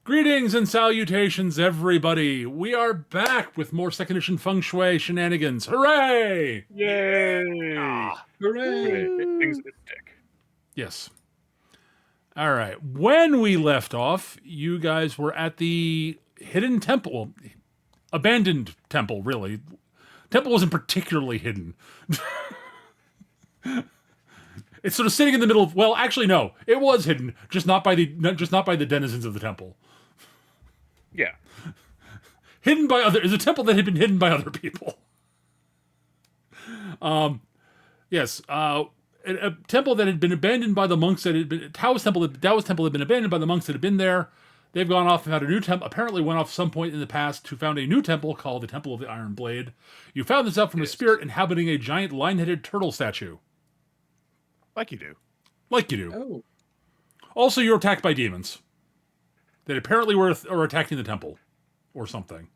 Greetings and salutations, everybody. We are back with more second edition Feng Shui shenanigans. Hooray! Yay! Hooray! Things that stick. Yes. All right. When we left off, you guys were at the hidden temple. Abandoned temple, really. Temple wasn't particularly hidden. It's sort of sitting in the middle of, well, actually no, it was hidden, just not by the denizens of the temple. Yeah. Hidden by other, is a temple that had been hidden by other people. Yes, a temple that had been abandoned by the monks that had been, Taoist temple had been abandoned by the monks that had been there. They've gone off and found a new temple, apparently went off some point in the past to found a new temple called the Temple of the Iron Blade. You found this out from a spirit inhabiting a giant lion-headed turtle statue. Like you do. Like you do. Oh, Also, you're attacked by demons that apparently are attacking the temple or something.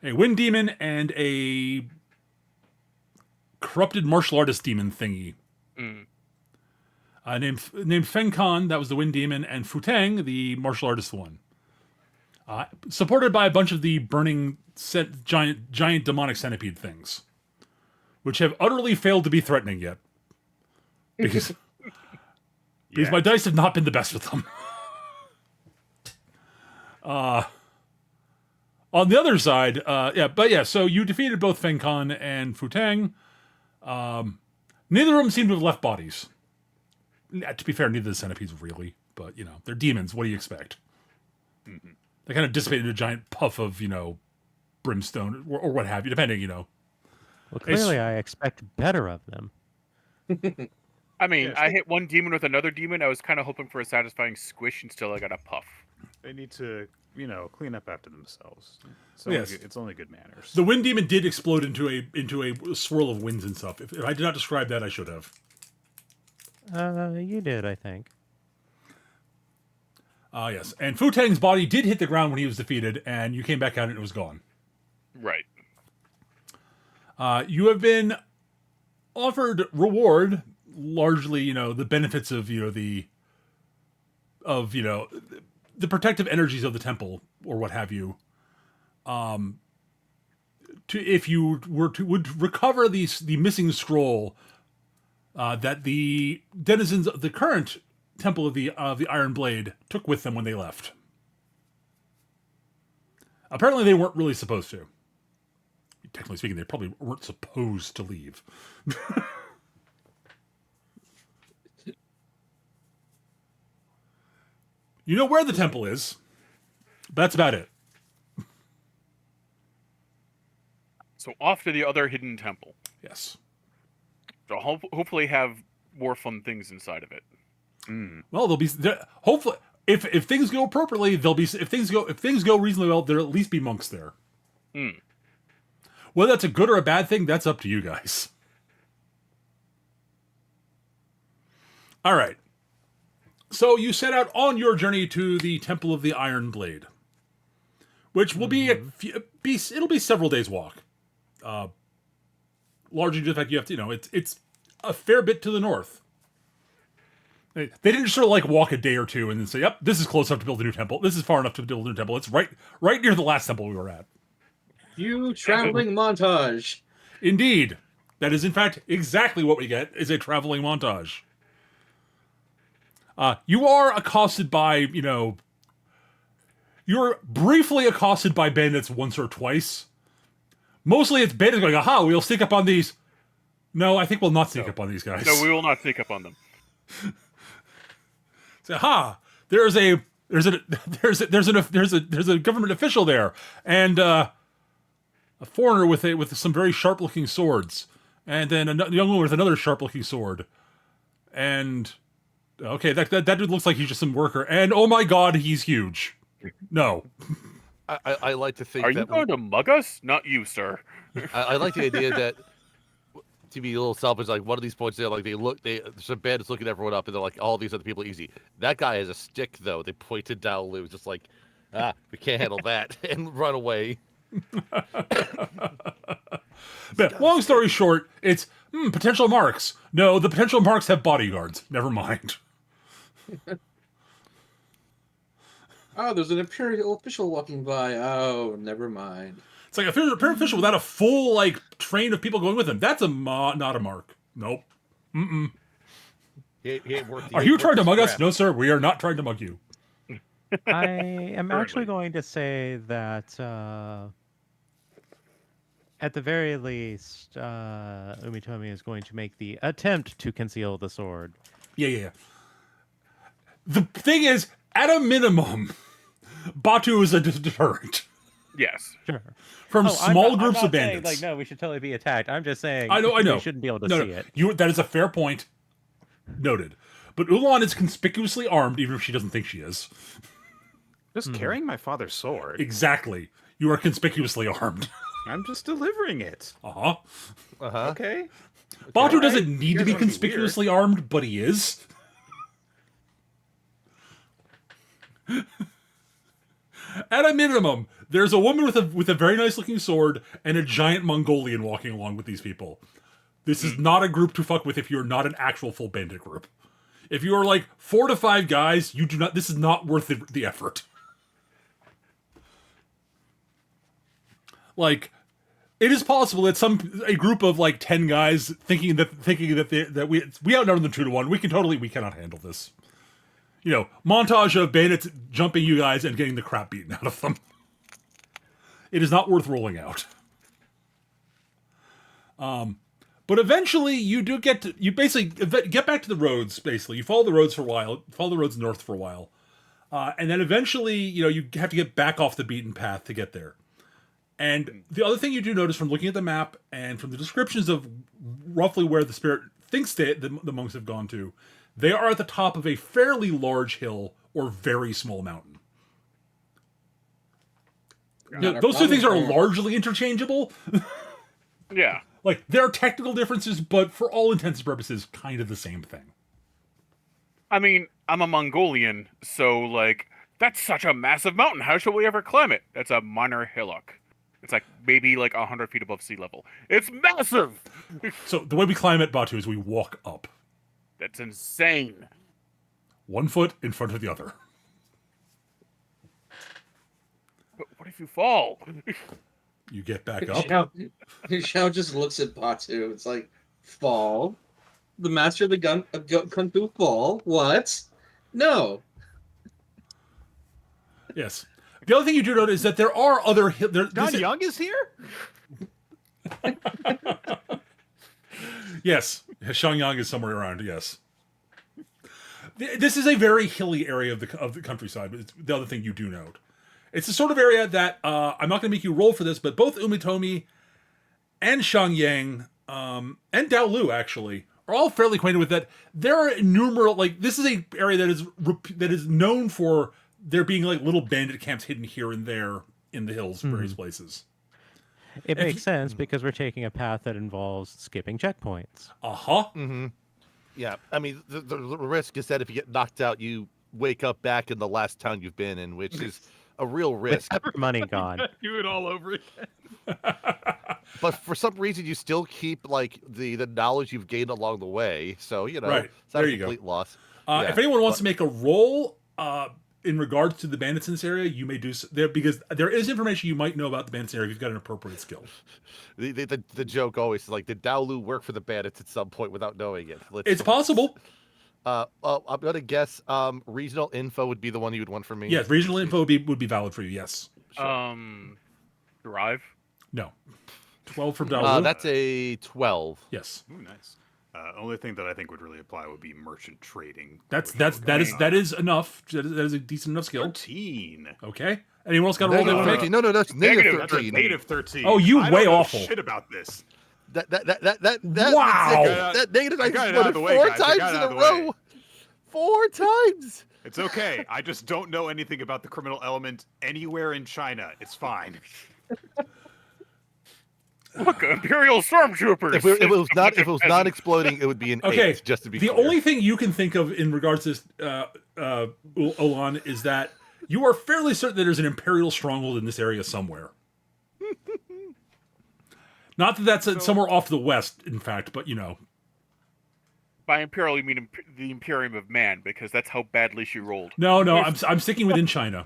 A wind demon and a corrupted martial artist demon thingy. Named Feng Kan, that was the wind demon, and Fu Tang, the martial artist one. Supported by a bunch of the burning giant demonic centipede things, which have utterly failed to be threatening yet. Because my dice have not been the best with them. On the other side, so you defeated both Feng Kan and Fu Tang. Neither of them seem to have left bodies. To be fair, neither of the centipedes really, but, they're demons. What do you expect? Mm-hmm. They kind of dissipate into a giant puff of, brimstone or what have you, depending, Well, clearly I expect better of them. I mean, I hit one demon with another demon. I was kind of hoping for a satisfying squish, and still I got a puff. They need to, clean up after themselves. It's only good manners. The wind demon did explode into a swirl of winds and stuff. If I did not describe that, I should have. You did, I think. Yes. And Fu Tang's body did hit the ground when he was defeated, and you came back out and it was gone. Right. You have been offered reward, largely, the benefits of, the protective energies of the temple or what have you. If you would recover the missing scroll that the denizens of the current Temple of the Iron Blade took with them when they left. Apparently, they weren't really supposed to. Technically speaking, they probably weren't supposed to leave. You know where the temple is. But that's about it. So off to the other hidden temple. Yes. So hopefully have more fun things inside of it. Well, there'll be hopefully if things go appropriately, there'll be if things go reasonably well, there'll at least be monks there. Whether that's a good or a bad thing, that's up to you guys. All right. So you set out on your journey to the Temple of the Iron Blade, which will be it'll be several days' walk. Largely due to the fact you have to, it's a fair bit to the north. They didn't just sort of like walk a day or two and then say, "Yep, this is close enough to build a new temple. This is far enough to build a new temple." It's right near the last temple we were at. you traveling montage. Indeed, that is in fact exactly what we get: is a traveling montage. You are accosted by, you're briefly accosted by bandits once or twice. Mostly it's bandits going, "Aha, we'll sneak up on these." No, I think we'll not sneak up on these guys. No, we will not sneak up on them. Say, "Ha, there's a government official there, and a foreigner with some very sharp looking swords, and then a young woman with another sharp looking sword, and okay, that dude looks like he's just some worker, and oh my god, he's huge." No. I like to think Are that you going to mug us? Not you, sir. I like the idea that to be a little selfish, like one of these points there, like some bandits looking everyone up, and they're like, all these other people are easy. That guy has a stick though. They pointed down Lou, just like, we can't handle that, and run away. But long story short, it's potential marks. No, the potential marks have bodyguards. Never mind. Oh, there's an Imperial official walking by. Oh, never mind. It's like a Imperial official without a full like train of people going with him. That's not a mark. Nope. Mm-mm. Are you trying to mug us? No, sir. We are not trying to mug you. I am actually going to say that at the very least, Umitomi is going to make the attempt to conceal the sword. Yeah. The thing is, at a minimum, Batu is a deterrent. Yes. Sure. From small groups I'm of not saying, bandits. no, we should totally be attacked. I'm just saying I know. we shouldn't be able to see it. That is a fair point. Noted. But Ulan is conspicuously armed, even if she doesn't think she is. Just carrying my father's sword. Exactly. You are conspicuously armed. I'm just delivering it. Uh-huh. Okay. Batu Alright. doesn't need You to guys be wanna be conspicuously armed, but he is. At a minimum, there's a woman with a very nice looking sword and a giant Mongolian walking along with these people. This is not a group to fuck with if you're not an actual full bandit group. If you are like 4 to 5 guys, you do not. This is not worth the effort. Like, it is possible that a group of like 10 guys thinking that we outnumber them 2 to 1. We cannot handle this. You know, montage of bandits jumping you guys and getting the crap beaten out of them. It is not worth rolling out. But eventually you basically get back to the roads, basically. You follow the roads for a while, follow the roads north for a while. And then eventually, you have to get back off the beaten path to get there. And the other thing you do notice from looking at the map and from the descriptions of roughly where the spirit thinks the monks have gone to, they are at the top of a fairly large hill or very small mountain. Those two things are largely interchangeable. Yeah. Like, there are technical differences, but for all intents and purposes, kind of the same thing. I mean, I'm a Mongolian, so, like, that's such a massive mountain. How should we ever climb it? That's a minor hillock. It's like maybe like 100 feet above sea level. It's massive! So the way we climb at Batu is we walk up. That's insane. 1 foot in front of the other. But what if you fall? You get back up. Xiao just looks at Batu. It's like, fall? The master of the Kung Fu fall? What? No. Yes. The other thing you do note is that there are other... Don Young is here? Yes. Xiangyang is somewhere around, yes. This is a very hilly area of the countryside, but it's the other thing you do note. It's the sort of area that, I'm not going to make you roll for this, but both Umitomi and Xiangyang, and Dao Lu, actually, are all fairly acquainted with that. There are innumerable... Like, this is an area that is known for there being, like, little bandit camps hidden here and there in the hills, various places. It makes sense because we're taking a path that involves skipping checkpoints. Uh-huh. Mm-hmm. Yeah, I mean, the risk is that if you get knocked out, you wake up back in the last town you've been in, which is a real risk. With money gone. Do it all over again. But for some reason, you still keep like the knowledge you've gained along the way. So Right. it's not There a you go. complete loss. If anyone wants to make a roll in regards to the bandits in this area, you may do so there, because there is information you might know about the bandits area if you've got an appropriate skill. The joke always is like, did Dao Lu work for the bandits at some point without knowing it? It's possible. I'm gonna guess regional info would be the one you would want from me. Yes, regional info would be valid for you. Yes. Drive. No. 12 from Dao Lu. That's a 12. Yes. Ooh, nice. Only thing that I think would really apply would be merchant trading. That is enough. That is a decent enough skill. 13. Okay. Anyone else got a roll they want to make? No, that's negative That's a 13. negative 13. Oh, you I way don't know awful. Shit about this. That Wow. that negative I got I it out of the way, 4 guys. I times got it in out a of the way. row. 4 times. It's okay. I just don't know anything about the criminal element anywhere in China. It's fine. Look, Imperial stormtroopers. If it was not exploding, it would be an 8. Just to be the clear. only thing you can think of in regards to this, Olan, is that you are fairly certain that there's an Imperial stronghold in this area somewhere. Not that that's somewhere off to the west, in fact, but you know. By Imperial, you mean the Imperium of Man, because that's how badly she rolled. No, I'm sticking within China.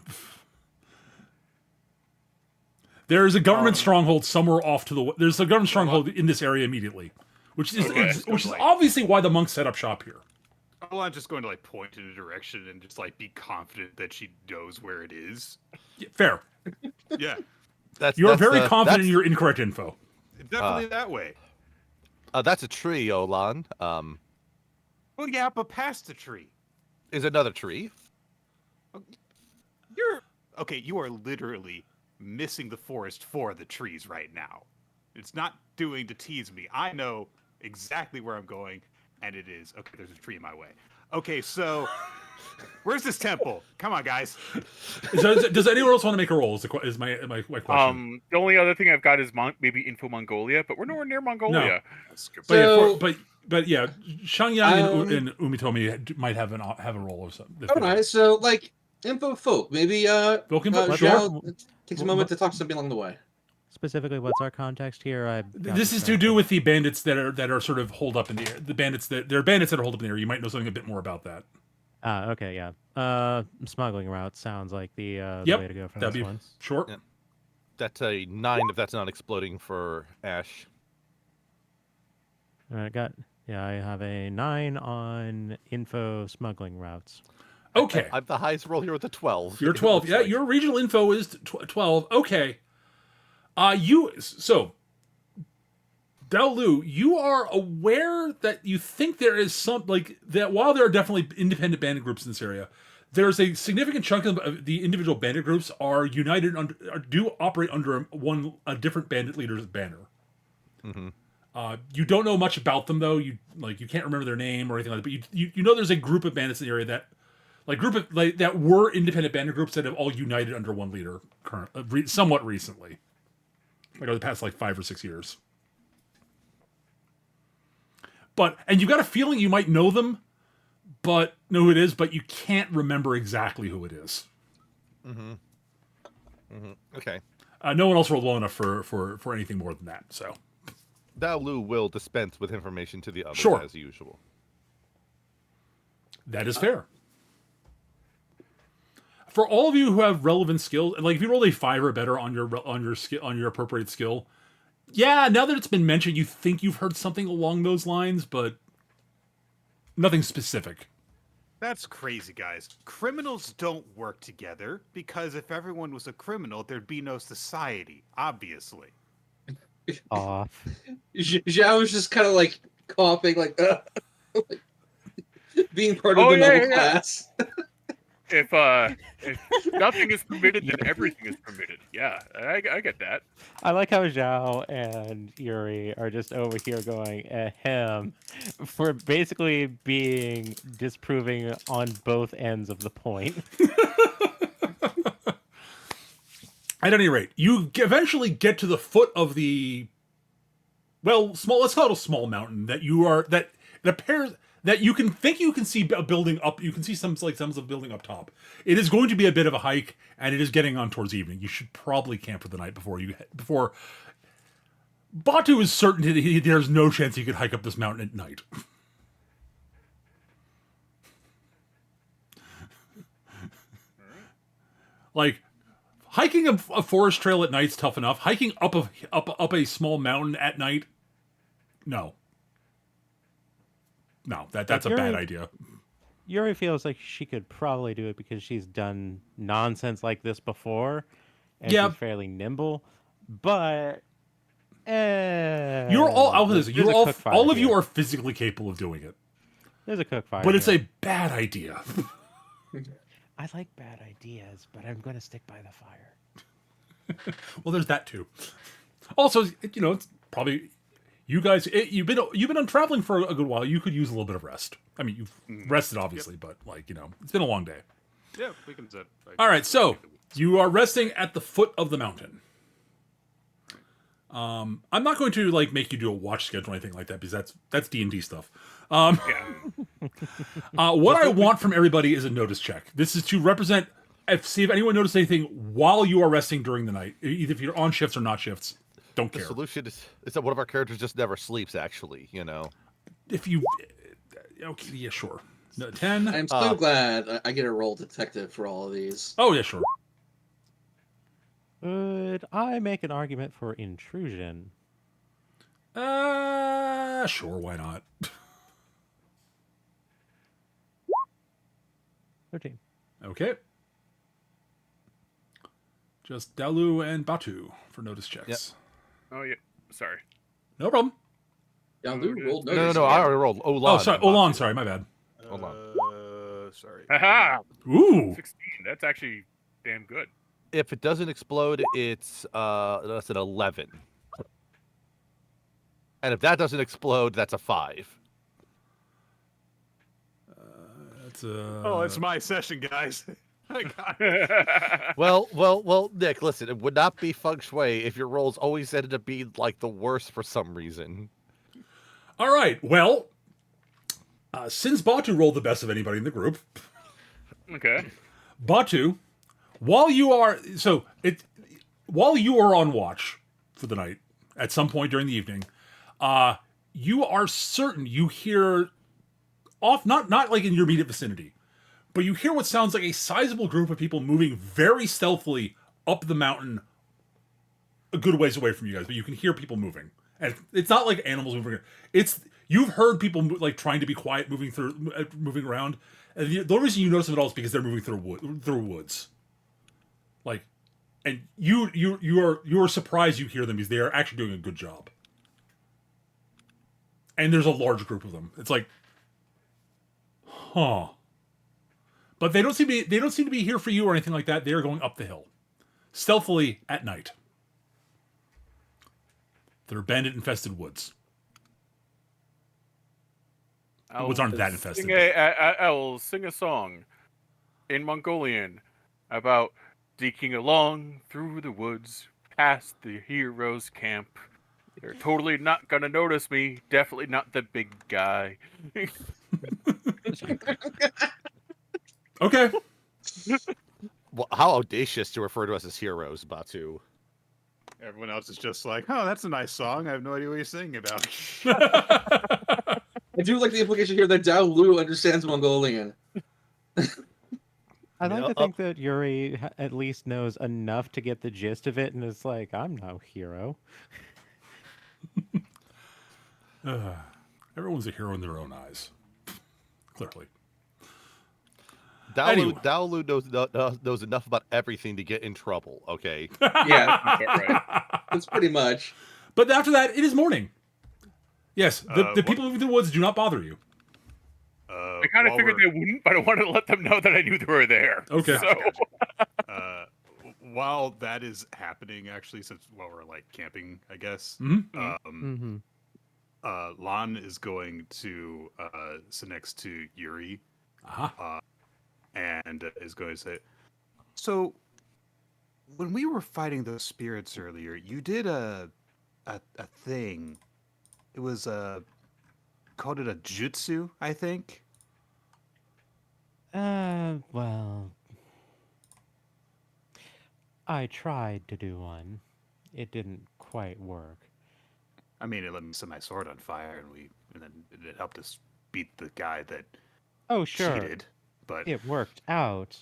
There is a government stronghold somewhere off to the. There's a government stronghold in this area immediately, which is obviously why the monks set up shop here. Well, I'm just going to like point in a direction and just like be confident that she knows where it is. Yeah, fair. Yeah, You're very confident in your incorrect info. Definitely that way. That's a tree, Olan. Well, yeah, but past the tree Is another tree. You are literally missing the forest for the trees right now. It's not doing to tease me. I know exactly where I'm going, and it is okay. There's a tree in my way. Okay, so where's this temple? Come on, guys. Does anyone else want to make a roll? Is my question. The only other thing I've got is maybe Info Mongolia, but we're nowhere near Mongolia. But yeah, Shangyang and Umitomi might have a role or something. All right, so like info folk, maybe Zhao takes a moment to talk to somebody along the way. Specifically, what's our context here? This is to do with the bandits that are sort of holed up in the air. The bandits that are holed up in the air. You might know something a bit more about that. Okay, yeah. Smuggling route sounds like the way to go for this one. Sure. Yeah. That's a 9 if that's not exploding for Ash. I have a 9 on info smuggling routes. Okay. I'm the highest roll here with a 12. You're 12. Yeah, your regional info is 12. Okay. So Dao Lu, you are aware that you think there is some, like, that while there are definitely independent bandit groups in this area, there's a significant chunk of the individual bandit groups are united do operate under a different bandit leader's banner. Mm-hmm. You don't know much about them though. You can't remember their name or anything like that. But you know there's a group of bandits in the area that were independent bandit groups that have all united under one leader somewhat recently, like over the past 5 or 6 years. And you've got a feeling you might know them, but know who it is, but you can't remember exactly who it is. Mm-hmm. Mm-hmm. Okay. No one else rolled low enough for anything more than that. So Dao Lu will dispense with information to the others as usual. That is fair. For all of you who have relevant skills, like if you roll a 5 or better on your appropriate skill, yeah, now that it's been mentioned, you think you've heard something along those lines, but nothing specific. That's crazy, guys. Criminals don't work together because if everyone was a criminal, there'd be no society, obviously. Off. Zhao was just kind of like coughing, like being part of the noble class. If nothing is permitted, then everything is permitted. Yeah, I get that. I like how Zhao and Yuri are just over here going ahem for basically being disproving on both ends of the point. At any rate, you eventually get to the foot of the let's call it a small mountain that you can see a building up. You can see some of the building up top. It is going to be a bit of a hike, and it is getting on towards evening. You should probably camp for the night before Batu is certain that there's no chance he could hike up this mountain at night. Like hiking a forest trail at night's tough enough. Hiking up a small mountain at night, no. No, that's a bad idea. Yuri feels like she could probably do it because she's done nonsense like this before, and she's fairly nimble. But all of you are physically capable of doing it. There's a cook fire, but it's a bad idea. I like bad ideas, but I'm going to stick by the fire. Well, there's that too. Also, it's probably. You guys, you've been traveling for a good while. You could use a little bit of rest. I mean, you've rested obviously, but it's been a long day. Yeah, we can set. All right, so you are resting at the foot of the mountain. I'm not going to make you do a watch schedule or anything like that because that's D&D stuff. What I want from everybody is a notice check. This is to represent, see if anyone noticed anything while you are resting during the night, either if you're on shifts or not shifts. Don't care. The solution is that one of our characters just never sleeps. Actually, if you Okay, yeah, sure. No, 10. I'm so glad I get a roll detective for all of these. Oh, yeah, sure. Could I make an argument for intrusion? Sure, why not? 13. Okay. Just Dalu and Batu for notice checks. Oh yeah. Sorry. No problem. Yeah, Lou rolled No, notice. I already rolled. Olan. Oh, sorry. and Olan, Batu. sorry, my bad. Hold on. Sorry. Haha. Ooh. 16. That's actually damn good. If it doesn't explode, it's that's an 11. And if that doesn't explode, that's a 5. That's Oh, it's my session, guys. I got it. Well, Nick, listen, it would not be feng shui if your rolls always ended up being like the worst for some reason. All right. Well, since Batu rolled the best of anybody in the group, Okay. Batu, while you are on watch for the night at some point during the evening, you are certain you hear off not like in your immediate vicinity, but you hear what sounds like a sizable group of people moving very stealthily up the mountain a good ways away from you guys, but you can hear people moving. And it's not like animals moving. You've heard people like trying to be quiet, moving around. And the only reason you notice them at all is because they're moving through woods. Like, and you are surprised you hear them because they are actually doing a good job. And there's a large group of them. It's like, huh. But they don't seem to be here for you or anything like that. They are going up the hill, stealthily at night. They're bandit-infested woods. The woods aren't that infested. I will sing a song in Mongolian about deeking along through the woods past the hero's camp. They're totally not gonna notice me. Definitely not the big guy. Okay. Well, how audacious to refer to us as heroes, Batu. Everyone else is just like, oh, that's a nice song. I have no idea what you're singing about. I do like the implication here that Dao Lu understands Mongolian. I'd like to think that Yuri at least knows enough to get the gist of it and is like, I'm no hero. Everyone's a hero in their own eyes. Clearly. Daolu knows enough about everything to get in trouble, okay? Yeah, Right. that's pretty much. But after that, it is morning. Yes, the What- people moving through the woods do not bother you. I kind of figured they wouldn't, but I wanted to let them know that I knew they were there. Okay. So, while that is happening, actually, while we're like camping, I guess, Mm-hmm. Lon is going to sit next to Yuri Uh-huh. and is going to say, so when we were fighting those spirits earlier, you did a thing. It was called it a jutsu, I think. Well, I tried to do one. It didn't quite work. I mean, it let me set my sword on fire, and then it helped us beat the guy that Oh, sure. cheated. But It worked out,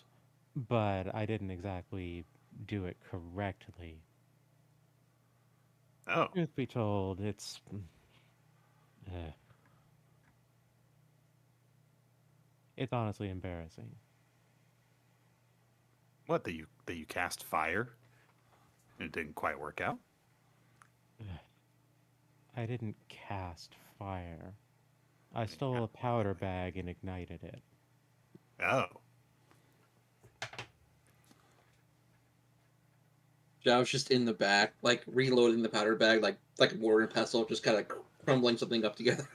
but I didn't exactly do it correctly. oh, Truth be told, it's... It's honestly embarrassing. what that you cast fire and it didn't quite work out? I didn't cast fire. I stole a powder bag and ignited it. Oh, Zhao's just in the back, like reloading the powder bag, like a mortar and pestle, just kind of crumbling something up together.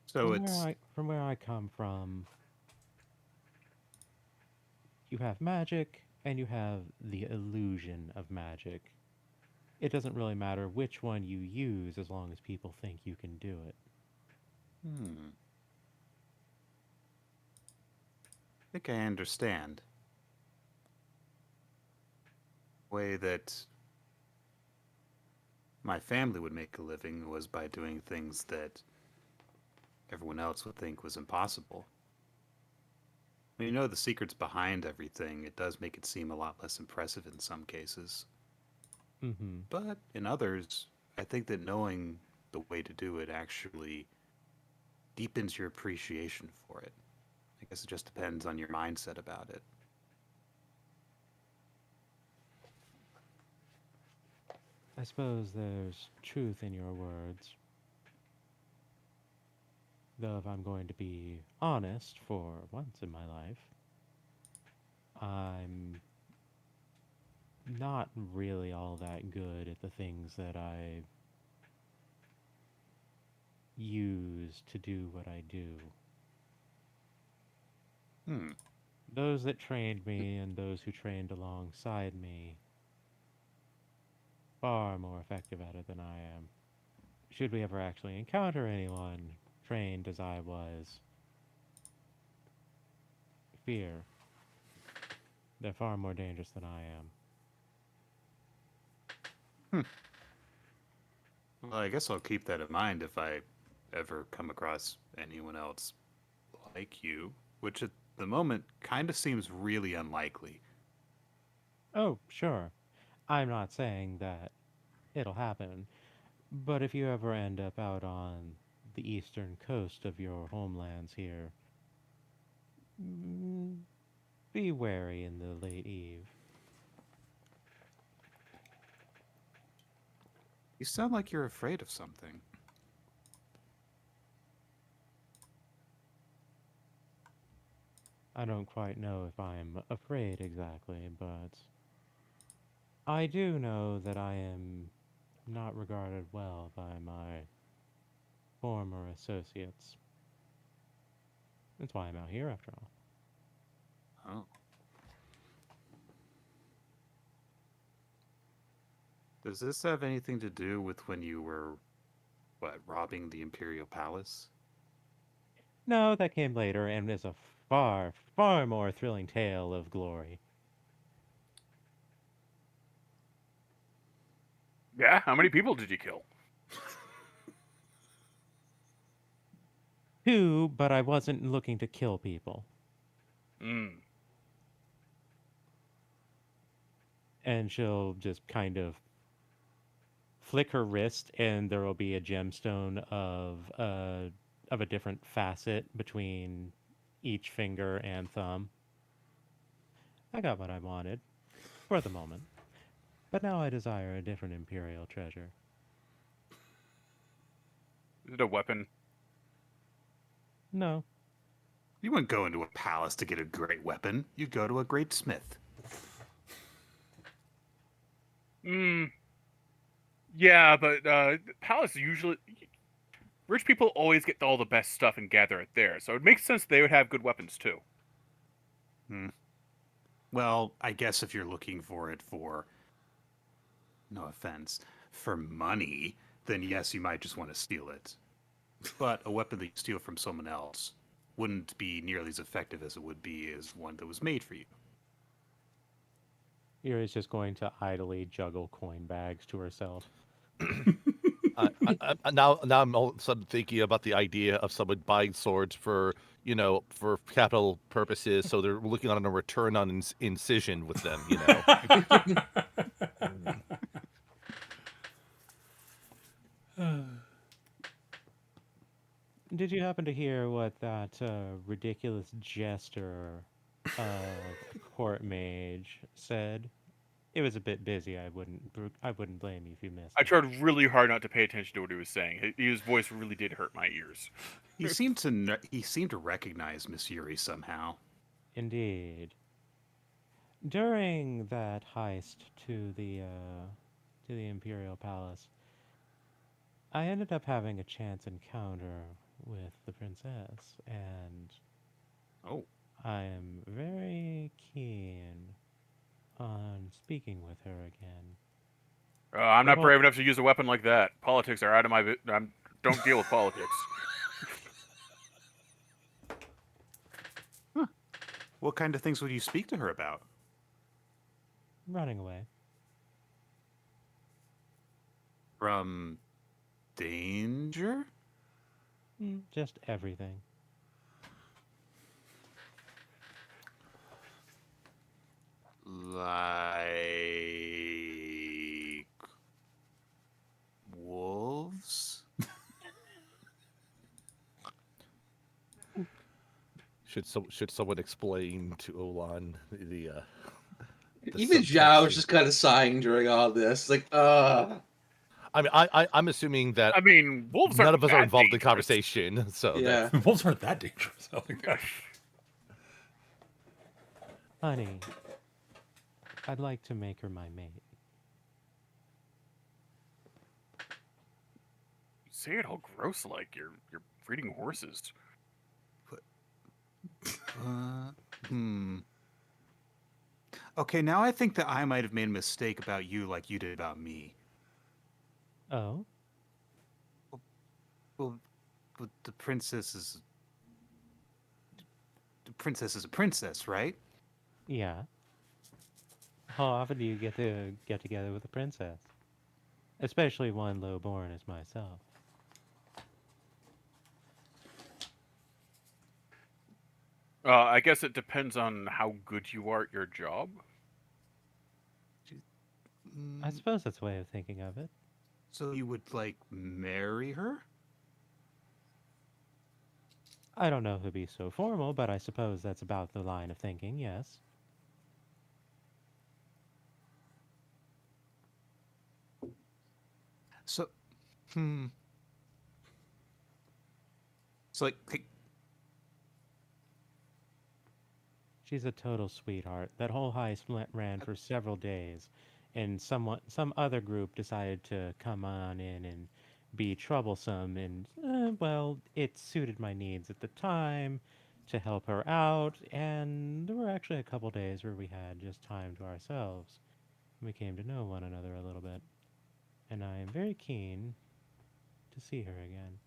so From where I come from, you have magic and you have the illusion of magic. It doesn't really matter which one you use as long as people think you can do it. I think I understand. Way that my family would make a living was by doing things that everyone else would think was impossible. When you know the secrets behind everything, it does make it seem a lot less impressive in some cases. Mm-hmm. But in others, I think that knowing the way to do it actually deepens your appreciation for it. I guess it just depends on your mindset about it. I suppose there's truth in your words. Though if I'm going to be honest for once in my life, I'm not really all that good at the things that I use to do what I do. Hmm. Those that trained me and those who trained alongside me far more effective at it than I am. Should we ever actually encounter anyone trained as I was, fear. They're far more dangerous than I am. Well, I guess I'll keep that in mind if I ever come across anyone else like you, which at the moment kind of seems really unlikely. Oh, sure. I'm not saying that it'll happen, but if you ever end up out on the eastern coast of your homelands here, mm, be wary in the late eve. You sound like you're afraid of something. I don't quite know if I'm afraid exactly, but I do know that I am not regarded well by my former associates. That's why I'm out here after all. Oh. Does this have anything to do with when you were, what, robbing the Imperial Palace? No, that came later and is a far, far more thrilling tale of glory. Yeah, how many people did you kill? 2, but I wasn't looking to kill people. Hmm. And she'll just kind of flick her wrist, and there will be a gemstone of a different facet between each finger and thumb. I got what I wanted for the moment, but now I desire a different Imperial treasure. Is it a weapon? No, You wouldn't go into a palace to get a great weapon. You go to a great smith. Hmm. Yeah, but palace usually rich people always get all the best stuff and gather it there, so it makes sense they would have good weapons too. Hmm. Well, I guess if you're looking for it for, no offense, for money, then yes, you might just want to steal it. But a weapon that you steal from someone else wouldn't be nearly as effective as it would be as one that was made for you. Yuri's just going to idly juggle coin bags to herself. Now I'm all of a sudden thinking about the idea of someone buying swords for for capital purposes, so they're looking on a return on incision with them. Did you happen to hear what that ridiculous jester of court mage said? It was a bit busy. I wouldn't blame you if you missed I it. tried really hard not to pay attention to what he was saying. His voice really did hurt my ears. He seemed to recognize Miss Yuri somehow. Indeed. During that heist to the Imperial Palace, I ended up having a chance encounter with the princess, and Oh, I am very keen on speaking with her again. I'm It not won't brave enough to use a weapon like that. Politics are out of my. Don't deal with politics. what kind of things would you speak to her about? running away. From danger? Just everything. Like wolves? Should someone explain to Olan the Even subtext Zhao was here? just kind of sighing during all this. Like, I mean, I'm assuming that I mean, wolves none aren't of us are that involved in the dangerous. conversation, so yeah. Wolves aren't that dangerous. I like that. Honey, I'd like to make her my mate. You say it all gross like you're breeding horses. Hmm. Okay, now I think that I might have made a mistake about you like you did about me. Oh? Well, but the princess is a princess, right? Yeah. How often do you get to get together with a princess? Especially one low-born as myself. I guess it depends on how good you are at your job. I suppose that's a way of thinking of it. So you would like marry her? I don't know if it'd be so formal, but I suppose that's about the line of thinking, yes. So, hmm. So like, She's a total sweetheart. That whole heist ran for several days, and some other group decided to come on in and be troublesome, and well, it suited my needs at the time to help her out, and there were actually a couple days where we had just time to ourselves. We came to know one another a little bit, and I am very keen to see her again.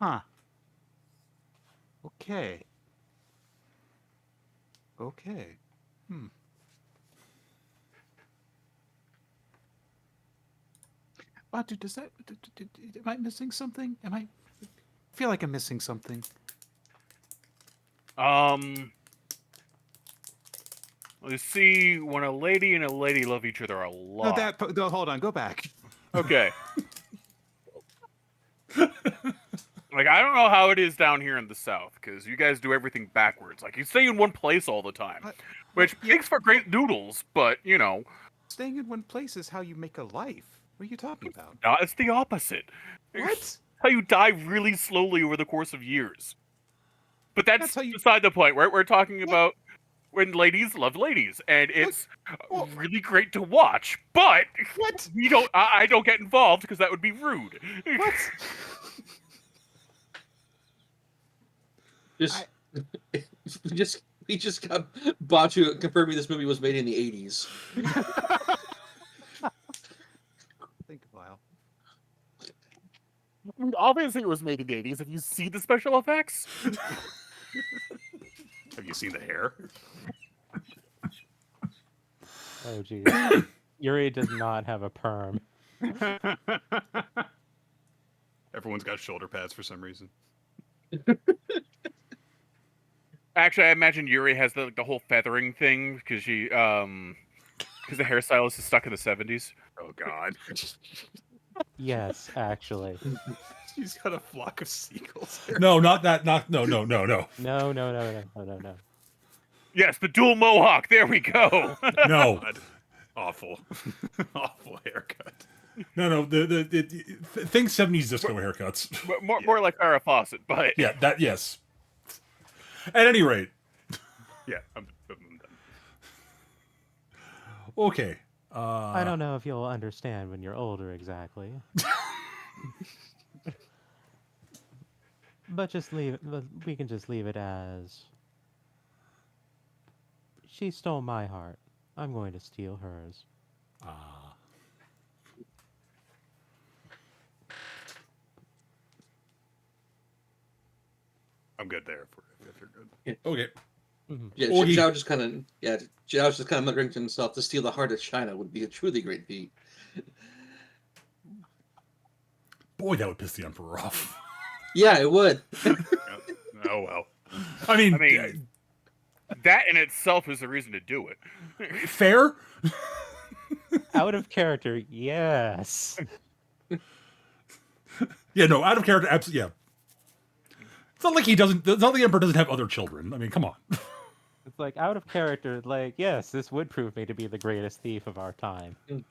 huh? Okay. Okay. Hmm. Wow, dude, does that? Am I missing something? I feel like I'm missing something. Let's see, when a lady and a lady love each other a No, lot. no, hold on, go back. Okay. Like, I don't know how it is down here in the South, because you guys do everything backwards. Like, you stay in one place all the time, which yeah. makes for great noodles, but, you know, Staying in one place is how you make a life. What are you talking about? it's the opposite. What? It's how you die really slowly over the course of years. But that's That's how you- beside the point, right? We're talking What? about when ladies love ladies, and it's Well- really great to watch, but What? I don't get involved because that would be rude. What? Just, we just got Batu confirming this movie was made in the 80s. Think a while. I mean, obviously, it was made in the 80s. Have you seen the special effects? Have you seen the hair? Oh, geez. Yuri does not have a perm. Everyone's got shoulder pads for some reason. Actually, I imagine Yuri has the whole feathering thing because because the hairstylist is stuck in the 70s. Oh God. Yes, actually. She's got a flock of seagulls. No, not that. Not no. No, no, no, no, no, no. Yes, the dual mohawk. There we go. No, God. Awful. Awful haircut. no. Think 70s disco haircuts. more like Farrah Fawcett, but Yeah, that yes. At any rate, Yeah, I'm done. okay. I don't know if you'll understand when you're older exactly. But we can just leave it as she stole my heart. I'm going to steal hers. I'm good there if you're good. Okay. Mhm. Yeah, Or he- Zhao just kind of Zhao's just kind of muttering to himself, to steal the heart of China would be a truly great feat. Boy, that would piss the Emperor off. Yeah, it would. Oh well. I mean, I mean, that in itself is the reason to do it. fair. Out of character, yes. Yeah, no, out of character, absolutely. Yeah, it's not like he doesn't. It's not like the Emperor doesn't have other children. I mean, come on. It's like out of character, like, yes, this would prove me to be the greatest thief of our time. Mm.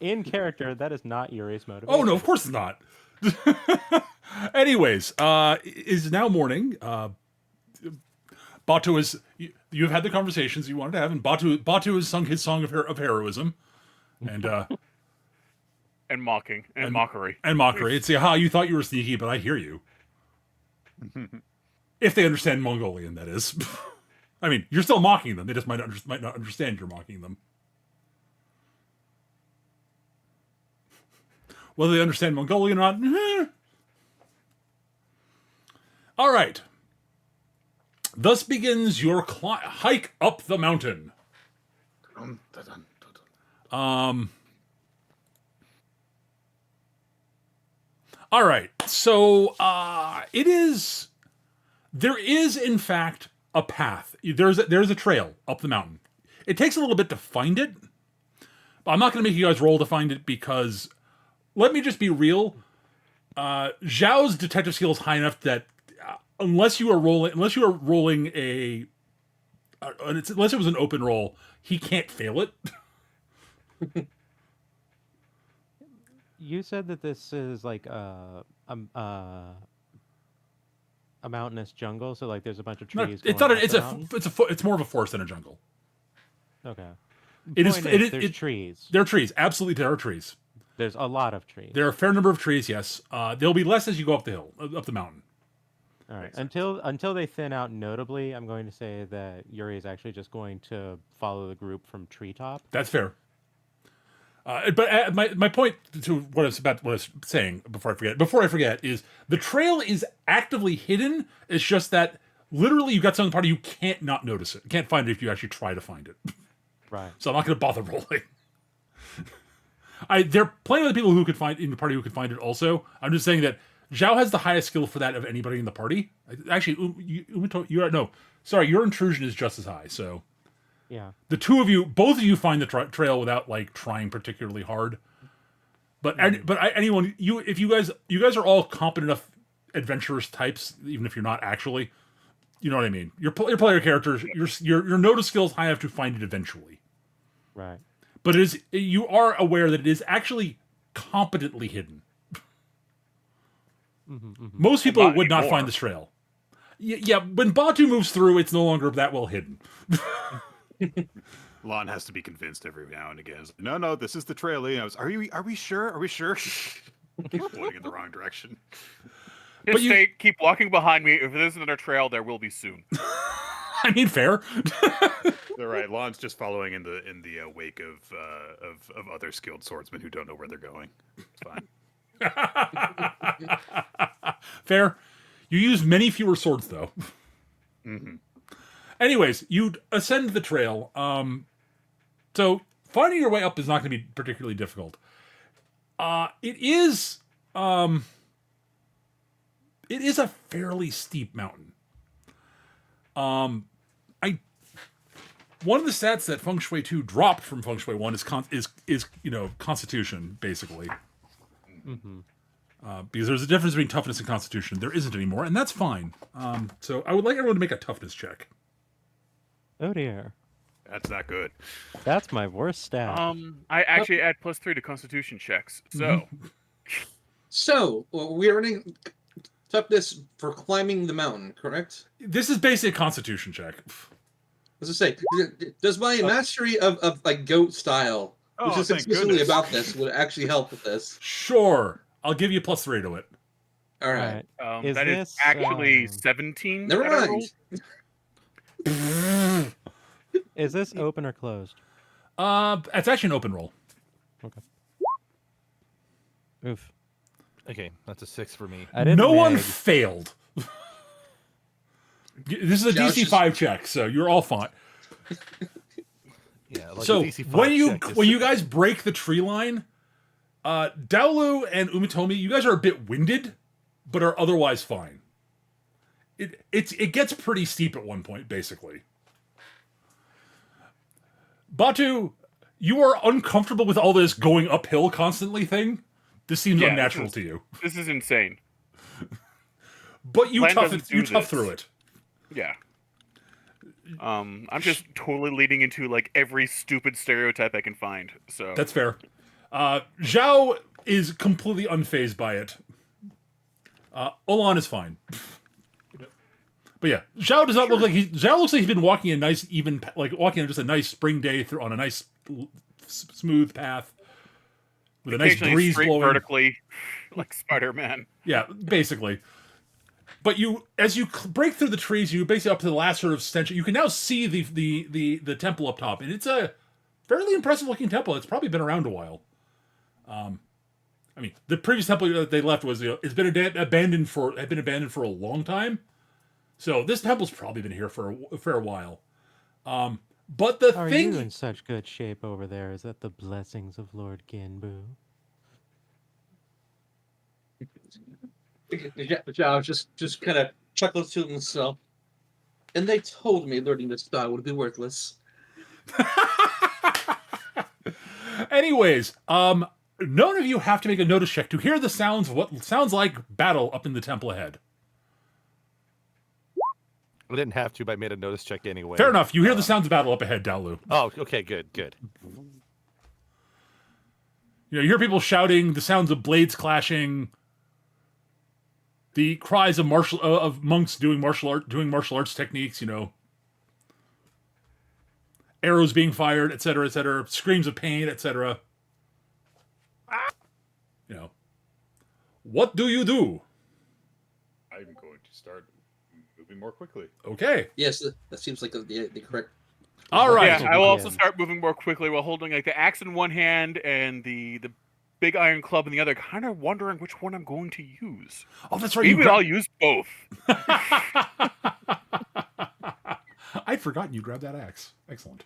In character, that is not Yuri's motivation. Oh no, of course it's not. Anyways, it is now morning. Batu is. You've had the conversations you wanted to have, and Batu has sung his song of heroism, and And mocking and mockery. and mockery. It's ha, you thought you were sneaky, but I hear you. If they understand Mongolian, that is. I mean, you're still mocking them. They just might not understand you're mocking them. Whether they understand Mongolian or not. All right. Thus begins your hike up the mountain. All right. So it is. There is, in fact, a path. There's a trail up the mountain. It takes a little bit to find it. But I'm not going to make you guys roll to find it because, let me just be real. Zhao's detective skill is high enough that unless you are rolling unless it was an open roll, he can't fail it. You said that this is like a mountainous jungle, so like there's a bunch of No, trees. it's going not. up It's more of a forest than a jungle. the mountain? Okay. It is. Point is, there's trees. There are trees. Absolutely, there are trees. There's a lot of trees. There are a fair number of trees. Yes. There'll be less as you go up the hill, up the mountain. All right. Until they thin out notably, I'm going to say that Yuri is actually just going to follow the group from treetop. That's fair. But my point to what I was saying before I forget is the trail is actively hidden. It's just that literally you got something in the party you can't not notice it. You can't find it if you actually try to find it. Right. So I'm not going to bother rolling. There are plenty of other people who could find in the party who could find it also. I'm just saying that Zhao has the highest skill for that of anybody in the party. Actually, your intrusion is just as high. So Yeah. the two of you, both of you, find the trail without like trying particularly hard. But anyone, if you guys are all competent enough adventurous types, even if you're not actually, you know what I mean. Your player characters, your notice skill is high enough to find it eventually. Right. But you are aware that it is actually competently hidden. Most people Not would not anymore. find this trail. Yeah, when Batu moves through, it's no longer that well hidden. Lon has to be convinced every now and again. It's like, no, this is the trail. He goes, Are we sure? Are we sure? Keep pointing in the wrong direction. Just keep walking behind me. If there's another trail, there will be soon. I mean, fair. They're right. Lon's just following in the wake of other skilled swordsmen who don't know where they're going. It's fine. Fair. You use many fewer swords, though. Mm-hmm. Anyways, you ascend the trail. So finding your way up is not going to be particularly difficult. It is a fairly steep mountain. One of the stats that Feng Shui 2 dropped from Feng Shui 1 is Constitution, basically. Because there's a difference between toughness and Constitution. There isn't anymore, and that's fine. So I would like everyone to make a toughness check. Oh dear. That's not good. That's my worst stat. I actually add +3 to Constitution checks. So So we're earning toughness for climbing the mountain, correct? This is basically a Constitution check. As I say, does my mastery of like goat style, which Oh, is thank explicitly goodness. about this, would actually help with this? Sure, I'll give you +3 to it. All right. Is that is this, actually 17. Never that I mind. rolled. Is this open or closed? It's actually an open roll. Okay. Oof. Okay, that's a 6 for me. I didn't No one mag. failed. This is a Josh DC is- 5 check, so you're all fine. Yeah, like So a DC when you check is- when you guys break the tree line, Daolu and Umitomi, you guys are a bit winded, but are otherwise fine. It gets pretty steep at one point, basically. Batu, you are uncomfortable with all this going uphill constantly thing. This seems Yeah, unnatural this to you, This is insane. but you Plan tough doesn't you do tough this. through it. Yeah. I'm just totally leading into like every stupid stereotype I can find. So That's fair. Zhao is completely unfazed by it. Olan is fine. But yeah, Zhao does not look like Zhao looks like he's been walking a nice, even, like walking on just a nice spring day through on a nice, smooth path with a nice occasionally breeze straight blowing. vertically, like Spider-Man. Yeah, basically. But as you break through the trees, you basically up to the last sort of stench. You can now see the temple up top, and it's a fairly impressive looking temple. It's probably been around a while. I mean, the previous temple that they left was it's been abandoned for a long time. So this temple's probably been here for a fair while. But the Are thing, you in such good shape over there? Is that the blessings of Lord Ginbu? Zhao just kind of chuckles to himself. And they told me learning this style would be worthless. anyways, none of you have to make a notice check to hear the sounds of what sounds like battle up in the temple ahead. I didn't have to, but I made a notice check anyway. Fair enough. You hear the sounds of battle up ahead, Daolu. Oh, okay, good. You hear people shouting, the sounds of blades clashing, the cries of monks doing martial arts techniques. Arrows being fired, etc., screams of pain, etc. What do you do? I'm going to start moving more quickly. Okay. Yes, that seems like the correct. All right. Yeah, I will also begin. start moving more quickly while holding like the axe in one hand and the big iron club in the other, kind of wondering which one I'm going to use. Oh, that's right. Maybe I'll use both. I'd forgotten you grabbed that axe. Excellent.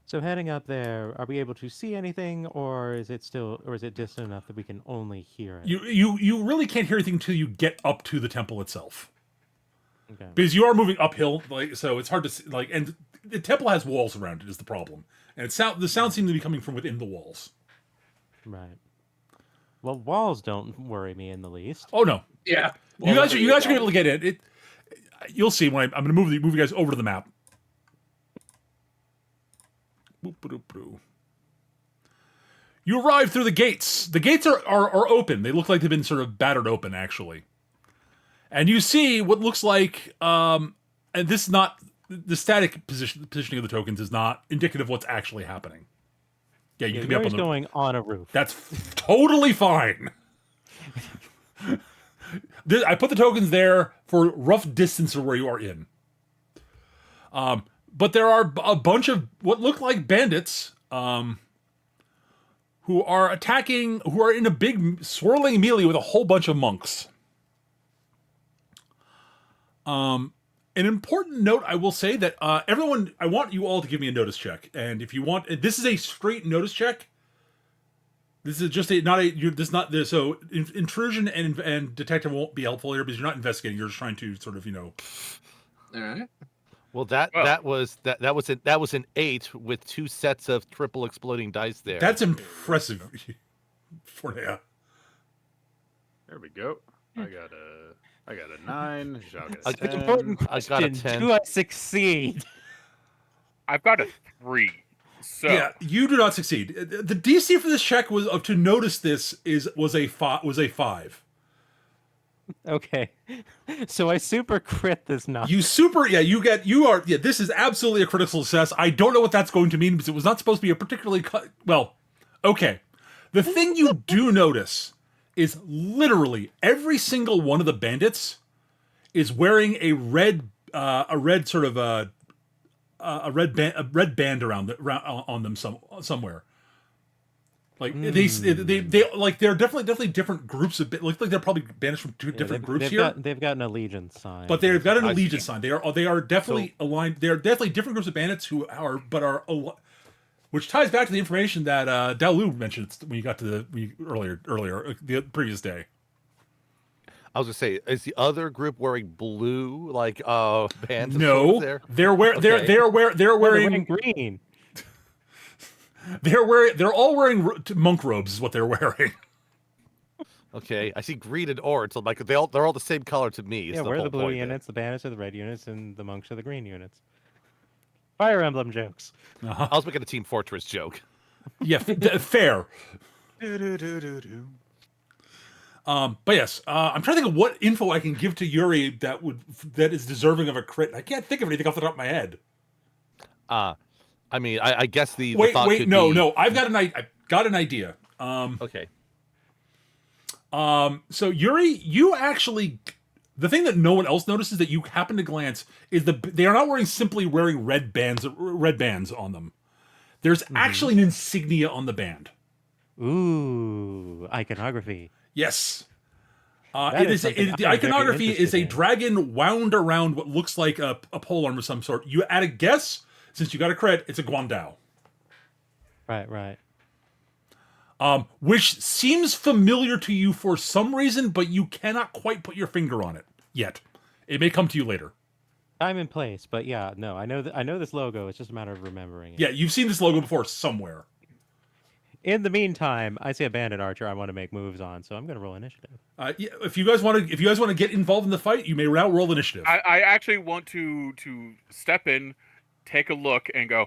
So heading up there, are we able to see anything, or is it distant enough that we can only hear it? You really can't hear anything until you get up to the temple itself. Okay. Because you are moving uphill, so it's hard to see, and the temple has walls around it is the problem. And the sound seems to be coming from within the walls. Right. Well, walls don't worry me in the least. Oh no. Yeah. You guys are going to be able to get it. You'll see when I'm going to move you guys over to the map. You arrive through the gates. The gates are open. They look like they've been sort of battered open, actually. And you see what looks like, and this is not the static positioning of the tokens is not indicative of what's actually happening. Yeah, you can be up on the. Going on a roof. That's totally fine. I put the tokens there for rough distance of where you are in. But there are a bunch of what look like bandits who are attacking, who are in a big swirling melee with a whole bunch of monks. An important note, I will say that everyone, I want you all to give me a notice check, and if you want, this is a straight notice check. This is just so intrusion and detective won't be helpful here because you're not investigating. You're just trying to sort of All right. Well, that was an 8 with 2 sets of triple exploding dice there. That's impressive. For yeah. There we go. I got a 9. Zhao got a It's 10. Important I got a question. 10. Do I succeed? I've got a 3. So Yeah, you do not succeed. The DC for this check was to notice this was a 5. Okay. So I super crit this now. This is absolutely a critical success. I don't know what that's going to mean because it was not supposed to be a particularly okay. The thing you do notice is literally every single one of the bandits is wearing a red band around on them somewhere. Like they like they're definitely different groups of like they're probably banished from two different groups here. They've got an allegiance sign, But they've got an I see. allegiance sign. They are definitely aligned. They are definitely different groups of bandits who are which ties back to the information that Dalu mentioned when you got to earlier the previous day. I was gonna say, is the other group wearing blue like bands? No, there? they're wearing green. They're all wearing monk robes is what they're wearing. Okay, I see green and orange. So like they're all the same color to me. Yeah, we're the blue units, the bandits are the red units, and the monks are the green units. Fire Emblem jokes. Uh-huh. I was making a Team Fortress joke. Yeah, fair. But yes, I'm trying to think of what info I can give to Yuri that is deserving of a crit. I can't think of anything off the top of my head. I mean, I guess the wait, thought could no, be... no, I've got an idea. Okay. So Yuri, you actually, the thing that no one else notices that you happen to glance is they are not wearing red bands on them. There's actually an insignia on the band. Ooh, iconography. Yes. The the iconography is a dragon wound around what looks like a polearm of some sort. You add a guess, since you got a crit, it's a Guandao. Right. Which seems familiar to you for some reason, but you cannot quite put your finger on it yet. It may come to you later. Time and place, but yeah, no, I know this logo. It's just a matter of remembering it. Yeah, you've seen this logo before somewhere. In the meantime, I see a bandit archer I want to make moves on, so I'm going to roll initiative. Yeah, if you guys want to get involved in the fight, you may now roll initiative. I actually want to step in, take a look, and go,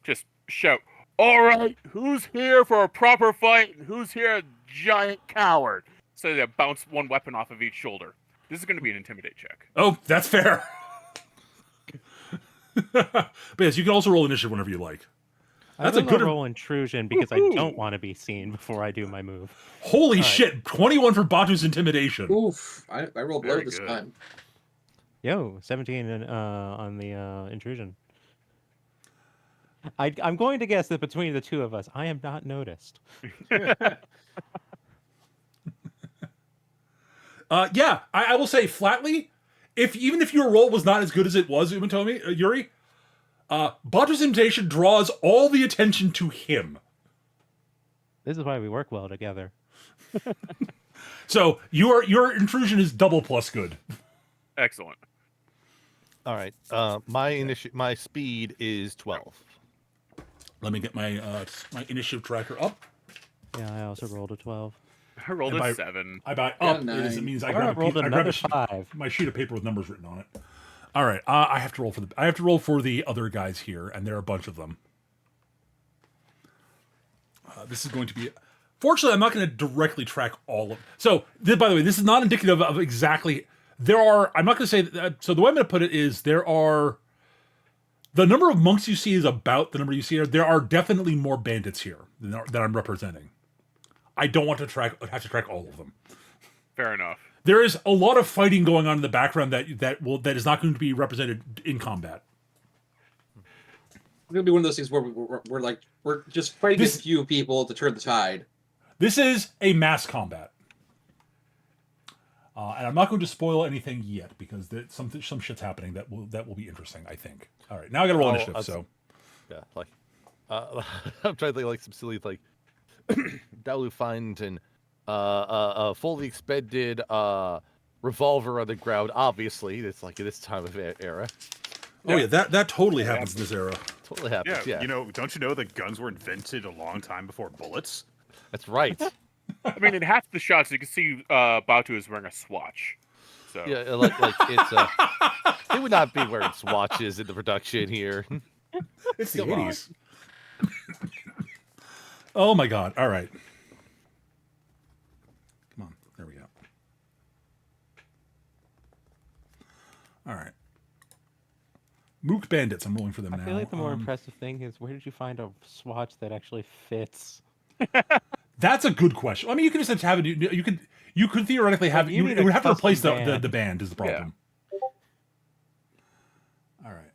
just shout, "All right, who's here for a proper fight, and who's here a giant coward?" So they bounce one weapon off of each shoulder. This is going to be an intimidate check. Oh, that's fair. But yes, you can also roll initiative whenever you like. That's a good roll intrusion because I don't want to be seen before I do my move. Holy shit! 21 for Batu's intimidation. Oof! I rolled low Very this good. time. Yo, 17 on the intrusion. I'm going to guess that between the two of us, I am not noticed. Yeah, I will say flatly, even if your roll was not as good as it was, Umatomi, Yuri, Batu's intimidation draws all the attention to him. This is why we work well together. So your intrusion is double plus good. Excellent. All right. My speed is 12. Let me get my initiative tracker up. Yeah, I also rolled a 12. I rolled And a by- 7. By Yeah, up, it means I I rolled another 5. my sheet of paper with numbers written on it. All right, I have to roll for the other guys here, and there are a bunch of them. This is going to be. Fortunately, I'm not going to directly track all of. So, by the way, this is not indicative of exactly. There are. I'm not going to say that. So the way I'm going to put it is there are. The number of monks you see is about the number you see here. There are definitely more bandits here that I'm representing. I don't want to have to track all of them. Fair enough. There is a lot of fighting going on in the background that is not going to be represented in combat. It's gonna be one of those things where we're just fighting a few people to turn the tide. This is a mass combat, and I'm not going to spoil anything yet because some shit's happening that will be interesting. I think. All right, now I got to roll initiative. So Yeah, like I'm trying to think like some silly like Dalu find an a fully expended revolver on the ground. Obviously, it's like in this time of era. oh yeah, that totally happens in this era. Totally happens. Yeah, You know, don't you know that guns were invented a long time before bullets? that's right. I mean, in half the shots, you can see Batu is wearing a swatch. So Yeah, like it's they would not be wearing swatches in the production here. It's the Come on. 80s. Oh my god! All right, come on, there we go. All right, Mook bandits. I'm rolling for them now. I feel like the more impressive thing is where did you find a swatch that actually fits? That's a good question. I mean, you could just have it. You could theoretically have you it. need You a would have to custom replace the band. band is the problem. All right.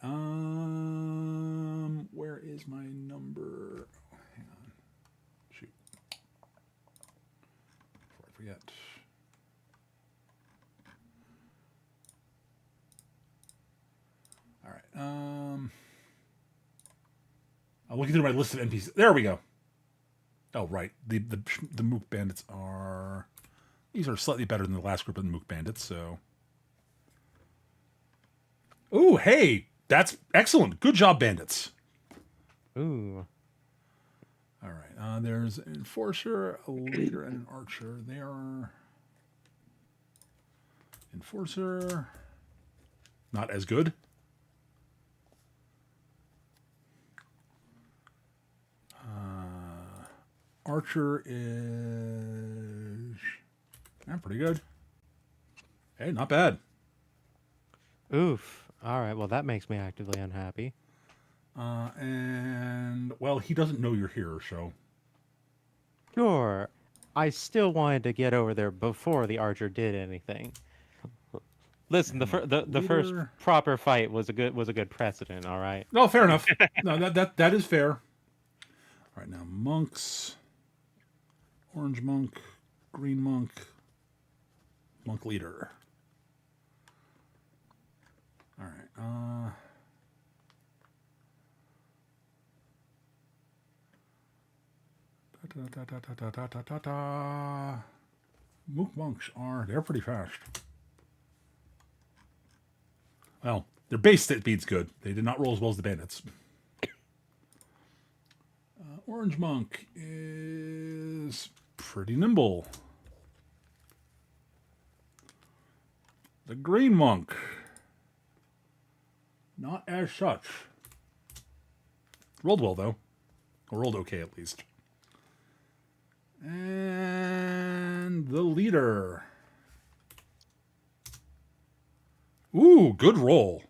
Where is my number? Oh, hang on. Shoot. Looking through my list of NPCs. There we go. Oh, right. The Mook Bandits are... These are slightly better than the last group of the Mook Bandits, so... Ooh, hey! That's excellent. Good job, Bandits. Ooh. All right. There's an Enforcer, a Leader, and an Archer. They are... Enforcer... Not as good. Archer is... pretty good. Hey, not bad. Oof. All right. Well, that makes me actively unhappy. And, well, he doesn't know you're here, so... Sure. I still wanted to get over there before the archer did anything. Listen, the first Leader. proper fight was a good precedent. All right. No, fair enough. No, that is fair. All right, now monks. Orange monk, green monk, monk leader. All right. Mook monks they're pretty fast. Well, their base speed's good. They did not roll as well as the bandits. Orange monk is pretty nimble. The green monk, not as such. Rolled well, though. Or rolled okay, at least. And the leader. Ooh, good roll.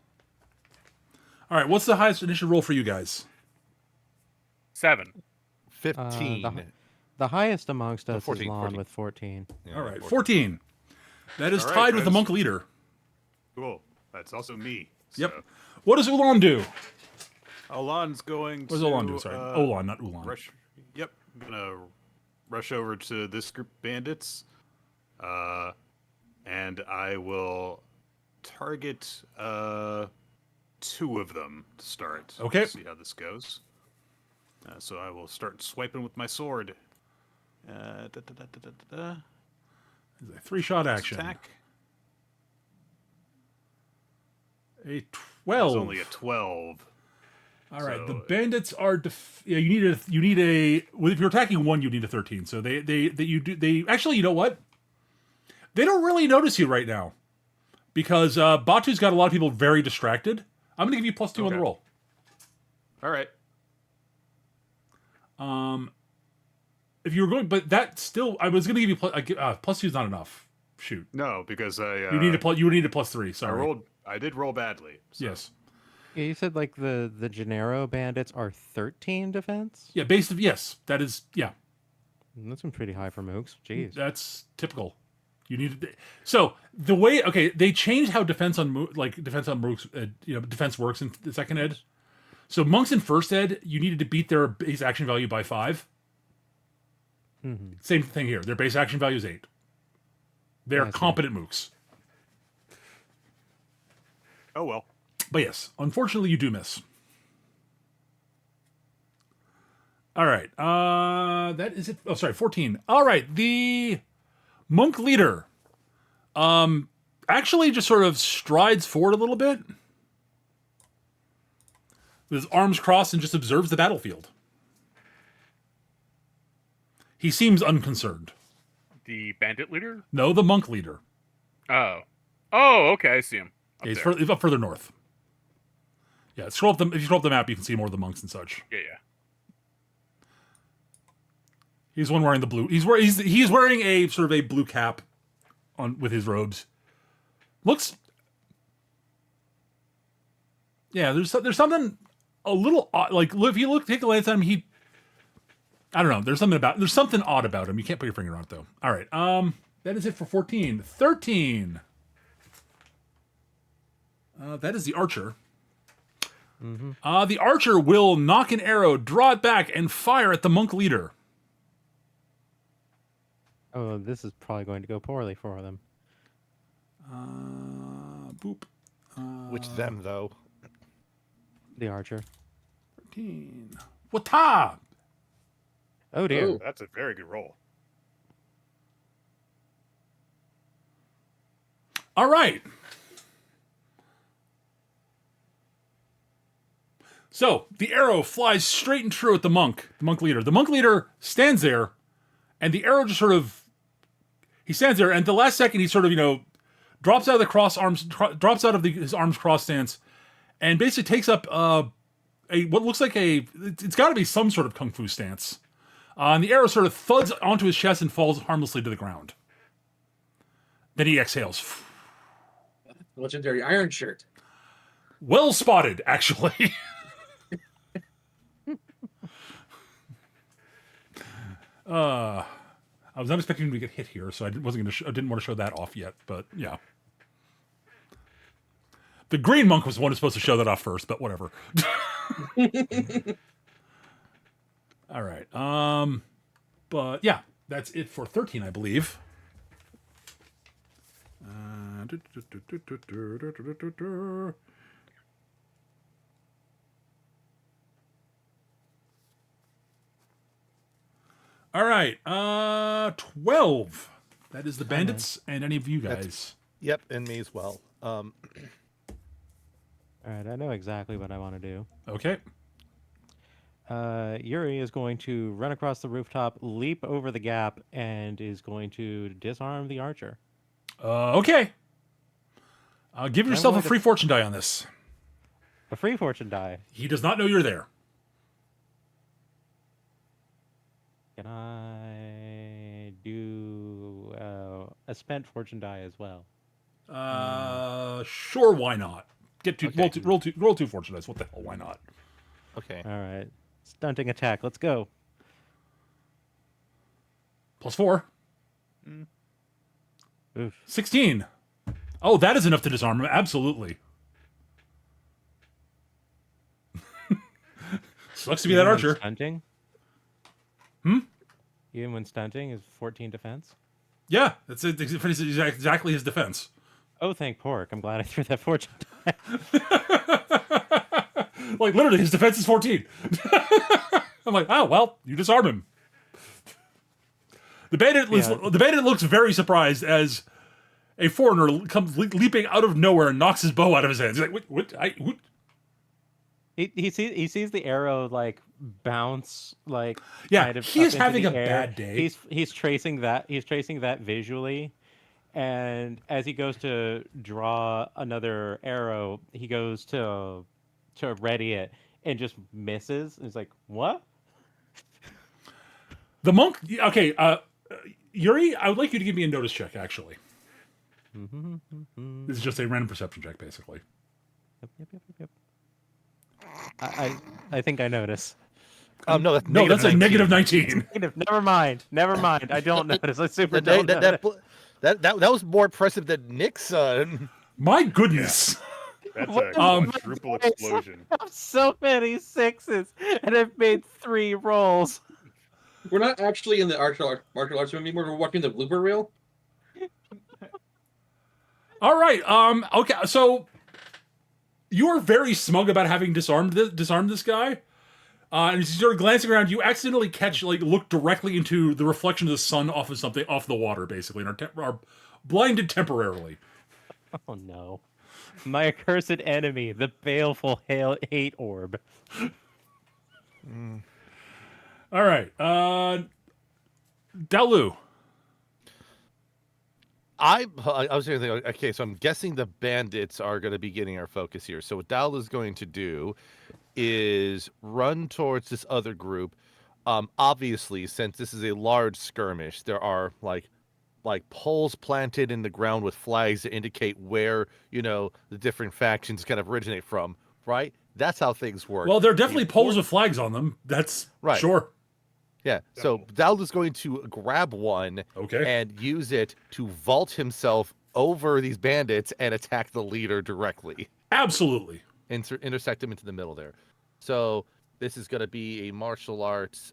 All right, what's the highest initiative roll for you guys? 7. 15. The highest amongst us 14, is Lon 14. with 14. Yeah, All right, 14. That is All right, tied with the friends. monk leader. Cool. That's also me. Yep. So, What does Ulan do? Alon's going What does to... Ulan do? Sorry. Ulan, not Ulan. Yep. I'm going to rush over to this group of bandits. And I will target 2 of them to start. Okay. See how this goes. So I will start swiping with my sword. It's a 3-shot action. Attack. A 12. It's only a 12. All right, the So- bandits are. Yeah, you need a. Well, if you're attacking one, you need a 13. So they actually, you know what? They don't really notice you right now, because Batu's got a lot of people very distracted. I'm gonna give you +2 on the Okay. roll. All right. If you were going, but that still, I was gonna give you +2 is not enough. Shoot, No, because I you need a you would need a +3. Sorry. I did roll badly. So. Yes. Yeah, you said like the Gennaro bandits are 13 defense? Yeah. Yes. That is. Yeah. That's been pretty high for mooks. Jeez. That's typical. You need so the way they changed how defense on mooks defense works in the second ed. So monks in first ed, you needed to beat their base action value by 5. Mm-hmm. Same thing here. Their base action value is 8. They're I see. competent mooks. Oh well. But yes, unfortunately, you do miss. All right. That is it. Oh, sorry, 14. All right, the monk leader actually just sort of strides forward a little bit with his arms crossed and just observes the battlefield. He seems unconcerned. The bandit leader? No, the monk leader. Oh. Oh, okay, I see him. Up Yeah, he's, there. he's up further north. Yeah, if you scroll up the map, you can see more of the monks and such. Yeah. He's one wearing the blue. He's wearing a sort of a blue cap on with his robes. Looks. Yeah, there's something a little odd. Like if you take a glance at him, I don't know. There's something odd about him. You can't put your finger on it though. All right. That is it for 14. 13. That is the archer. Mm-hmm. The archer will knock an arrow, draw it back, and fire at the monk leader. Oh, this is probably going to go poorly for them. Boop. Which them though? The archer. 13. Wata! Oh dear. Oh. That's a very good roll. All right. So the arrow flies straight and true at the monk leader. The monk leader stands there, and the arrow just sort of, he stands there, and the last second he sort of, drops out of the drops out of his arms cross stance, and basically takes up what looks like it's got to be some sort of kung fu stance. And the arrow sort of thuds onto his chest and falls harmlessly to the ground. Then he exhales. Legendary Iron Shirt. Well spotted, actually. I was not expecting him to get hit here, so I didn't want to show that off yet. But yeah, the green monk was the one who's supposed to show that off first, but whatever. All right. But yeah, that's it for 13, I believe. All right, 12. That is the bandits and any of you guys. Yep, and me as well. All right, I know exactly what I want to do. Okay. Yuri is going to run across the rooftop, leap over the gap, and is going to disarm the archer. Okay. Give yourself a going to- free fortune die on this. A free fortune die. He does not know you're there. Can I do a spent fortune die as well? Sure, why not? Okay. Roll two fortune dice. What the hell? Why not? Okay. All right. Stunting attack. Let's go. +4. Oof. 16. Oh, that is enough to disarm him. Absolutely. Sucks to be that Even when archer. Stunting? Even when stunting is 14 defense? Yeah, that's exactly his defense. Oh, thank pork. I'm glad I threw that fortune die. Like, literally, his defense is 14. I'm like, oh, well, you disarm him. The bandit looks very surprised as a foreigner comes leaping out of nowhere and knocks his bow out of his hands. He's like, what? He sees the arrow like bounce like Yeah, kind of he is up into having the a air. bad day. He's tracing that visually, and as he goes to draw another arrow, he goes to ready it and just misses. And he's like, "What?" The monk. Okay, Yuri, I would like you to give me a notice check. Actually, this is just a random perception check, basically. Yep. I think I notice. No, that's No, that's a negative 19. Never mind. I don't notice. I super don't notice. That was more impressive than Nick's. My goodness. That's What a is quadruple my explosion. I have so many sixes, and I've made 3 rolls. We're not actually in the martial arts anymore. We're watching the blooper reel. All right. Okay. So you are very smug about having disarmed this guy. And as you start glancing around, you accidentally look directly into the reflection of the sun off the water, basically, and are blinded temporarily. Oh no. My accursed enemy, the baleful hate orb. All right. Dalu. I was going to think, okay, so I'm guessing the bandits are going to be getting our focus here. So what Dal is going to do is run towards this other group. Obviously, since this is a large skirmish, there are like poles planted in the ground with flags to indicate where, the different factions kind of originate from, right? That's how things work. Well, there are definitely poles with flags on them. That's right. Sure. Yeah. So Dal is going to grab one and use it to vault himself over these bandits and attack the leader directly. Absolutely. Intersect him into the middle there. So this is going to be a martial arts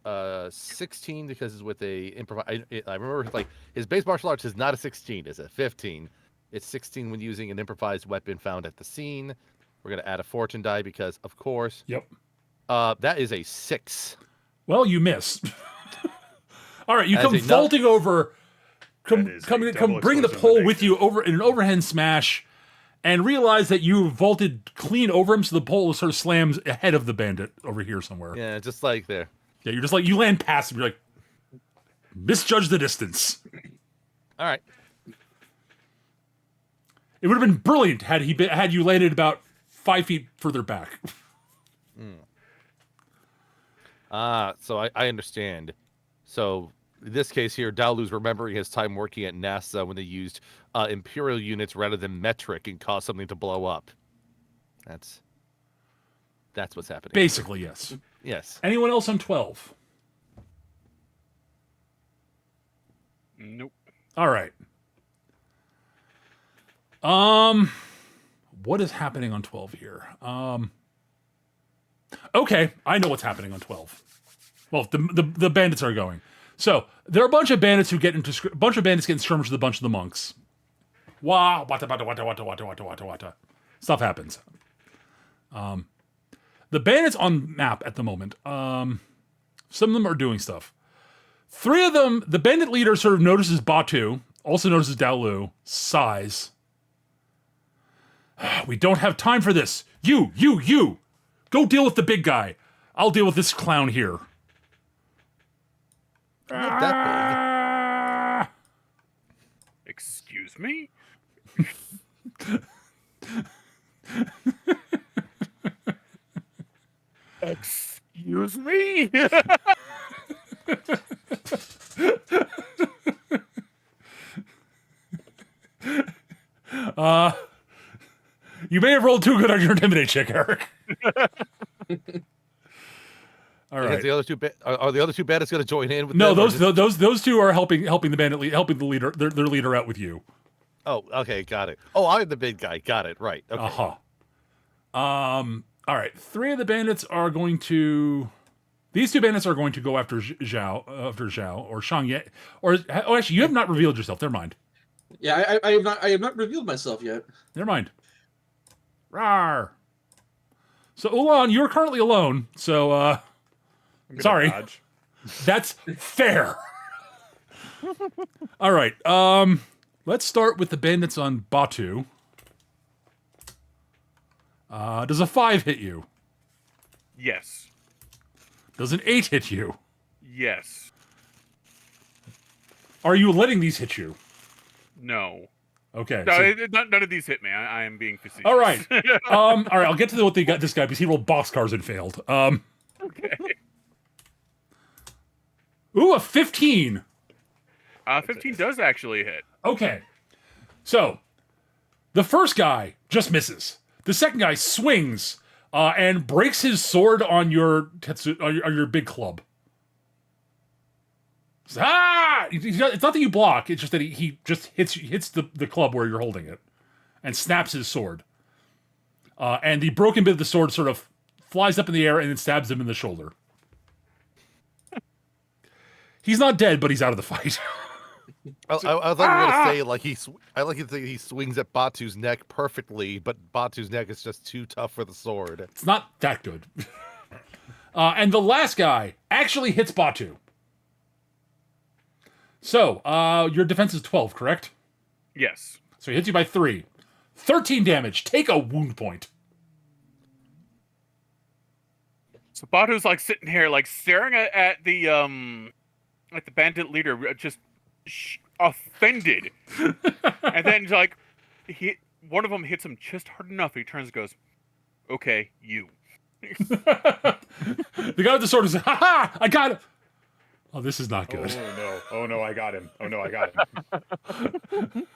16 because it's with a improvise. I remember his base martial arts is not a 16, it's a 15. It's 16 when using an improvised weapon found at the scene. We're going to add a fortune die because, of course. Yep. That is a 6. Well, you miss. All right, you As come a nut- vaulting over, That is a come double bring the explosion pole of with you over in an overhand smash, and realize that you vaulted clean over him, so the pole sort of slams ahead of the bandit over here somewhere. Yeah, just like there. Yeah, you're just like, you land past him. You're like, misjudge the distance. All right. It would have been brilliant had you landed about 5 feet further back. So I understand. So in this case here, Daolu's remembering his time working at NASA when they used Imperial units rather than metric and caused something to blow up. That's what's happening. Basically, yes. Yes. Anyone else on 12? Nope. All right. What is happening on 12 here? Okay, I know what's happening on 12. Well, the bandits are going. So there are a bunch of bandits who get into a bunch of bandits getting skirmished with a bunch of the monks. Wah, wata, wata, wata, wata, wata, wata, wata, wata. Stuff happens. The bandits on map at the moment. Some of them are doing stuff. 3 of them, the bandit leader sort of notices Batu, also notices Daolu, sighs. We don't have time for this. You! Go deal with the big guy. I'll deal with this clown here. Not that Excuse me? Excuse me? You may have rolled too good on your intimidate check, Eric. All big. right. Is the other two are the other two bandits going to join in with No, them, or just- those two are helping the bandit helping the leader their leader out with you. Oh, okay, got it. Oh, I'm the big guy. Got it. Right. Okay. All right. 3 of the bandits are going to. These 2 bandits are going to go after Zhao or Shang Ye, or actually, you have not revealed yourself. Never mind. Yeah, I have not revealed myself yet. Never mind. Rawr. So Ulan, you're currently alone. So I'm gonna sorry. dodge. That's fair. All right. Let's start with the bandits on Batu. Does a 5 hit you? Yes. Does an 8 hit you? Yes. Are you letting these hit you? No. Okay. No, so- none of these hit me. I am being facetious. all right. All right. I'll get to what they got this guy because he rolled boxcars and failed. Okay. Ooh, a 15. 15 does actually hit. Okay. So, the first guy just misses. The second guy swings and breaks his sword on your on your big club. It's not that you block. It's just that he just hits the club where you're holding it, and snaps his sword. And the broken bit of the sword sort of flies up in the air and then stabs him in the shoulder. He's not dead, but he's out of the fight. I was like going to say like I like to think he swings at Batu's neck perfectly, but Batu's neck is just too tough for the sword. It's not that good. And the last guy actually hits Batu. So, your defense is 12, correct? Yes. So he hits you by 3. 13 damage. Take a wound point. So Batu's like sitting here, like staring at the bandit leader, just offended. And then like one of them hits him just hard enough. He turns and goes, "Okay, you." The guy with the sword is, ha ha! I got him! Oh, this is not good. Oh no, I got him. Oh no, I got him.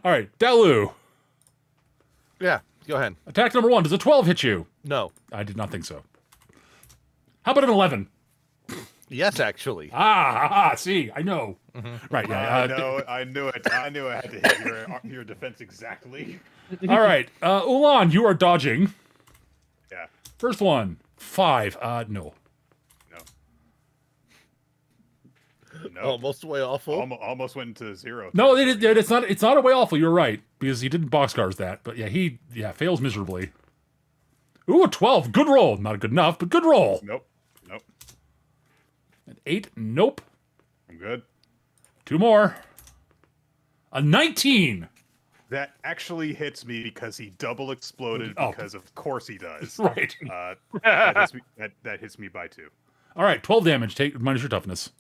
All right, Dalu. Yeah, go ahead. Attack number 1. Does a 12 hit you? No. I did not think so. How about an 11? Yes, actually. See, I know. Right, yeah. I knew it. I knew I had to hit your defense exactly. All right, Ulan, you are dodging. Yeah. First one, 5. No. No. Almost way awful. Almost went into 0. No, it's not. It's not a way awful. You're right because he didn't boxcars that. But yeah, he fails miserably. Ooh, a 12. Good roll. Not good enough, but good roll. Nope. An 8. Nope. I'm good. 2 more. A 19. That actually hits me because he double exploded. Oh. Because of course he does. Right. That hits me by 2. All right, 12 damage. Take minus your toughness.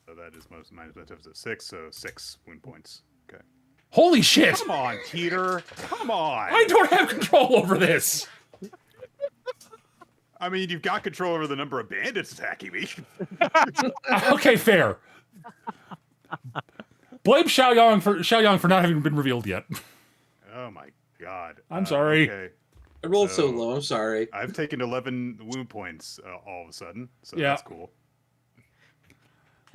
So that is minus my toughness at 6. So 6 wound points. Okay. Holy shit! Come on, Peter. Come on. I don't have control over this. I mean, you've got control over the number of bandits attacking me. Okay, fair. Blame Xiaoyang for not having been revealed yet. Oh my god. I'm sorry. Okay. I rolled so So- low. I'm sorry. I've taken 11 wound points all of a sudden, so Yeah. that's cool.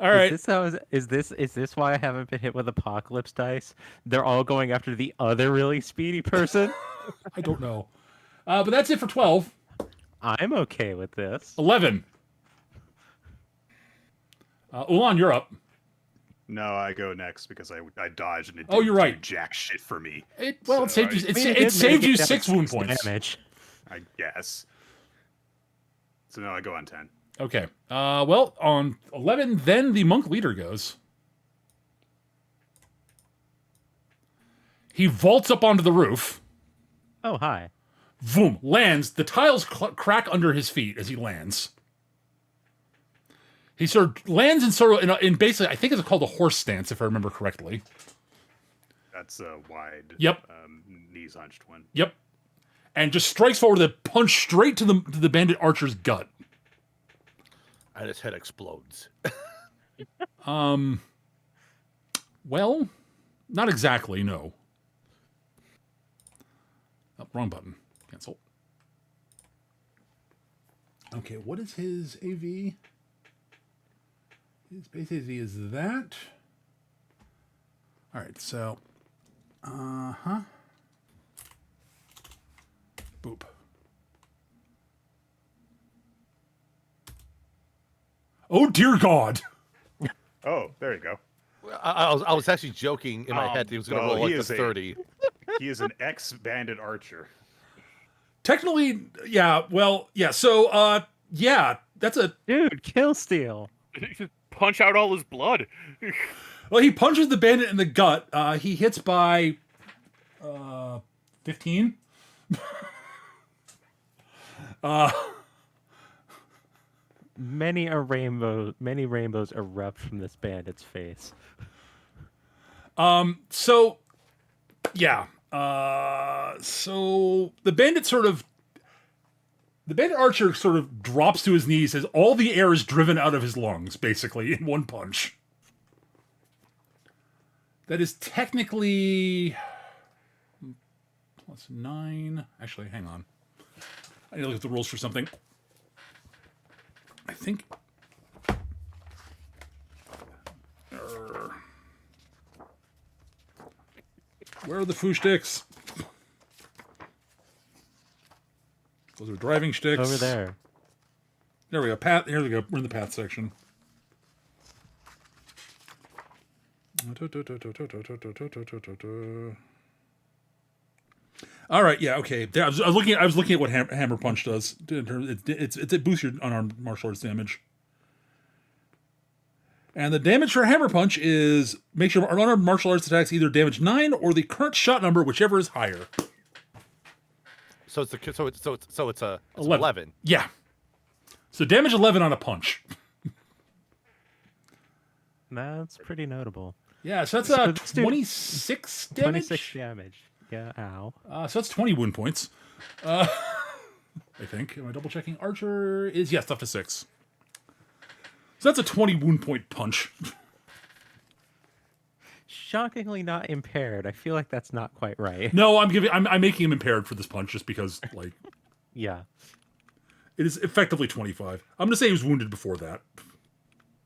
All right. Is this why I haven't been hit with apocalypse dice? They're all going after the other really speedy person. I don't know. But that's it for 12. I'm okay with this. 11. Ulan, you're up. No, I go next because I dodged and it Oh, didn't you're right. do jack shit for me. It So, saved you. I- It, I mean, it did saved you mitigate 6 that wound 6 points. damage. I guess. So now I go on 10. Okay. Well, on 11, then the monk leader goes. He vaults up onto the roof. Oh, hi. Boom. Lands. The tiles crack under his feet as he lands. He sort of lands in basically, I think it's called a horse stance, if I remember correctly. That's a wide. Yep. Knees hunched one. Yep. And just strikes forward with a punch straight to the bandit archer's gut. And his head explodes. Well, not exactly, no. Oh, wrong button. Cancel. Okay, what is his AV? His base AV is that. All right, so. Boop. Oh, dear God. Oh, there you go. I was actually joking in my head. He was going to no, roll like he a is a- 30. He is an ex-bandit archer. Technically, yeah, well, yeah, so, yeah, that's a. Dude, kill steal. Just punch out all his blood. Well, he punches the bandit in the gut. He hits by 15. Many rainbows erupt from this bandit's face. So, yeah. So the bandit archer sort of drops to his knees as all the air is driven out of his lungs, basically, in one punch. That is technically plus 9. Actually, hang on. I need to look at the rules for something. I think. Where are the foo sticks? Those are driving sticks. Over there. There we go. Path. Here we go. We're in the path section. All right. Yeah. Okay. There, I was looking. I was looking at what hammer punch does. In terms, it boosts your unarmed martial arts damage. And the damage for hammer punch is makes your unarmed martial arts attacks either damage 9 or the current shot number, whichever is higher. So it's 11. 11. Yeah. So damage 11 on a punch. That's pretty notable. Yeah, so that's So let's do 26 damage. 26 damage. Yeah, ow. So that's 20 wound points. I think. Am I double checking? Archer is, yes, up to 6. So that's a 20 wound point punch. Shockingly not impaired. I feel like that's not quite right. No, I'm making him impaired for this punch just because, like, Yeah, it is effectively 25. I'm going to say he was wounded before that,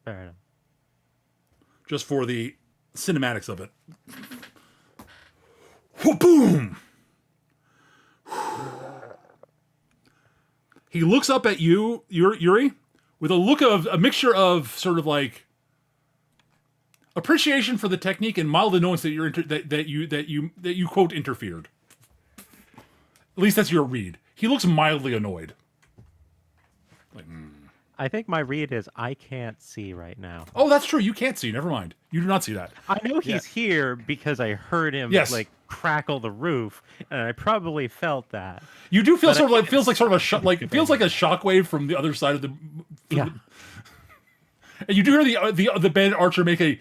fair enough. just for the cinematics of it. Boom! He looks up at you, Yuri, with a look of a mixture of sort of like appreciation for the technique and mild annoyance that you quote interfered. At least that's your read. He looks mildly annoyed. Like, I think my read is I can't see right now. oh, that's true. You can't see. Never mind. You do not see that. I know he's here because I heard him Yes. like crackle the roof, and I probably felt that. You do feel But sort of I like feels like sort of a like it feels like a shockwave from the other side of the. Yeah. And you do hear the bandit archer make a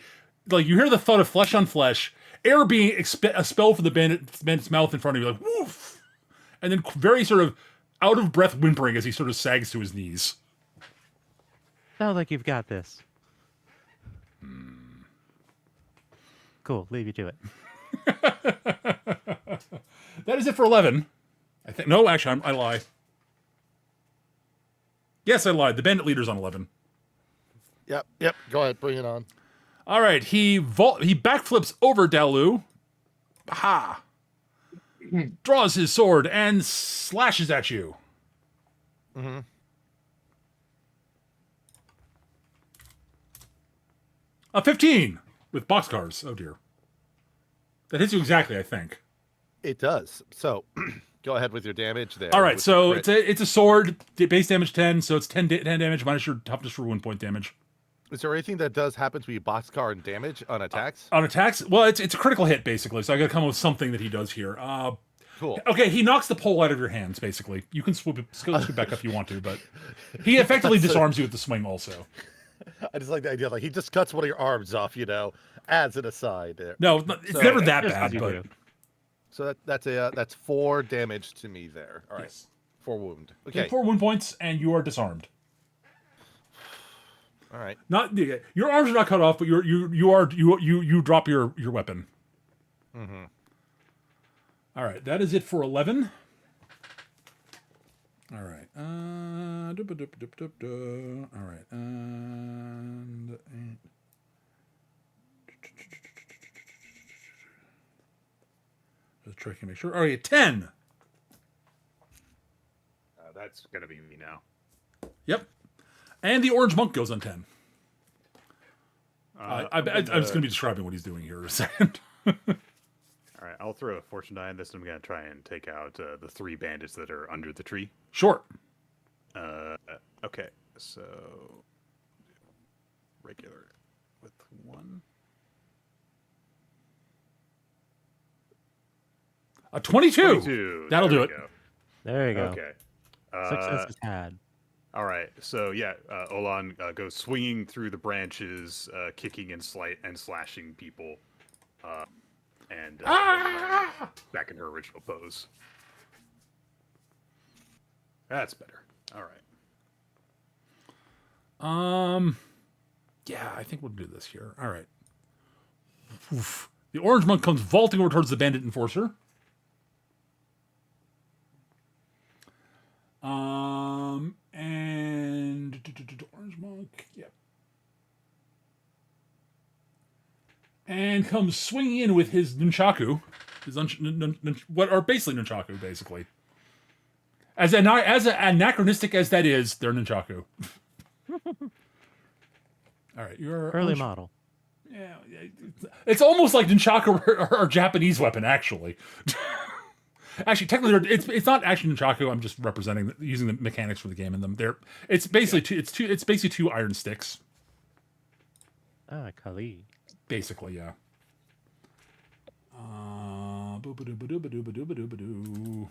like you hear the thud of flesh on flesh, air being expelled from the bandit's mouth in front of you, like woof, and then very sort of out of breath whimpering as he sort of sags to his knees. Sounds like you've got this. Cool. Leave you to it. That is it for 11. I think no, actually, I lie. Yes, I lied. The bandit leader's on 11. Yep. Go ahead, bring it on. All right, he backflips over Dalu. Ha! Draws his sword and slashes at you. Mm-hmm. A 15 with boxcars. Oh dear. That hits you exactly, I think. It does. So, go ahead with your damage there. All right, with so the crit. it's a sword, base damage 10, so it's 10 damage minus your toughness for 1 point damage. Is there anything that does happen to be boxcar and damage on attacks? On attacks, well, it's a critical hit basically, so I got to come up with something that he does here. Cool. Okay, he knocks the pole out of your hands basically. You can swoop back up if you want to, but he effectively disarms you with the swing also. I just like the idea, like he just cuts one of your arms off, adds it aside there. No, it's never that Just bad, as you but do. So that's 4 damage to me there. All right, yes. 4 wound. Okay. Okay. 4 wound points, and you are disarmed. All right. Not your arms are not cut off, but you drop your weapon. Mm-hmm. All right, that is it for 11. All right. All right, and just try to make sure. All right, 10. That's gonna be me now. Yep. And the orange monk goes on 10. I'm just going to be describing what he's doing here in a second. All right, I'll throw a fortune die on this, and I'm gonna try and take out the 3 bandits that are under the tree. Sure. Okay, so regular with 1. A 22. 22. That'll There do we it. go. There you go. Okay. Success is had. All right. So yeah, Olan goes swinging through the branches, kicking and slashing people, and back in her original pose. That's better. All right. Yeah, I think we'll do this here. All right. Oof. The orange monk comes vaulting over towards the bandit enforcer. And orange monk, yep. And comes swinging in with his nunchaku, what are basically nunchaku, basically. As anachronistic as that is, they're nunchaku. All right, you're Early model. Yeah, it's almost like nunchaku or Japanese weapon, actually. Actually, technically, it's not actually nunchaku. I'm just representing using the mechanics for the game in them. It's basically two iron sticks. Ah, Kali. Basically, yeah.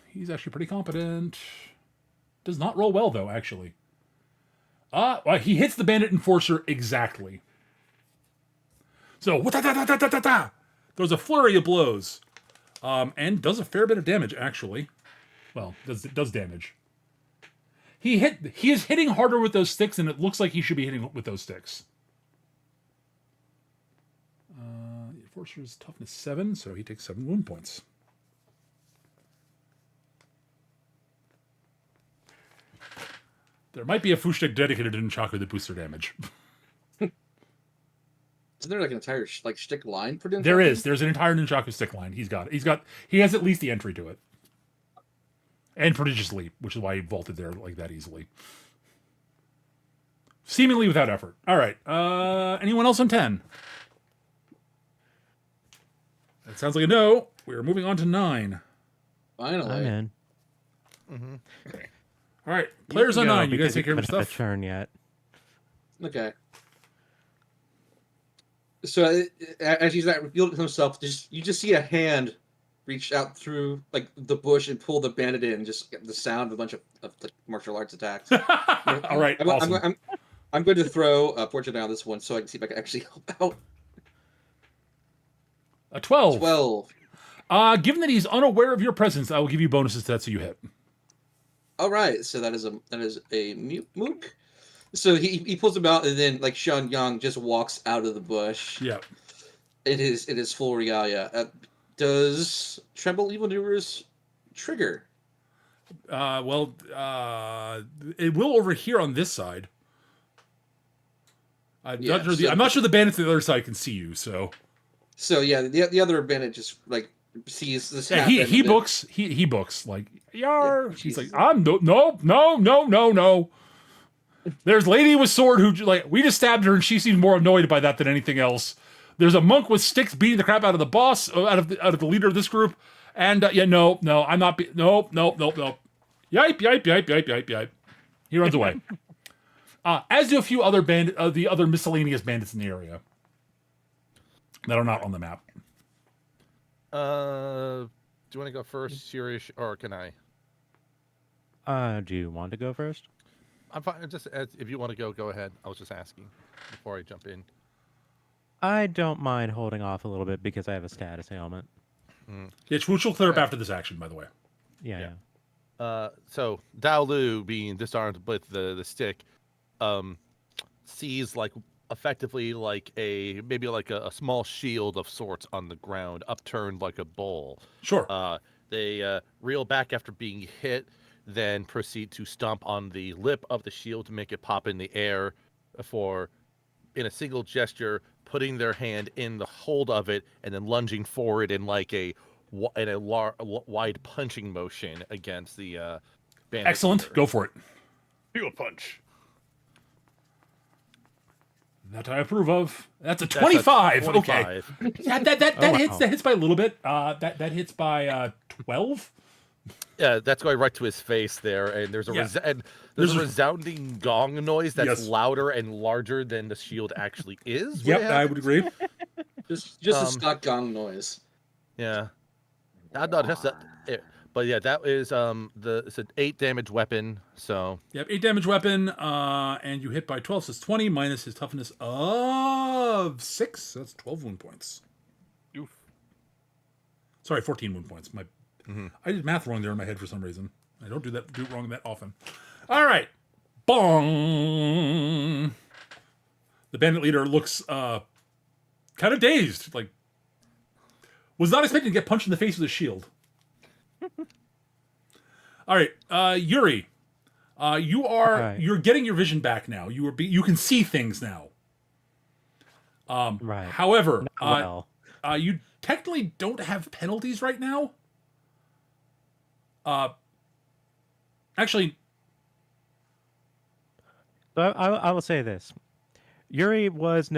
He's actually pretty competent. Does not roll well though, actually. Well, he hits the bandit enforcer exactly. So there's a flurry of blows. And does a fair bit of damage, actually. Well, does damage. He is hitting harder with those sticks, and it looks like he should be hitting with those sticks. The Enforcer's toughness 7, so he takes 7 wound points. There might be a Fushtek dedicated to Nunchaku that boosts their damage. Isn't there like an entire shtick line for Nunchaku? There is. There's an entire Nunchaku stick line. He has at least the entry to it. And Prodigious Leap, which is why he vaulted there like that easily. Seemingly without effort. All right. Anyone else on 10? That sounds like a no. We're moving on to 9. Finally. I'm in. Mm-hmm. All right, players can go unknown. You guys because take care of your haven't had a stuff. turn yet. Okay. So as he's not revealed himself, you just see a hand reach out through like the bush and pull the bandit in. Just get the sound of a bunch of like, martial arts attacks. All right, awesome. I'm going to throw a fortune die on this one so I can see if I can actually help out. A 12. 12. Given that he's unaware of your presence, I will give you bonuses to that, so you hit. All right, so that is a mook. So he pulls him out, and then like Sean Young just walks out of the bush. Yeah. It is full regalia. Does Tremble Evil Doers trigger? It will over here on this side. I'm not sure the bandits on the other side can see you, so. So yeah, the other bandit just like sees this. Yeah, happen, he books like yar. Yeah, He's like, I'm no. There's lady with sword who like we just stabbed her and she seemed more annoyed by that than anything else. There's a monk with sticks beating the crap out of the boss, out of the leader of this group, and no, I'm not. Nope. Yipe. He runs away. As do a few other the other miscellaneous bandits in the area that are not on the map. Do you want to go first, Sirish, or can I? Do you want to go first? I'm fine. Just if you want to go ahead. I was just asking before I jump in. I don't mind holding off a little bit because I have a status ailment. Which will clear up after this action, by the way. Yeah. So Dao Lu, being disarmed with the stick, sees like effectively like maybe a small shield of sorts on the ground, upturned like a bowl. Sure. They reel back after being hit, then proceed to stomp on the lip of the shield to make it pop in the air in a single gesture, putting their hand in the hold of it and then lunging forward in like a wide punching motion against the bandit. Excellent. leader. Go for it. Do a punch. That I approve of. That's a 25. That's a 25. Okay. Yeah, that hits. That hits by a little bit. That hits by 12. Yeah, that's going right to his face there, and there's a resounding gong noise that's louder and larger than the shield actually is. Yep, I would agree. Just a Scott Gong noise. Yeah, not just that. But yeah, that is it's an 8 damage weapon. So Yep, 8 damage weapon, and you hit by 12, so it's 20 minus his toughness of 6. So that's 12 wound points. Oof. Sorry, 14 wound points. Mm-hmm. I did math wrong there in my head for some reason. I don't do it wrong that often. All right, bong. The bandit leader looks kind of dazed, like was not expecting to get punched in the face with a shield. All right, Yuri, you're getting your vision back now. You can see things now. Right. However, Well, you technically don't have penalties right now. Actually, but I will say this. Yuri was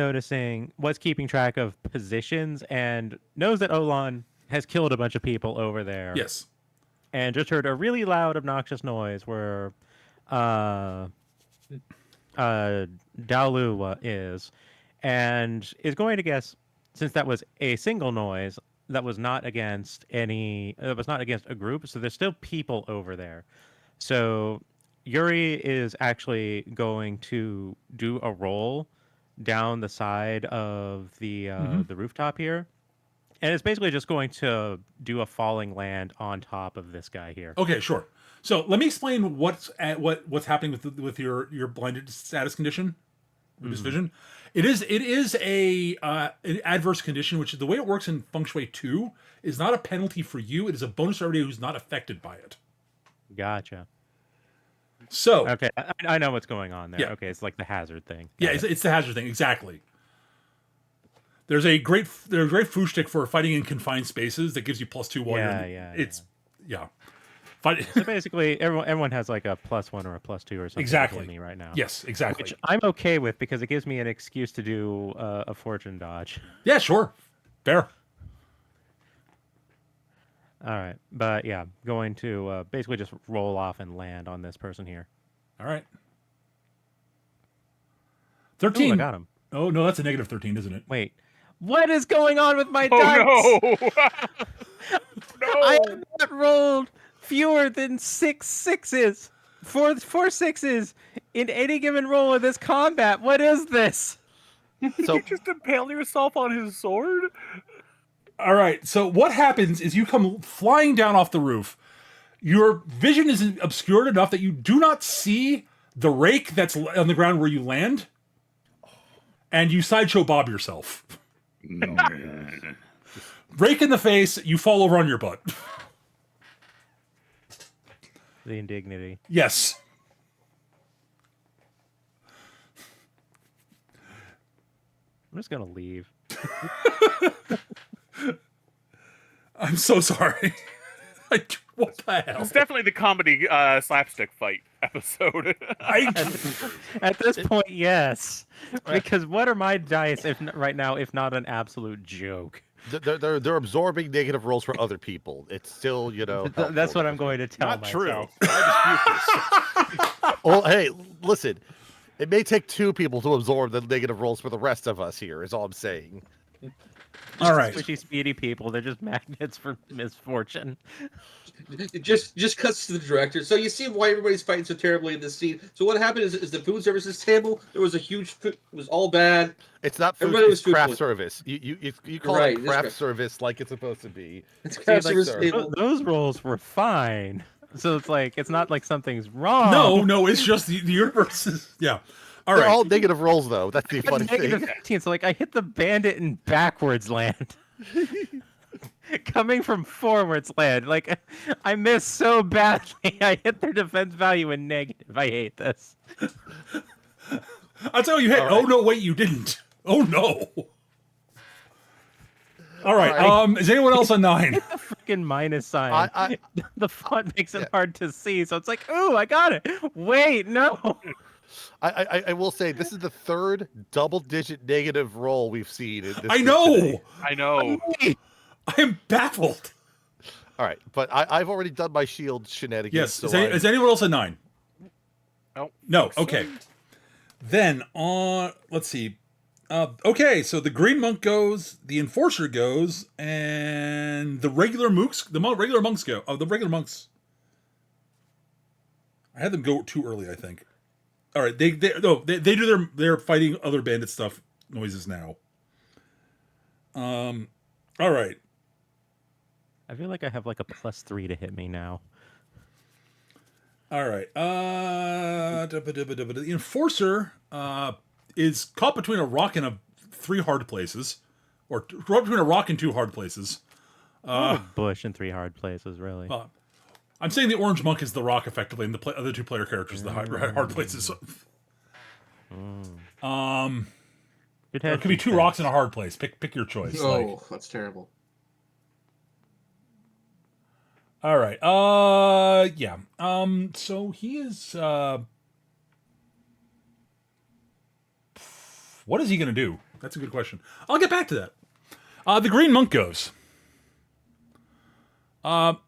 keeping track of positions and knows that Olan has killed a bunch of people over there. yes. And just heard a really loud, obnoxious noise where Daolu is, and is going to guess, since that was a single noise, that was not against a group, so there's still people over there. So Yuri is actually going to do a roll down the side of the rooftop here. And it's basically just going to do a falling land on top of this guy here. Okay, sure. So let me explain what's happening with your blinded status condition, with this vision. It is an adverse condition, which is the way it works in Feng Shui 2 is not a penalty for you. It is a bonus for everybody who's not affected by it. Gotcha. So okay, I know what's going on there. Yeah. Okay, it's like the hazard thing. Yeah, it's the hazard thing exactly. There's a great foo stick for fighting in confined spaces that gives you +2 while you're So basically, everyone has like a +1 or a +2 or something. Exactly. To hit me right now. Yes, exactly. Which I'm okay with because it gives me an excuse to do a fortune dodge. Yeah, sure, fair. All right, but yeah, going to basically just roll off and land on this person here. All right. Ooh, 13. I got him. Oh, no, that's a negative 13, isn't it? Wait, what is going on with my dice? Oh no! I No! have not rolled fewer than 6 sixes. Four sixes in any given roll of this combat. What is this? So You just impale yourself on his sword? All right. So what happens is you come flying down off the roof. Your vision is obscured enough that you do not see the rake that's on the ground where you land. And you sideshow Bob yourself. Rake in the face, you fall over on your butt. The indignity. Yes. I'm just gonna leave. I'm so sorry. Like, what the hell? It's definitely the comedy slapstick fight episode. At this point, yes. Because what are my dice right now, if not an absolute joke? they're absorbing negative rolls for other people. It's still, That's what I'm going to tell Not true. myself. I dispute this. Well, hey, listen. It may take 2 people to absorb the negative rolls for the rest of us here, is all I'm saying. All right. Squishy, speedy people. They're just magnets for misfortune. It just cuts to the director. So you see why everybody's fighting so terribly in this scene. So what happened is the food services table, there was a huge food, it was all bad. It's not food, Everybody was it's craft food. service. You call Right, it it's craft craft. service like it's supposed to be. It's craft service sir. table. Those rolls were fine. So it's like, it's not like something's wrong. No, it's just the universe is... Yeah. All They're right. all negative rolls, though. That's the funny Negative thing. 15, so like I hit the bandit in backwards land. Coming from forwards land. Like I missed so badly. I hit their defense value in negative. I hate this. I'll tell you, hit. All Oh, right. no, wait, you didn't. Oh, no. All right. All right. Is anyone else a 9? Freaking minus sign. I- The font makes it Yeah. hard to see, so it's like, ooh, I got it. Wait, no. I will say this is the 3rd double-digit negative roll we've seen. In this I group know. today. I know. I am baffled. All right, but I've already done my shield shenanigans. Yes. So Is anyone else a 9? Nope. No. Okay. Then let's see. Okay, so the green monk goes, the enforcer goes, and the regular monks. The regular monks go. Oh, the regular monks. I had them go too early, I think. All right, they do their fighting other bandit stuff noises now. All right. I feel like I have like a +3 to hit me now. All right. The enforcer is caught between a rock and 3 hard places, or caught between a rock and 2 hard places. A bush in 3 hard places, really. I'm saying the orange monk is the rock, effectively, and the other 2 player characters the hard places. Good There could be 2 rocks in a hard place. Pick your choice. Oh, that's terrible. All right. Yeah. So he is. What is he going to do? That's a good question. I'll get back to that. The green monk goes.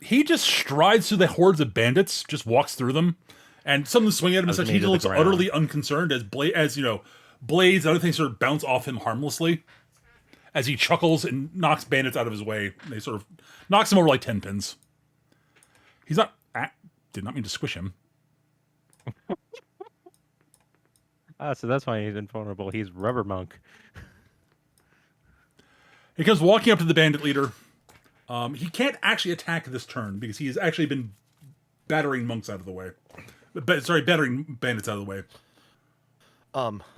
He just strides through the hordes of bandits, just walks through them, and some of them swing at him and such. He to the looks ground. utterly unconcerned as blades and other things sort of bounce off him harmlessly as he chuckles and knocks bandits out of his way. They sort of knocks him over like 10 pins. He's not. Did not mean to squish him. So that's why he's invulnerable. He's rubber monk. He comes walking up to the bandit leader. He can't actually attack this turn because he has actually been battering monks out of the way. Battering bandits out of the way.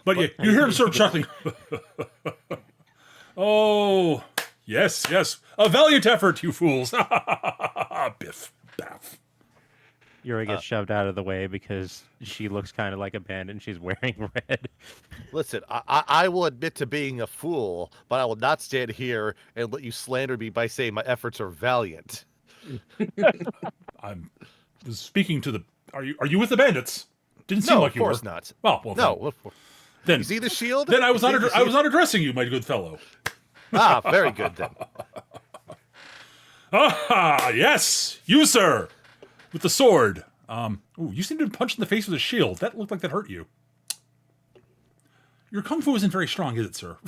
But yeah, you hear him sort of chuckling. Oh, yes. A valiant effort, you fools. Biff, baff. Yuri gets shoved out of the way because she looks kind of like a bandit and she's wearing red. Listen, I will admit to being a fool, but I will not stand here and let you slander me by saying my efforts are valiant. I'm speaking to the. Are you with the bandits? Didn't seem No, like of you were. course not. Well, No. Then You see the shield? then I was You not. see the I was shield? not addressing you, my good fellow. Ah, very good then. Ah, yes, you, sir, with the sword. Ooh, you seem to have punched in the face with a shield. That looked like that hurt you. Your kung fu isn't very strong, is it, sir?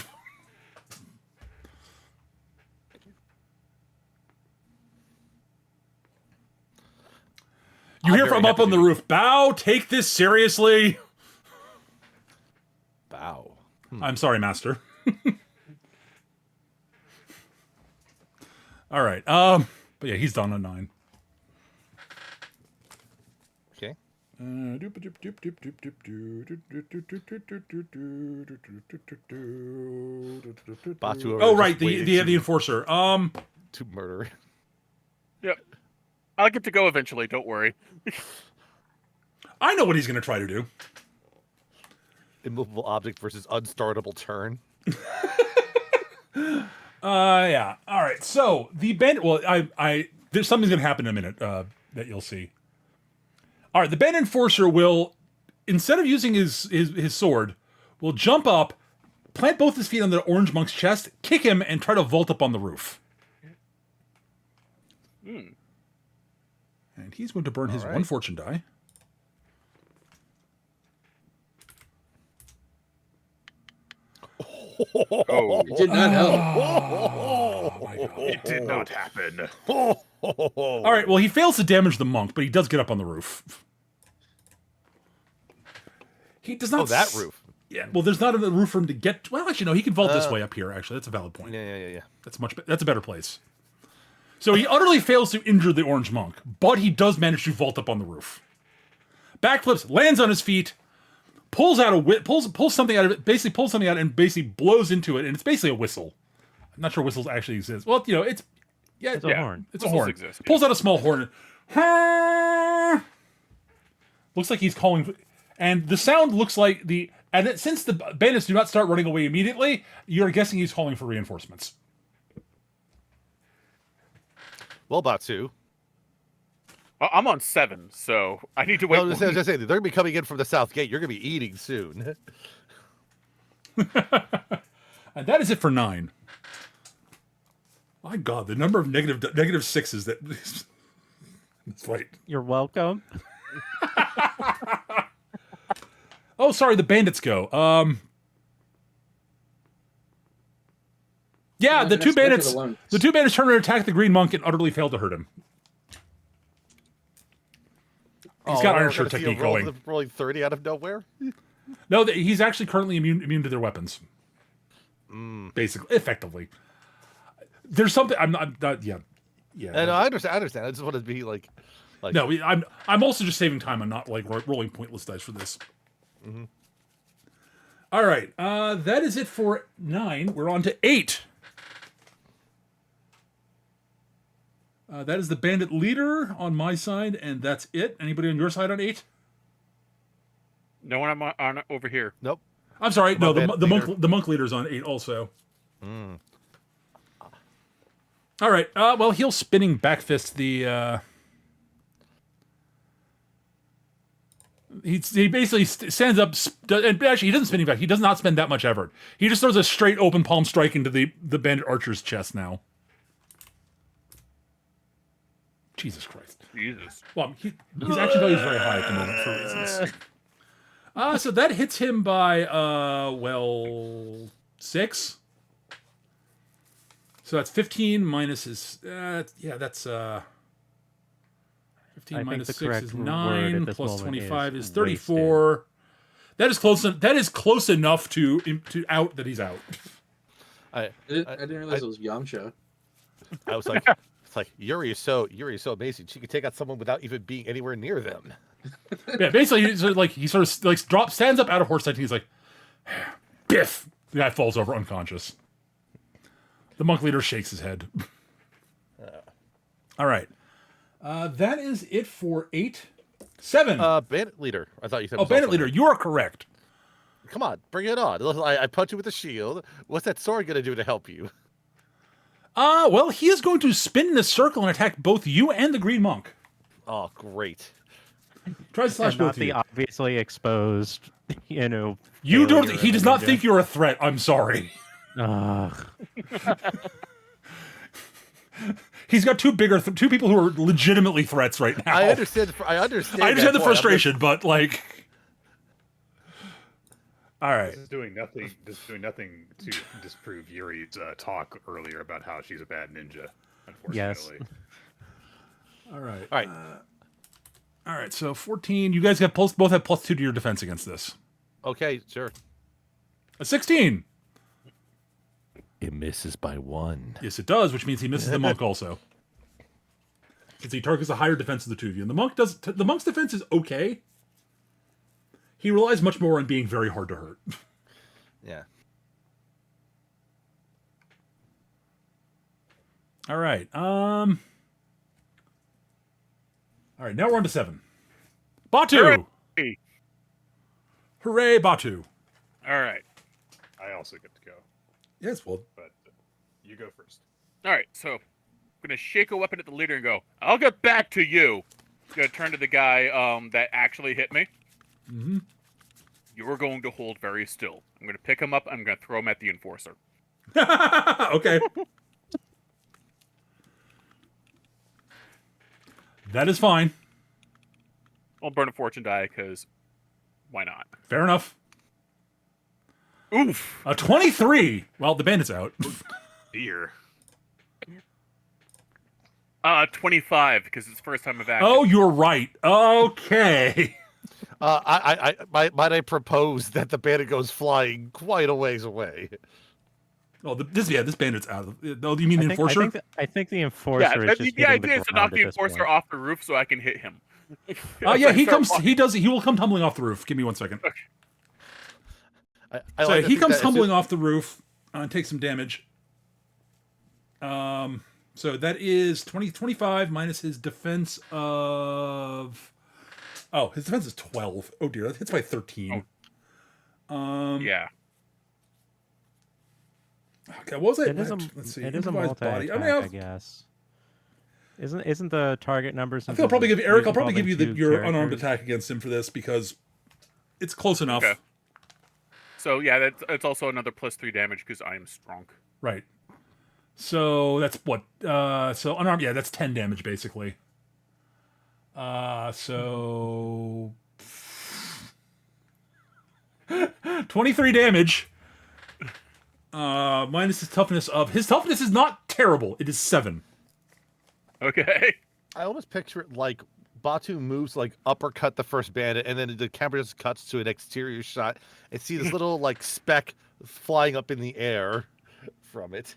You hear from up on the roof, bow, take this seriously. Bow. I'm sorry, master. All right. But yeah, he's done on 9. Okay. Batu Oh, just right, waiting the enforcer. to murder. Yep. I'll get to go eventually. Don't worry. I know what he's going to try to do. Immovable object versus unstartable turn. Yeah. All right. So the bandit. Well, there's something's going to happen in a minute that you'll see. All right. The bandit enforcer will, instead of using his sword, will jump up, plant both his feet on the orange monk's chest, kick him, and try to vault up on the roof. And he's going to burn his right. 1 fortune die. Oh, It did not help. Oh my God. It did not happen. All right. Well, he fails to damage the monk, but he does get up on the roof. He does not. Oh, that roof. Yeah. Well, there's not a roof for him to get. Well, actually, no. He can vault this way up here. Actually, that's a valid point. Yeah. That's a better place. So he utterly fails to injure the orange monk, but he does manage to vault up on the roof. Backflips, lands on his feet, pulls something out of it, basically pulls something out and basically blows into it, and it's basically a whistle. I'm not sure whistles actually exist. Well, it's It's a horn. It's a Whistles horn. exist, Pulls out a small horn. Looks like he's calling, and the sound looks like since the bandits do not start running away immediately, you're guessing he's calling for reinforcements. Well, Batu. I'm on 7, so I need to wait. No, I was gonna say, they're gonna be coming in from the south gate. You're gonna be eating soon. And that is it for 9. My God, the number of negative 6s that. That's right. You're welcome. Oh, sorry, the bandits go. Yeah, No, the the two next bandit bandits. alone. The 2 bandits turn and attack the green monk and utterly fail to hurt him. He's got Iron Shirt technique going. Rolling 30 out of nowhere. No, he's actually currently immune to their weapons. Basically, effectively. There's something I'm not. Yeah. And I understand. I just want to be like. No, I'm also just saving time. I'm not like rolling pointless dice for this. Mm-hmm. All right, that is it for 9. We're on to 8. That is the bandit leader on my side, and that's it. Anybody on your side on 8? No one on over here. Nope. I'm sorry. No, bandit leader. the monk leader's on 8 also. All right. Well, he'll spinning back fist the. He basically stands up, and actually he doesn't spinning back. He does not spend that much effort. He just throws a straight open palm strike into the bandit archer's chest now. Jesus Christ. Jesus. Well, his action value is very high at the moment for reasons. So that hits him by 6. So that's 15 minus his. That's 15 I minus think the 6 correct is word 9 at this plus moment 25 is is 34. That is close. That is close enough to out that he's out. I didn't realize it was Yamcha. I was like, it's like Yuri is so amazing. She could take out someone without even being anywhere near them. Yeah, basically, he sort of stands up out of horse sight and he's like, biff. The guy falls over unconscious. The monk leader shakes his head. All right. That is it for 8. 7. Bandit leader. I thought you said. Oh, bandit leader, you are correct. Come on, bring it on. I punch you with a shield. What's that sword gonna do to help you? Well, he is going to spin in a circle and attack both you and the green monk. Oh, great. Tries to slash And not both of the you. obviously exposed, You don't. failure He does of not ninja. think you're a threat. I'm sorry. Ugh. He's got two people who are legitimately threats right now. I understand. I understand. I understand the that point. frustration, but like, all right. This is doing nothing. Just doing nothing to disprove Yuri's talk earlier about how she's a bad ninja. Unfortunately. All right. All right. All right. So 14. You guys both have +2 to your defense against this. Okay, sure. A 16. It misses by 1. Yes, it does, which means he misses the monk also. Since he targets a higher defense of the two of you, and the monk's defense is okay. He relies much more on being very hard to hurt. Yeah. All right. All right. Now we're on to 7. Batu. Hooray! Hooray, Batu. All right. I also get to go, Yes. Well. but you go first. All right. So I'm gonna shake a weapon at the leader and go, "I'll get back to you." I'm gonna turn to the guy that actually hit me. Mm-hmm. You're going to hold very still. I'm gonna pick him up. I'm gonna throw him at the enforcer. Okay. That is fine. I'll burn a fortune die because why not? Fair enough. Oof. A 23. Well, the bandit's out. Dear. 25 because it's first time of action. Oh, you're right. Okay. Might I propose that the bandit goes flying quite a ways away? Oh, this bandit's out. Oh, do you mean the enforcer? I think the enforcer Yeah, is just the idea is to knock ground the at this enforcer point. off the roof so I can hit him. Yeah, he comes. He will come tumbling off the roof. Give me 1 second. I So like to he think comes that tumbling off the roof and takes some damage. So that is 25 minus his defense of. Oh, his defense is 12. Oh dear, that hits by 13. Yeah. Okay, what was it? It is a, Let's see. it is a improvised multi-attack, body. I mean, I guess. Isn't the target number? I think I'll probably give Eric. I'll probably give you your unarmed characters? attack against him for this because it's close enough. Okay. So yeah, it's also another +3 damage because I am strong. Right. So that's what. So unarmed. Yeah, that's 10 damage basically. So 23 damage. Minus his toughness is not terrible. It is 7. Okay. I almost picture it like Batu moves like uppercut the first bandit, and then the camera just cuts to an exterior shot and see this little like speck flying up in the air from it.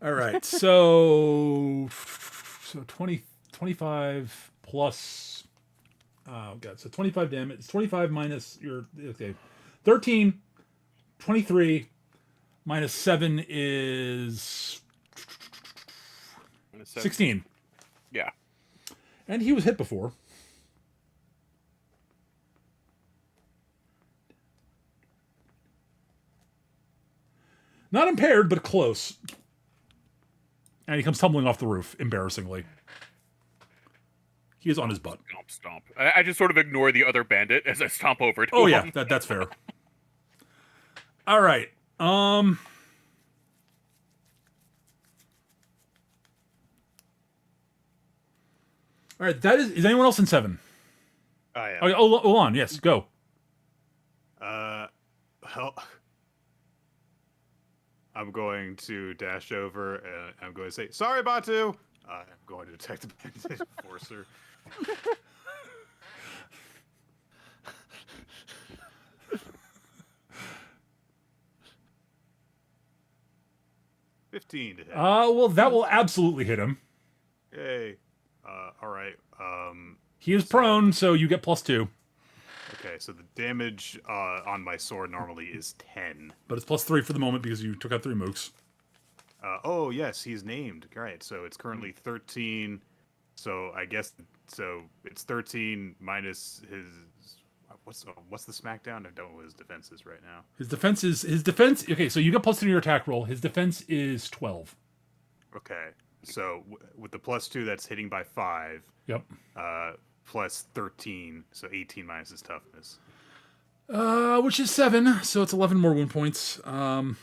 All right. So 25 plus. Oh god. So 25 damage. It's 25 minus your 13. 23 minus 7 is 16. Yeah. And he was hit before. Not impaired, but close. And he comes tumbling off the roof, embarrassingly. He is on his butt. Stomp, stomp. I just sort of ignore the other bandit as I stomp over to Oh him. yeah, that's fair. All right. All right, is anyone else in 7? I am. Oh, Olan, yes, go. Well, I'm going to dash over and I'm going to say, "Sorry, Batu." I'm going to attack the bandit enforcer. $15 to hit. Well, that will absolutely hit him. Yay. All right. He is prone, so you get +2. Okay, so the damage on my sword normally is 10. But it's +3 for the moment because you took out 3 mooks. Oh, yes, he's named. Right, so it's currently 13. So I guess it's 13 minus his. What's the smackdown? I don't know what his defense is right now. His defense. Okay, so you get +2 to your attack roll. His defense is 12. Okay, so with the +2, that's hitting by 5. Yep. Plus 13, so 18 minus his toughness. Which is 7, so it's 11 more wound points. 10,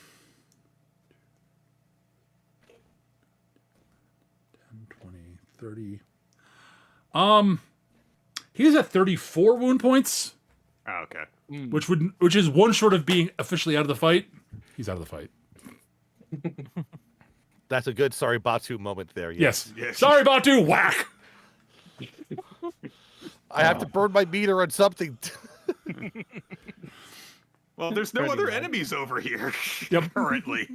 20, 30. He's at 34 wound points, Oh, okay. which is one short of being officially out of the fight. He's out of the fight. That's a good sorry Batu moment there. Yes. Yes. Sorry, Batu. Whack. I have to burn my meter on something. Well, there's no Pretty other much. enemies over here Yep. currently.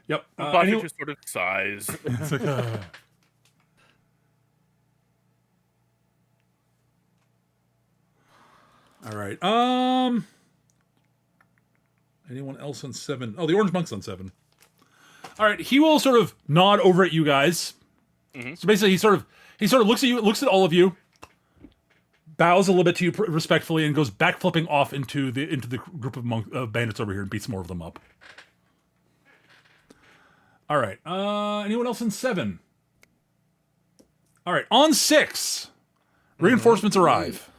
Yep. Batu just sort of sighs. It's like, All right. Anyone else on 7? Oh, the Orange Monk's on 7. All right. He will sort of nod over at you guys. So basically, he sort of looks at you, looks at all of you, bows a little bit to you respectfully, and goes back flipping off into the group of bandits over here and beats more of them up. All right. Anyone else in 7? All right. On 6, reinforcements arrive.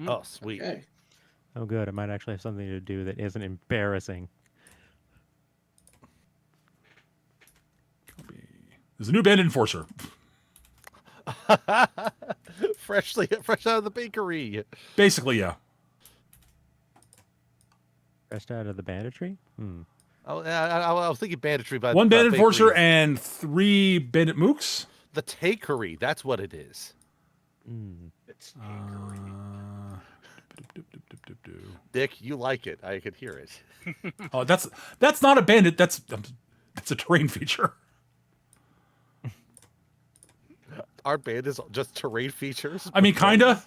Oh, sweet. Okay. Oh, good. I might actually have something to do that isn't embarrassing. There's a new bandit enforcer. Fresh out of the bakery. Basically, yeah. Fresh out of the banditry? Oh, I was thinking banditry, but One bandit enforcer bakery. and 3 bandit mooks. The takery. That's what it is. Dick, you like it. I could hear it. Oh, that's not a bandit. That's a terrain feature. Our band is just terrain features. I mean, kinda.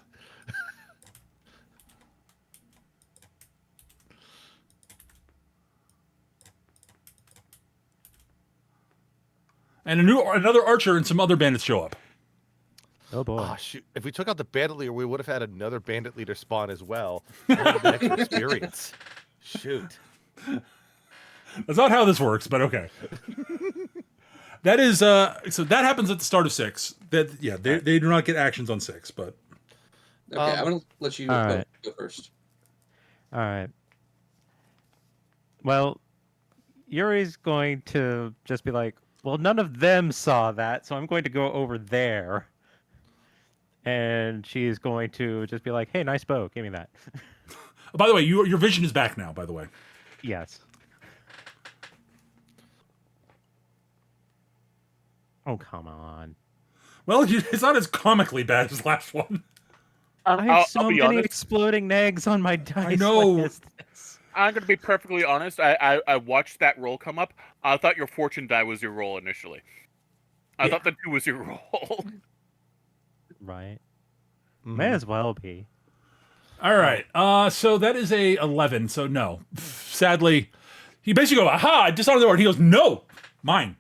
And another archer and some other bandits show up. Oh, boy. Oh, shoot. If we took out the bandit leader, we would have had another bandit leader spawn as well. An extra experience. Shoot. That's not how this works, but okay. That is so that happens at the start of 6. They do not get actions on 6, but Okay, I'm gonna let you all right. go first. All right. Well, Yuri's going to just be like, well, none of them saw that, so I'm going to go over there. And she's going to just be like, hey, nice bow. Give me that. by the way, your vision is back now, by the way. Yes. Oh, come on. Well, it's not as comically bad as the last one. I have I'll so be many honest. exploding eggs on my dice. I know. What is this? I'm going to be perfectly honest. I watched that roll come up. I thought your fortune die was your roll initially. I thought the 2 was your roll. Right. May as well be. All right. So that is a 11. So no. Sadly, he basically goes, "Aha! I dishonored the order." He goes, "No, mine."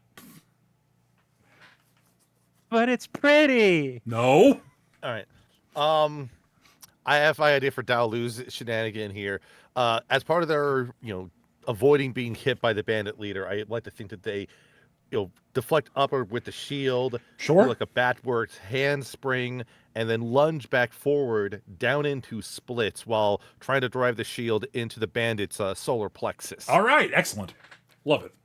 But it's pretty. No. All right. I have my idea for Daolu's shenanigan here. As part of their, avoiding being hit by the bandit leader, I'd like to think that they, deflect upward with the shield, Sure. do like a batworks handspring, and then lunge back forward down into splits while trying to drive the shield into the bandit's solar plexus. All right. Excellent. Love it.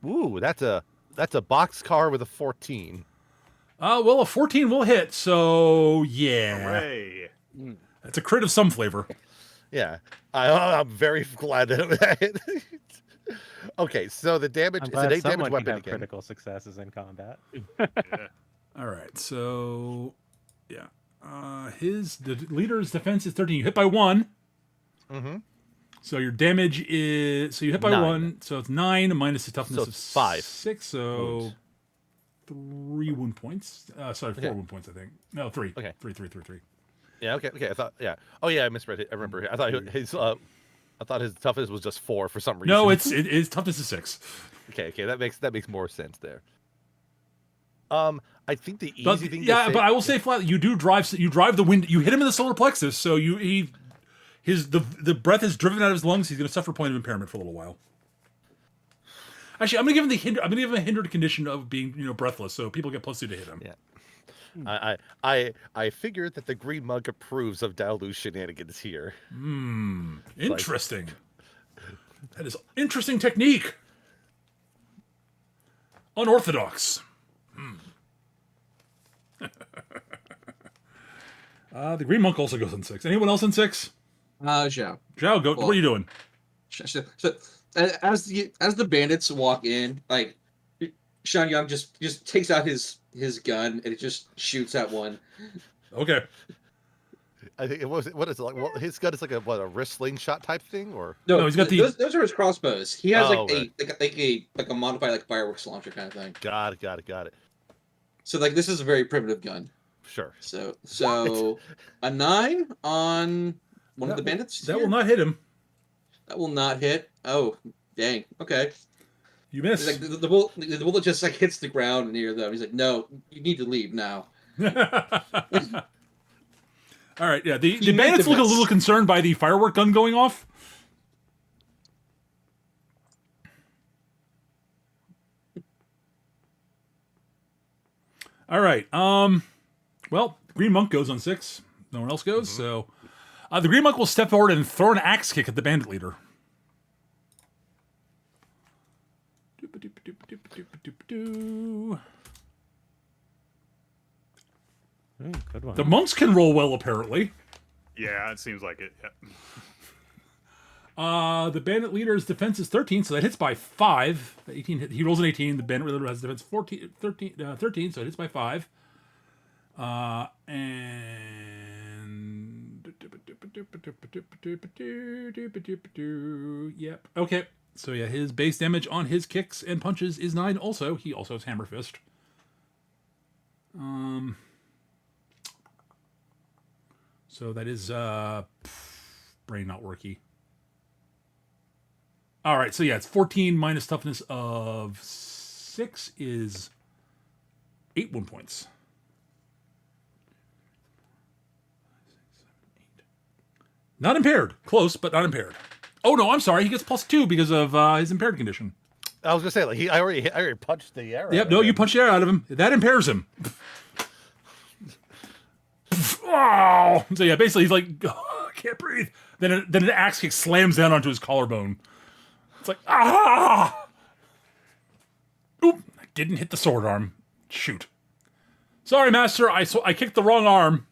Ooh, that's a boxcar with a 14. Well, a 14 will hit. So yeah, Hooray. that's a crit of some flavor. Yeah, I'm very glad that. Okay, so the damage I'm it's an glad 8 damage someone can weapon have again. critical successes in combat. Yeah. All right. So yeah, the leader's defense is 13. You hit by 1. Mm-hmm. So your damage is you hit by 9. 1. So it's 9 minus the toughness So of it's 5 6. So wounds. 3 wound points. Sorry, 4 Okay. wound points. I think. No, 3. Okay. 3. Yeah. Okay. I thought. Yeah. Oh yeah, I misread it. I remember. I thought his. I thought his toughness was just 4 for some reason. No, it's toughness is 6. Okay. That makes more sense there. I think the easy But, thing. yeah, to say, but I will say flat. You drive the wind. You hit him in the solar plexus. So the breath is driven out of his lungs. He's going to suffer a point of impairment for a little while. Actually, I'm going to give him a hindered condition of being breathless. So people get +2 to hit him. Yeah. I figured that the green mug approves of Daolu's shenanigans here. Interesting. That is interesting technique. Unorthodox. The Green Monk also goes on 6. Anyone else on 6? Zhao. Zhao, go. Well- What are you doing? So, as the bandits walk in, like Shan Yang just takes out his gun and it just shoots at one. Okay. I think it was. What is it like? Well, his gun is like a wrist slingshot type thing, or No, he's got the- those are his crossbows. He has Oh, like a modified like fireworks launcher kind of thing. got it. So like this is a very primitive gun. Sure. So a 9 on one of the bandits. That here? will not hit him. That will not hit. Oh, dang. Okay. You It's miss. like the bullet just like hits the ground near them. He's like, no, you need to leave now. All right, yeah. The You bandits meant look to a little miss. concerned by the firework gun going off. All right. Well, Green Monk goes on 6. No one else goes. So, the Green Monk will step forward and throw an axe kick at the bandit leader. Good one. The monks can roll well, apparently. Yeah, it seems like it. Yeah. The bandit leader's defense is 13, so that hits by 5. 18. He rolls an 18. The bandit leader has defense 13, so it hits by 5. Yep. Okay. So yeah, his base damage on his kicks and punches is 9. Also, he also has hammer fist. So that is brain not worky. All right, so yeah, it's 14 minus toughness of 6 is 8 wound points. 8. Not impaired. Close, but not impaired. Oh no, I'm sorry. He gets +2 because of his impaired condition. I was gonna say, like, I already punched the arrow. Yep. No, you punched the air out of him. That impairs him. Oh, so yeah, basically he's like, oh, I can't breathe. Then an axe kick slams down onto his collarbone. It's like, ah! Oop! Didn't hit the sword arm. Shoot. Sorry, master. I kicked the wrong arm.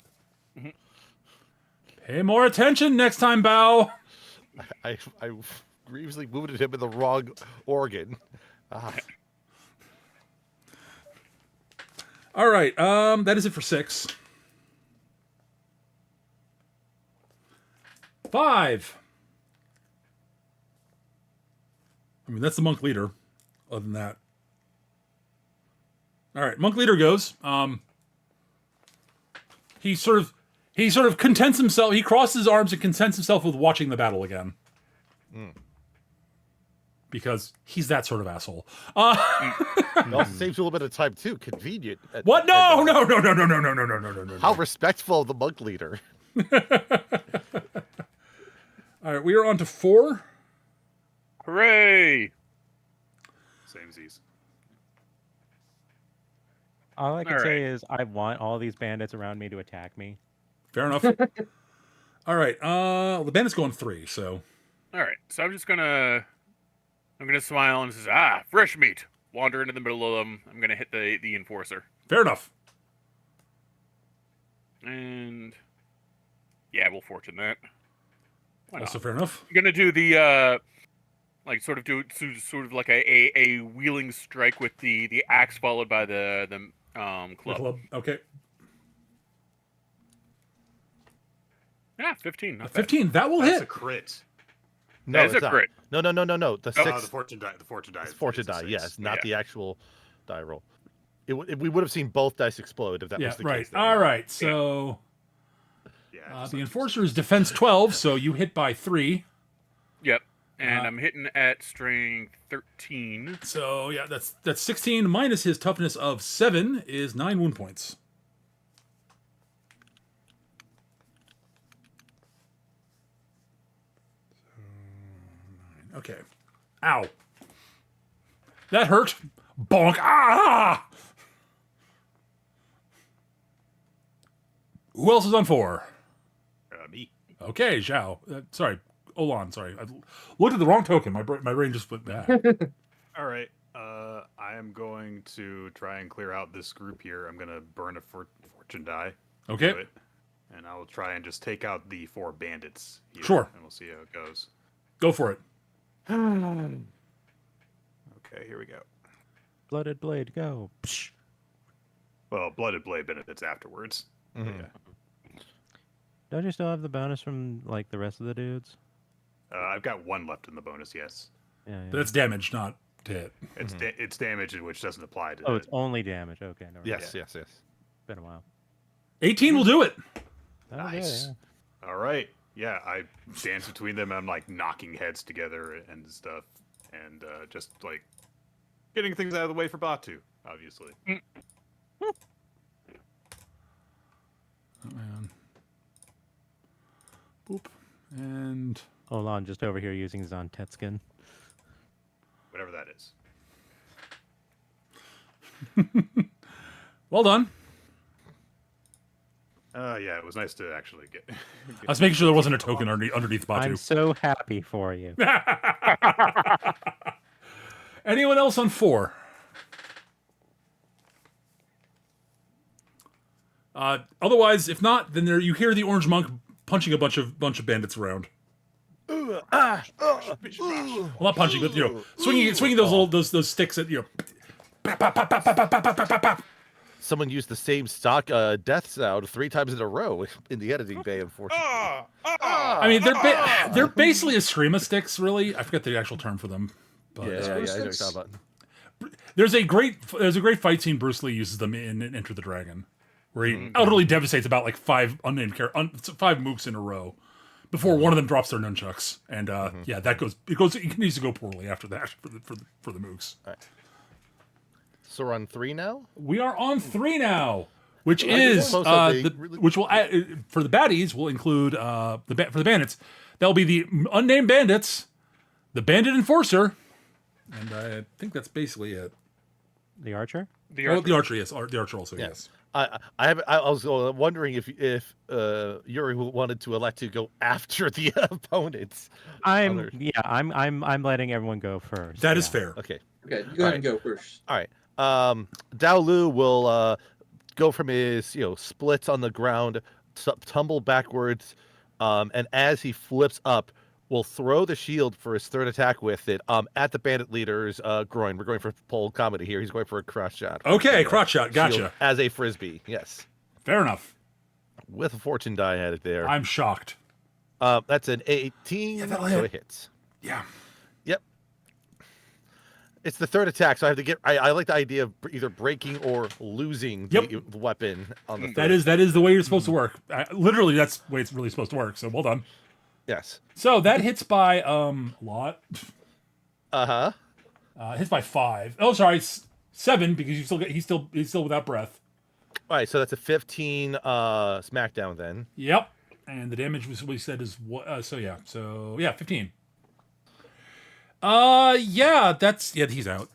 Pay more attention next time, Bao. I grievously wounded him in the wrong organ. Ah. All right. That is it for 6. 5. I mean, that's the monk leader. Other than that. All right, monk leader goes. He sort of contents himself. He crosses his arms and contents himself with watching the battle again. Because he's that sort of asshole. It also saves you a little bit of time too. Convenient. What? No. How respectful of the monk leader. All right, we are on to 4. Hooray! Same Z's. All I can All say right. is I want all these bandits around me to attack me. Fair enough. All right, the bandit's going 3, so All right, so I'm gonna smile and says, fresh meat. Wander into the middle of them. I'm gonna hit the enforcer, fair enough. and yeah, we'll fortune that. Why Also not? fair enough. I'm gonna do the sort of like a wheeling strike with the axe followed by the The club. club. Okay. Yeah, 15. Not bad. 15. That will That's a hit. crit. No, That is it's a not. crit. No. The Oh, 6. the fortune die. The fortune die. It's fortune It's a die. 6. Yes, not Yeah. the actual die roll. We would have seen both dice explode if that Yeah, was the right. case. then. All right. So Yeah. the enforcer is defense 12, so you hit by 3. Yep. And Uh, I'm hitting at strength 13. So yeah, that's 16 minus his toughness of 7 is 9 wound points. Okay. Ow. That hurt. Bonk. Ah! Who else is on 4? Me. Okay, Zhao. Sorry, Olan. Sorry, I looked at the wrong token. My brain just went back. All right. I am going to try and clear out this group here. I'm going to burn a fortune die. Okay. Do it, and I will try and just take out the 4 bandits here. Sure. And we'll see how it goes. Go for it. Okay, here we go. Blooded blade, go. Psh. Well, Blooded Blade benefits afterwards. Mhm. Yeah. Don't you still have the bonus from like the rest of the dudes? I've got 1 left in the bonus, yes. Yeah. But that's damage, not to hit. It's it's damage which doesn't apply to Oh, the- it's only damage. Okay, never mind. Yes, yes. Been a while. 18 will do it. Okay, Nice. yeah. All right. Yeah, I dance between them. I'm like knocking heads together and stuff, and just like getting things out of the way for Batu, obviously. Oh, man. Boop. And Hold on, just over here using Zontetskin. Whatever that is. well done. Yeah, it was nice to actually get. I was making sure there wasn't a token underneath Batu. I'm so happy for you. Anyone else on 4? Otherwise, if not, then you hear the orange monk punching a bunch of bandits around. Well, not punching, but swinging those sticks at Pap, pap, pap, pap, pap, pap, pap, pap, pap. Someone used the same stock death sound 3 times in a row in the editing bay, unfortunately. I mean, they're basically Eskrima sticks, really. I forget the actual term for them. But, Yeah, I know what you're talking about. There's a great fight scene. Bruce Lee uses them in Enter the Dragon, where he utterly devastates about like 5 unnamed 5 mooks in a row before one of them drops their nunchucks, and yeah, it needs to go poorly after that for the mooks. All right. So we're on 3 now. We are on 3 now, which Well, is close up, they which will for the baddies will include for the bandits that'll be the unnamed bandits, the bandit enforcer, and I think that's basically it. The archer? The Oh, archer. the archer, yes. The archer also, Yeah. yes. I was wondering if Yuri wanted to elect to go after the opponents. I'm Others. I'm letting everyone go first. That is yeah. fair. Okay. Okay, you go ahead and go first. All right. Dao Lu will go from his splits on the ground, tumble backwards, and as he flips up, will throw the shield for his 3rd attack with it at the bandit leader's groin. We're going for pole comedy here. He's going for a cross shot. Okay, The, crotch shot. Gotcha. shield as a frisbee. Yes, Fair enough. with a fortune die added there. I'm shocked. That's an 18. Yeah, that'll so hit. it hits. Yeah. Yep. It's the 3rd attack, so I have to get. I like the idea of either breaking or losing the weapon on the. That is the way you're supposed to work. Literally, that's the way it's really supposed to work. So well done. Yes. So that hits by a lot. Hits by 5. Oh, sorry, 7 because he's still without breath. All right, so that's a 15 smackdown then. Yep. And the damage was what he said is what. So yeah, 15. He's out.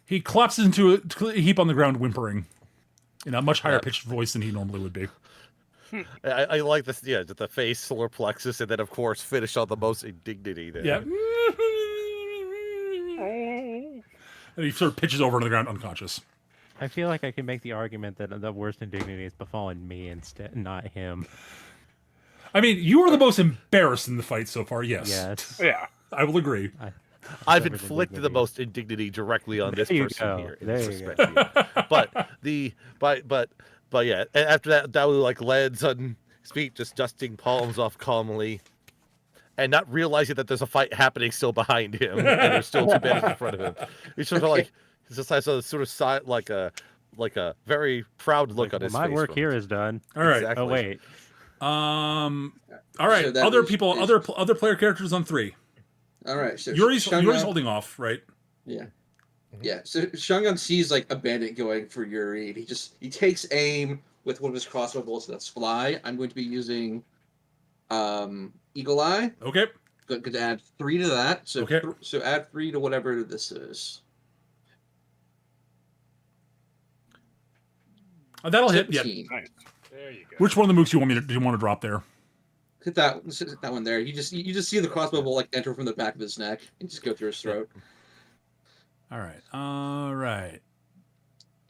He collapses into a heap on the ground, whimpering in a much higher pitched voice than he normally would be. I like this. Yeah, the face, solar plexus, and then of course finish on the most indignity there. Yeah. And he sort of pitches over on the ground, unconscious. I feel like I can make the argument that the worst indignity has befallen me instead, not him. I mean, you were the most embarrassed in the fight so far. Yes. Yes. Yeah. I will agree. I've Suffered inflicted the indignity. most indignity directly on this There you person go. here. In There this you respect here. But yeah, after that, Dawu like lands on his feet, just dusting palms off calmly, and not realizing that there's a fight happening still behind him, and there's still 2 bandits in front of him. He's sort of like, he just has a sort of side, like a very proud look on his My face. work from here it. is done. All right. Exactly. Oh wait. All right. So that Other was- people, is- other player characters on 3. All right, so Yuri's Shungan- holding off, right? Yeah. Yeah. So Shungan sees like a bandit going for Yuri, and he takes aim with one of his crossbow bolts that's fly. I'm going to be using Eagle Eye. Okay. Going to add 3 to that. So Okay. so add 3 to whatever this is. That'll hit. Yeah. 17. Nice. There you go. Which one of the mooks do you want to drop there? Hit that. Let's hit that one there. You just see the crossbow bolt like enter from the back of his neck and just go through his throat. All right.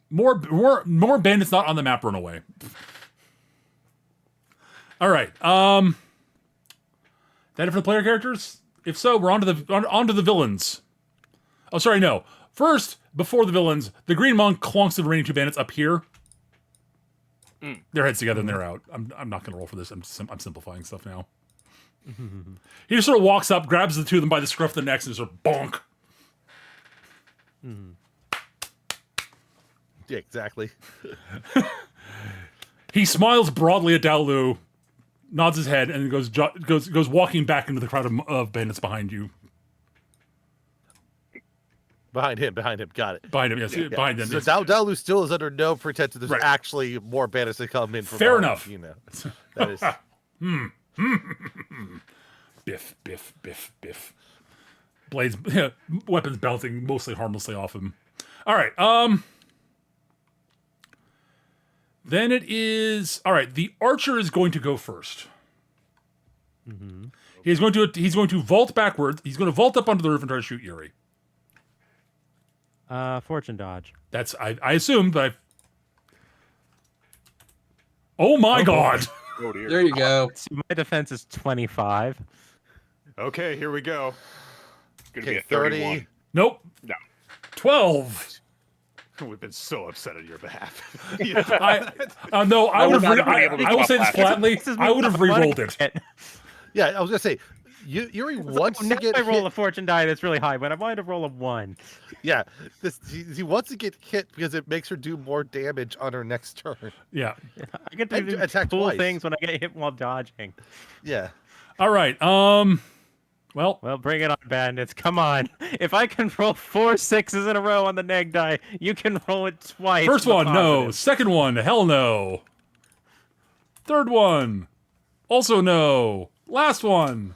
More bandits not on the map run away. All right. That it for the player characters? If so, we're on to the villains. Oh, sorry, no. First, before the villains, the green monk clonks the remaining 2 bandits up here. Their heads together and they're out. I'm not going to roll for this. I'm simplifying stuff now. He just sort of walks up, grabs the 2 of them by the scruff of the necks, and just sort of bonk. Yeah, exactly. He smiles broadly at Daolu, nods his head, and goes walking back into the crowd of bandits behind you. Behind him. Got it. Behind him, yes. Yeah. Behind him. So Yes. Dalu still is under no pretense that there's Right. actually more bandits that come in from Fair behind, enough. You know. That is Biff, biff, biff, biff. Blades, weapons bouncing mostly harmlessly off him. All right. Then it is all right. The archer is going to go first. He's going to vault backwards. He's going to vault up onto the roof and try to shoot Yuri. Fortune dodge. That's I assumed, but oh my god! Oh dear. There you go. So my defense is 25. Okay, here we go. It's gonna be a 30. 31. Nope. No. 12. We've been so upset on your behalf. No, I would we're have. not gonna be able to I will top say this that. flatly. This is I would have re-rolled it. Yeah, I was gonna say, Yuri wants to Now get I roll hit. a fortune die that's really high, but I wanted to roll a 1. Yeah, he wants to get hit because it makes her do more damage on her next turn. Yeah. I get to And do attack cool twice. things when I get hit while dodging. Yeah, All right. Well, Well, bring it on, bandits. Come on. If I can roll 4 6s in a row on the neg die, you can roll it twice. first for the one, no. positive. Second one, hell no. Third one, also no. Last one,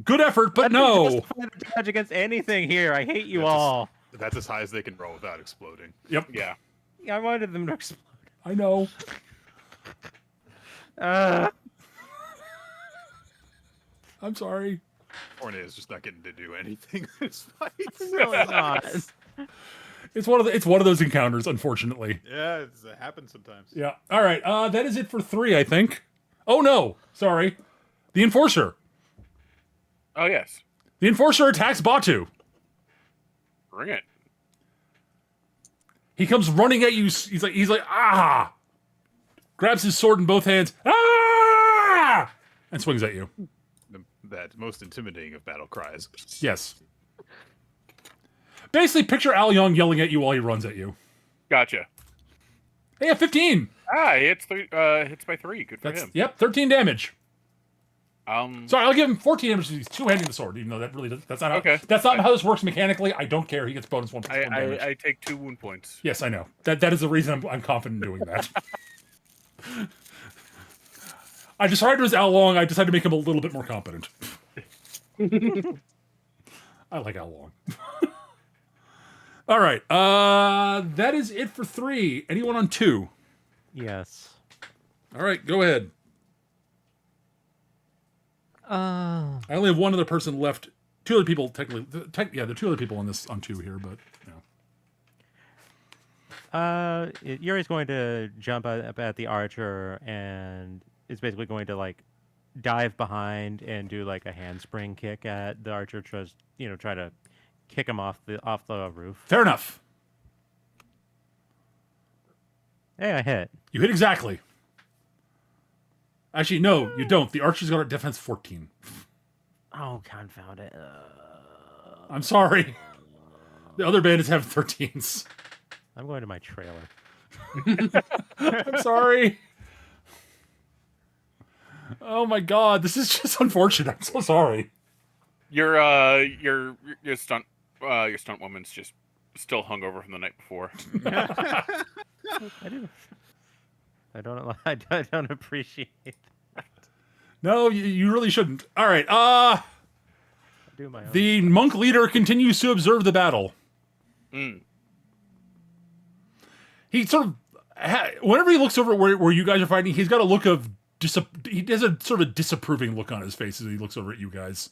good effort, but I don't no. justify the dodge against anything here. I hate you That's all. That's as high as they can roll without exploding. Yep. Yeah. I wanted them to explode. I know. I'm sorry. Orne is just not getting to do anything this fight. Really not. It's one of those encounters, unfortunately. Yeah, it happens sometimes. Yeah. All right. That is it for 3, I think. Oh no, sorry. The Enforcer. Oh yes. The Enforcer attacks Batu. Bring it. He comes running at you. He's like ah. Grabs his sword in both hands. Ah! And swings at you. That most intimidating of battle cries. Yes. Basically, picture Al Young yelling at you while he runs at you. Gotcha. Hey, yeah, 15. He hits by 3. Good for him. Yep, 13 damage. Um. Sorry, I'll give him 14 damage because he's two-handing the sword, even though that really that's not Okay. that's not how this works mechanically. I don't care. He gets bonus 1 plus 1 damage. I take 2 wound points. Yes, I know. That is the reason I'm confident in doing that. I decided it was Al Long. I decided to make him a little bit more competent. I like Al Long. All right. That is it for 3. Anyone on 2? Yes. All right, go ahead. I only have one other person left. 2 other people, technically. There are 2 other people on 2 here, but Yuri's going to jump up at the archer and is basically going to like dive behind and do like a handspring kick at the archer, try to kick him off the roof. fair enough. Hey, I hit. You hit exactly. Actually, no, you don't. The archer's got a defense 14. Oh, confound it. I'm sorry. The other bandits have 13s. I'm going to my trailer. I'm sorry. Oh my god, this is just unfortunate. I'm so sorry. Your stunt woman's just still hungover from the night before. I don't appreciate that. No, you really shouldn't. All right. I do my own. The monk leader continues to observe the battle. Mm. He sort of, whenever he looks over where you guys are fighting, he's got a look of he has a sort of a disapproving look on his face as he looks over at you guys.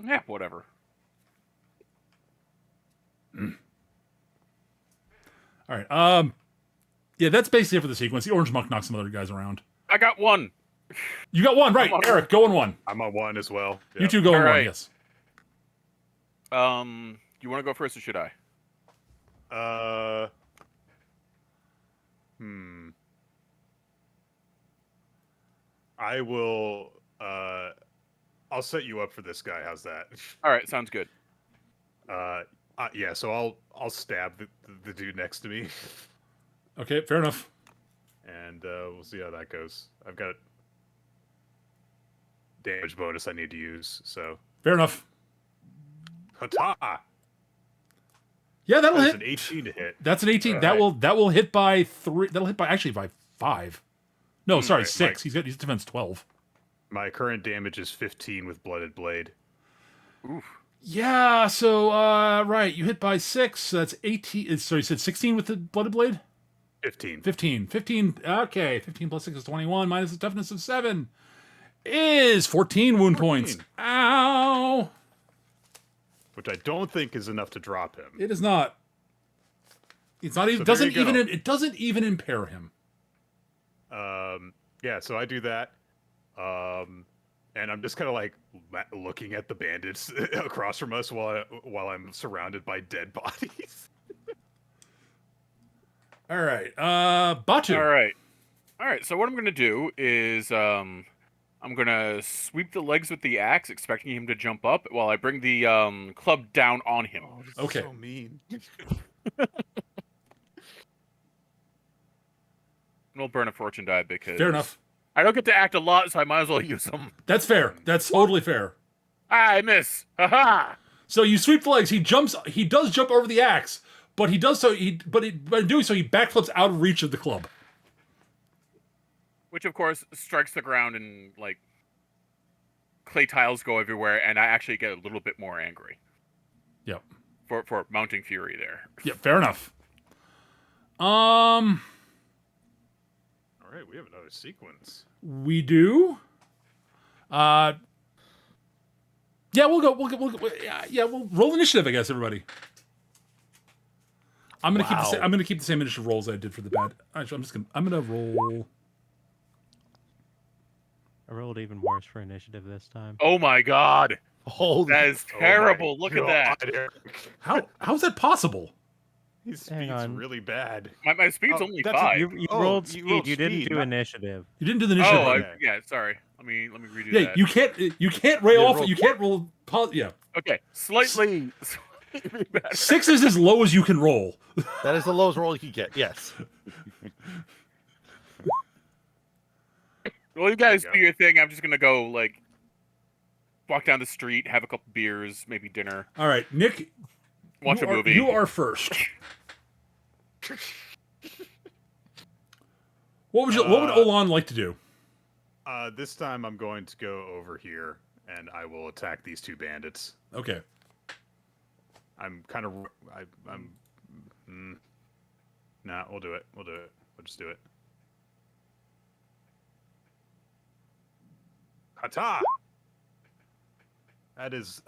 Yeah, whatever. All right. Yeah, that's basically it for the sequence. The orange monk knocks some other guys around. I got one. You got one, right? I'm on Eric, go on one. I'm on one as well. You Yep. two go on one. Alright. Yes. You want to go first or should I? I will. I'll set you up for this guy. How's that? All right, sounds good. Yeah. So I'll stab the dude next to me, Okay, fair enough. and we'll see how that goes. I've got damage bonus I need to use. So Fair enough. hata. Yeah, that'll That's hit. an 18 to hit. That's an 18. Alright. That will hit by 3. That'll hit by actually by 5. No, sorry, Right, 6. He's defense 12. My current damage is 15 with blooded blade. Oof. Yeah, so right, you hit by 6. So that's 18. Sorry, you said 16 with the blooded blade? 15. 15. 15. Okay, 15 plus 6 is 21 minus the toughness of 7 is 14 wound 14. points. Ow. Which I don't think is enough to drop him. It is not. It's not even So there you doesn't even go. it doesn't even impair him. Yeah, so I do that. And I'm just kind of like looking at the bandits across from us while I'm surrounded by dead bodies. All right. Batu. All right. So what I'm gonna do is I'm gonna sweep the legs with the axe, expecting him to jump up, while I bring the club down on him. Oh, this Okay. is so mean. And we'll burn a fortune die because Fair enough. I don't get to act a lot, so I might as well use them. That's fair. That's totally fair. I miss. Haha. So you sweep the legs. He jumps. He does jump over the axe, but he does so. By doing so, he backflips out of reach of the club. Which of course strikes the ground and like clay tiles go everywhere, and I actually get a little bit more angry Yep. for mounting fury there. Yep. Fair enough. All right, we have another sequence. We do. Yeah, we'll go. Yeah, we'll roll initiative, I guess. Everybody. I'm gonna Wow. I'm gonna keep the same initiative rolls I did for the bad. Actually, I'm gonna roll. I rolled even worse for initiative this time. Oh my god, Holy that is Oh my terrible! Look at that. God, Eric. How's that possible? His Hang speed's on. really bad. My speed's Oh, only that's a- 5. You Oh, rolled you speed. rolled You didn't speed, do not- initiative. You didn't do the initiative. Oh, Okay. yeah. Sorry. Let me redo Yeah, that. you can't rail Yeah, off. roll- You can't roll. Yeah, Okay, slightly better. 6 is as low as you can roll. That is the lowest roll you can get. Yes. Well, you guys There do you your thing. I'm just gonna go like walk down the street, have a couple beers, maybe dinner, All right, Nick. watch you a are- movie. You are first. What would Olan like to do? This time I'm going to go over here and I will attack these two bandits. Okay. I'm kind of. Nah, we'll do it. We'll just do it. Hata! That is,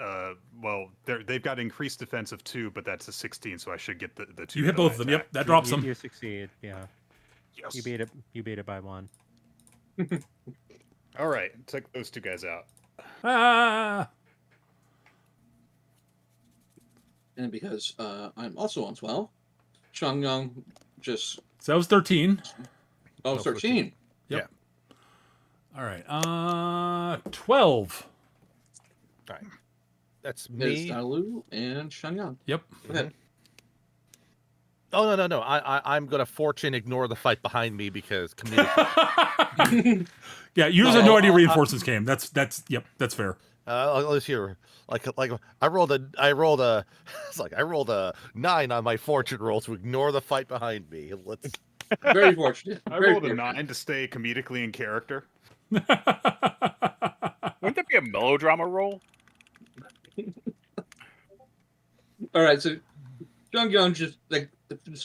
well, they've got increased defense of 2, but that's a 16, so I should get the 2. You hit that both I of them. Yep, attacked. that drops them. You succeed. Yeah. Yes. You beat it. You beat it by 1. All right, take those two guys out. Ah. And because I'm also on 12, Changyang just So that was 13. oh, No, 13. Yep. All right. 12. All right. That's It is me. Dalu and Changyang. Yep. Go ahead. Oh no. I'm gonna fortune ignore the fight behind me because community. Yeah, you just have no idea reinforcements came. That's yep, that's fair. Let's hear. Like I rolled a it's like I rolled a 9 on my fortune roll to ignore the fight behind me. Let's. Very fortunate. I Very rolled a fortunate. 9 to stay comedically in character. Wouldn't that be a melodrama role? All right, so Changyang just like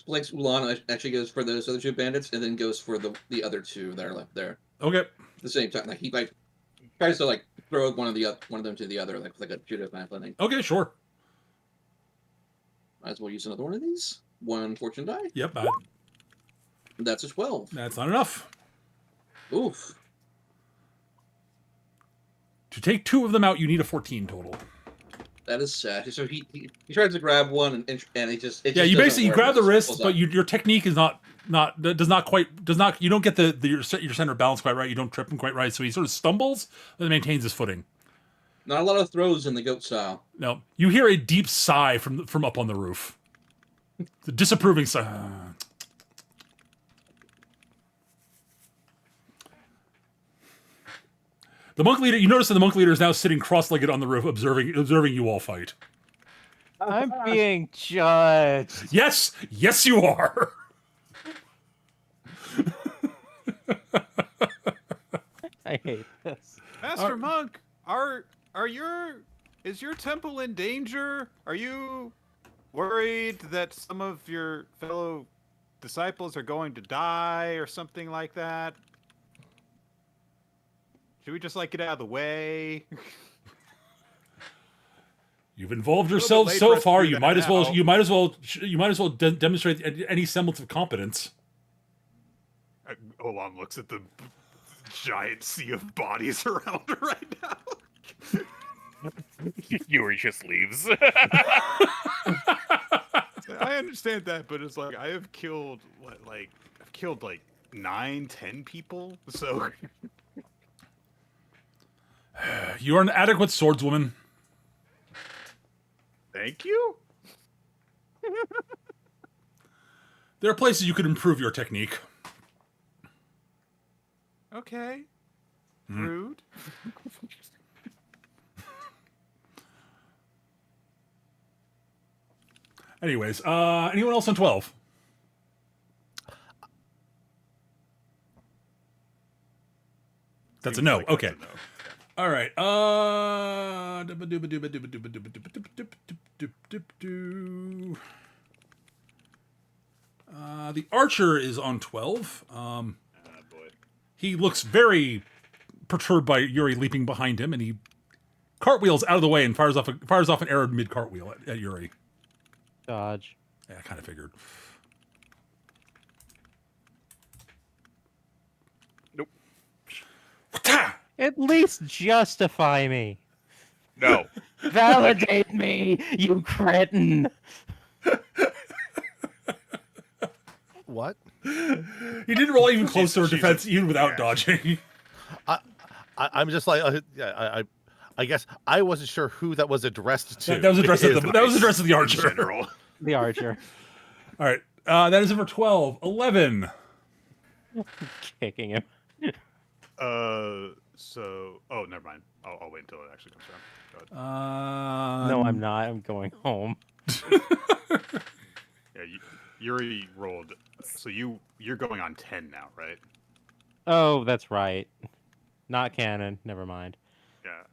blinks Ulan actually goes for those other two bandits and then goes for the other two that are left there Okay. at the same time. Like he like tries to like throw one of them to the other like a judo kind of thing. Okay, sure. Might as well use another one of these. one fortune die. Yep, That's a 12. that's not enough. Oof. To take 2 of them out, you need a 14 total. That is sad. So he tries to grab one and he just Yeah, you basically grab the wrist, but you your technique is not you don't get your center of balance quite right. You don't trip him quite right, so he sort of stumbles and maintains his footing. not a lot of throws in the goat style. No, you hear a deep sigh from up on the roof. The disapproving sigh. The monk leader. You notice that the monk leader is now sitting cross-legged on the roof, observing you all fight. I'm being judged. Yes, you are. I hate this. Master Monk, is your temple in danger? Are you worried that some of your fellow disciples are going to die or something like that? Should we just get out of the way? You've involved little bit yourselves late so for us to far. do You that might as well demonstrate any semblance of competence. Olam looks at the giant sea of bodies around her right now. Yuri just leaves. I understand that, but it's I have killed 9, 10 people. So You are an adequate swordswoman. thank you. There are places you could improve your technique. Okay. Rude. Anyways, anyone else on 12? That's a no. Okay. That's a no. All right. The archer is on 12. Ah, boy. He looks very perturbed by Yuri leaping behind him, and he cartwheels out of the way and fires off an arrow mid cartwheel at Yuri. Dodge. Yeah, I kind of figured. Nope. At least justify me. No. Validate me, you cretin. What? He didn't roll even closer to defense, even without dodging. I'm just I guess I wasn't sure who that was addressed to. That was addressed to the archer. General. The archer. All right. That is it for 12. 11. Kicking him. Oh, never mind. I'll wait until it actually comes around. Go ahead. No, I'm not. I'm going home. Yeah, Yuri rolled. So you're going on 10 now, right? Oh, that's right. Not canon. Never mind. Yeah.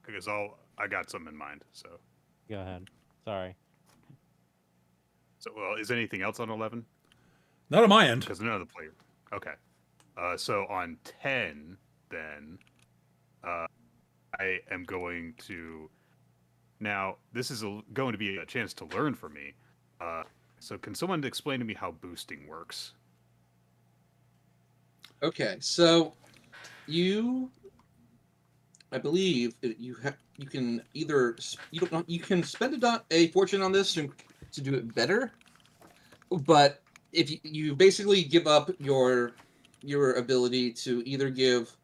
Because I got some in mind. So Go ahead. Sorry. well, is anything else on 11? Not on my end. Because none of the players. Okay. So on 10, then, I am going to. Now, this is going to be a chance to learn for me. So, can someone explain to me how boosting works? Okay, so I believe you can either you can spend a fortune on this to do it better, but if you basically give up your ability to either give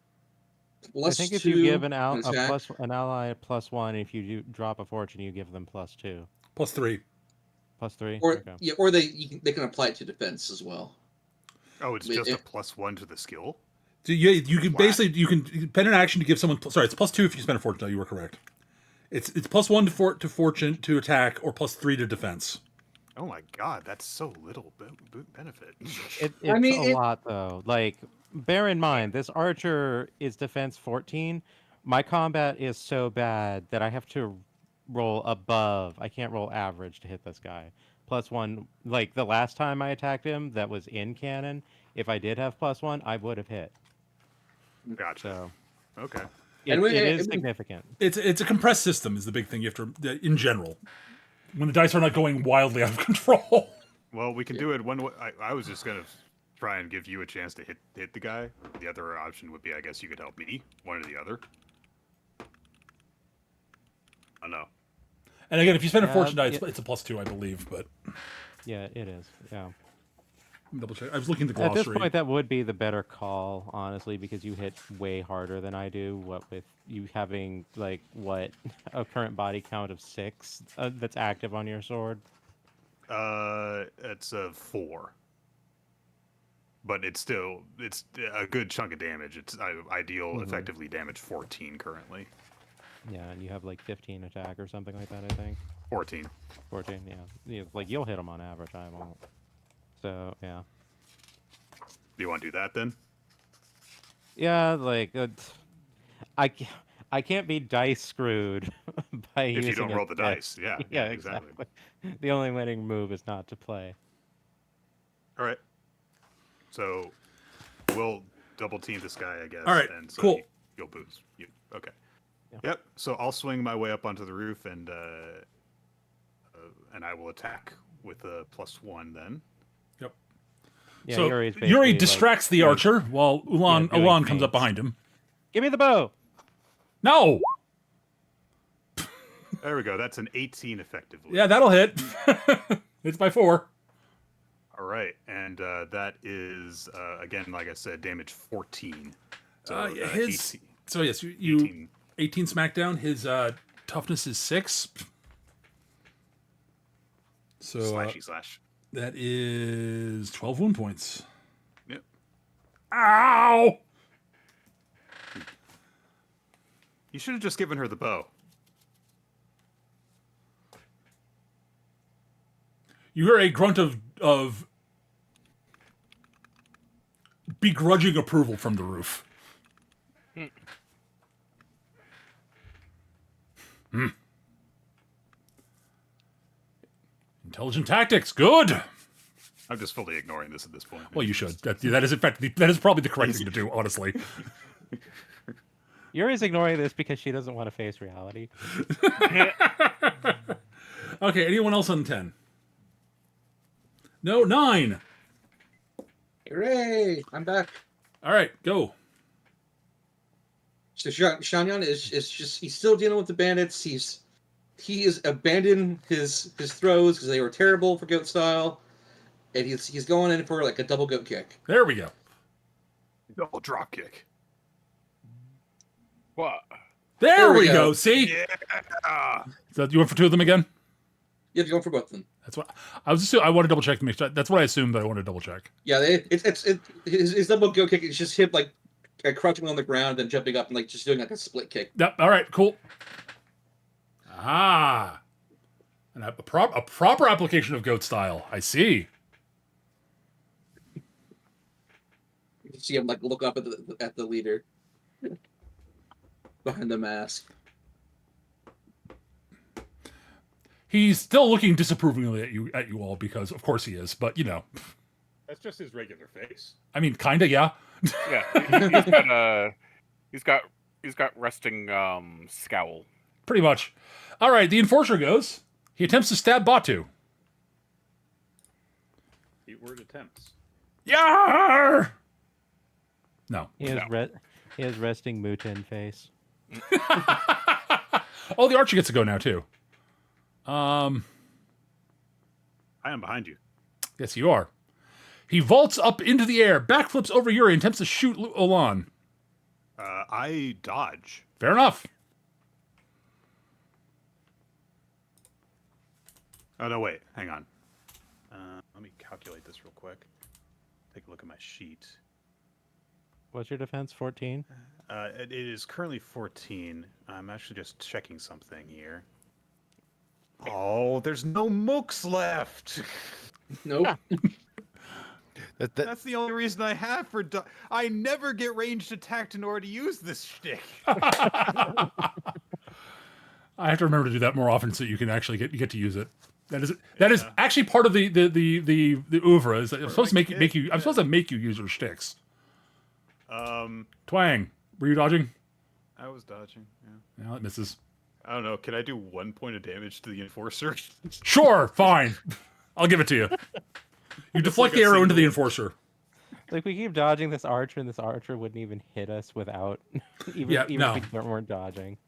I think if you +2 give an on attack, ally a +1, if you drop a fortune, you give them +2. +3. +3. or Okay. yeah, or they can apply it to defense as well. Oh, it's just a +1 to the skill? So you can basically spend an action to give someone. Sorry, it's +2 if you spend a fortune. No, you were correct. It's +1 to fortune to attack or +3 to defense. Oh my god, that's so little benefit. It's mean, a lot though. Bear in mind, this archer is defense 14. My combat is so bad that I have to roll above. I can't roll average to hit this guy. +1, like the last time I attacked him, that was in canon. If I did have +1, I would have hit. Gotcha. So Okay. And it is significant. It's a compressed system is the big thing you have to in general. When the dice are not going wildly out of control. Well, we can do it one way. I was just gonna try and give you a chance to hit the guy. The other option would be, I guess, you could help me. One or the other. Oh no. And again, if you spend a Yeah, fortune die, yeah. it's a +2, I believe. But Yeah, it is. Yeah. let me double check. I was looking at the At this glossary. point, that would be the better call, honestly, because you hit way harder than I do. What with you having like a current body count of 6 that's active on your sword. It's a 4. But it's a good chunk of damage. I deal effectively damage 14 currently. Yeah, and you have like 15 attack or something like that. I think 14. 14. Yeah, like you'll hit them on average. I won't. So yeah. Do you want to do that then? Yeah, like I can't be dice screwed by If you using don't a roll the dice. dice, yeah, exactly. The only winning move is not to play. All right. So we'll double team this guy, I guess. All right, And so cool. You'll boost. Okay. Yeah. Yep. So I'll swing my way up onto the roof and I will attack with a +1 then. Yep. Yeah, So Yuri's Yuri basically, distracts the archer while Ulan doing comes up feints. behind him. Give me the bow. No. There we go. That's an 18 effectively. Yeah, that'll hit. It's by 4. All right, and that is again, like I said, damage 14. So Yeah, 18, So yes, you 18 smackdown. His toughness is 6. So slashy slash. that is 12 wound points. Yep. Ow! You should have just given her the bow. You hear a grunt of begrudging approval from the roof. Intelligent tactics, good. I'm just fully ignoring this at this point. Well, you should. That is in fact that is probably the correct thing to do, honestly. Yuri's ignoring this because she doesn't want to face reality. Okay, anyone else on 10? No, 9. Hooray! I'm back. All right, go. So Shanyan is just he's still dealing with the bandits. He has abandoned his throws because they were terrible for goat style, and he's going in for like a double goat kick. There we go. Double drop kick. What? There we go. See? Yeah. So you went for 2 of them again? You have to go for both of them. That's what I was. I want to double check to make sure. That's what I assumed, but I want to double check. Yeah, his double goat kick is just him like crouching on the ground and jumping up and like just doing like a split kick. Yep. All right. Cool. Ah, and a proper application of goat style. I see. You see him like look up at the leader behind the mask. He's still looking disapprovingly at you all because, of course, he is. But That's just his regular face. I mean, kinda, yeah. Yeah, he's got resting scowl. Pretty much. All right, the enforcer goes. He attempts to stab Batu. Keyword attempts. Yar! No. He has resting Mutin face. Oh, the archer gets to go now too. I am behind you. Yes, you are. He vaults up into the air, backflips over Yuri, and attempts to shoot Olan. I dodge. Fair enough. Oh no, wait, hang on. Let me calculate this real quick. Take a look at my sheet. What's your defense? 14? It is currently 14. I'm actually just checking something here. Oh, there's no mooks left. Nope. That's the only reason I have for. I never get ranged attacked in order to use this shtick. I have to remember to do that more often so you can actually get to use it. That is actually part of the oeuvre. Is that I'm supposed to make you. I'm supposed to make you use your shticks. Twang. Were you dodging? I was dodging. Yeah. No, it misses. I don't know. Can I do 1 point of damage to the enforcer? Sure, fine. I'll give it to you. You deflect the arrow into the enforcer. Like, we keep dodging this archer, and this archer wouldn't even hit us without even no. if we weren't dodging.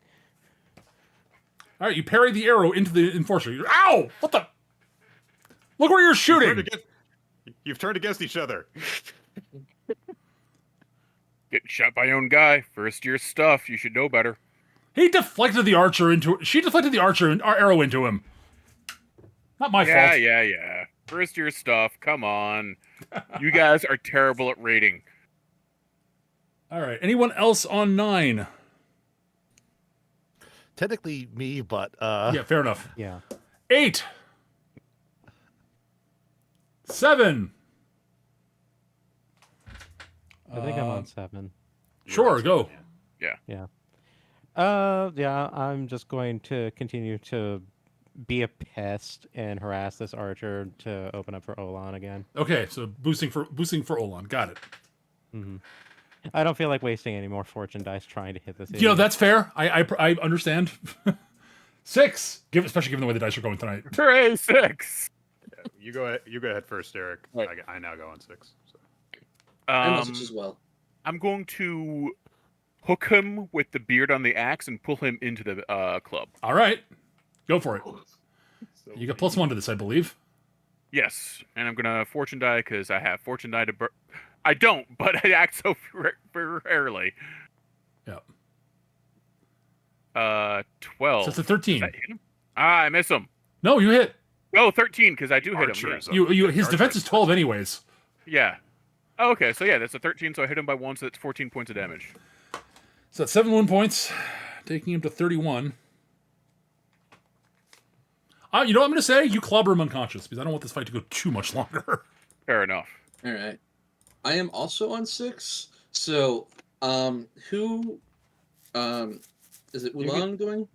All right, you parry the arrow into the enforcer. Ow! What the? Look where you're shooting. You've turned against each other. Getting shot by your own guy. First year stuff. You should know better. He deflected the archer into. She deflected the archer and our arrow into him. Not my fault. Yeah. First year stuff. Come on. You guys are terrible at rating. All right. Anyone else on 9? Technically me, but Yeah, fair enough. Yeah. 8. 7. I think I'm on 7. Sure, go. Yeah. Yeah, I'm just going to continue to be a pest and harass this archer to open up for Olan again. Okay, so boosting for Olan. Got it. Hmm. I don't feel like wasting any more fortune dice trying to hit this. You know, that's fair. I understand. 6. Especially given the way the dice are going tonight. Hooray, 6. You go ahead first, Eric. Right. I now go on 6. So. I'm on 6 as well. I'm going to hook him with the beard on the axe and pull him into the club. All right. Go for it. So You got +1 to this, I believe. Yes, and I'm gonna fortune die because I have fortune die to. I don't, but I act so rarely. Yeah. 12. So it's a 13. Does that hit him? I miss him. No, you hit. Oh, 13 because I do hit him. Archers. His defense is 12 anyways. Yeah. Oh, okay, so yeah, that's a 13. So I hit him by 1, so that's 14 points of damage. So that's 7 wound points, taking him to 31. You know what I'm going to say? You clobber him unconscious because I don't want this fight to go too much longer. Fair enough. All right. I am also on 6. So, who, is it Ulan going?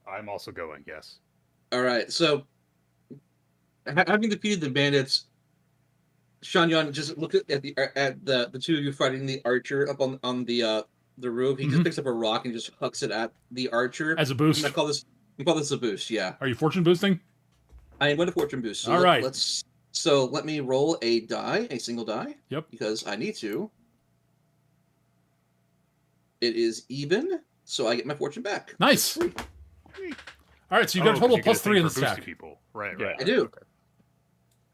I'm also going. Yes. All right. So, having defeated the bandits, Shanyan just look at the two of you fighting the archer up on the roof. He just picks up a rock and just hucks it at the archer As a boost. And I call this a boost. Yeah. Are you fortune boosting? I am going to fortune boost. So All right. Let me roll a single die. Yep. Because I need to. It is even, so I get my fortune back. Nice. All right, so you got a total of +3 in the stack. People. Right. Yeah. Right. I do. Okay.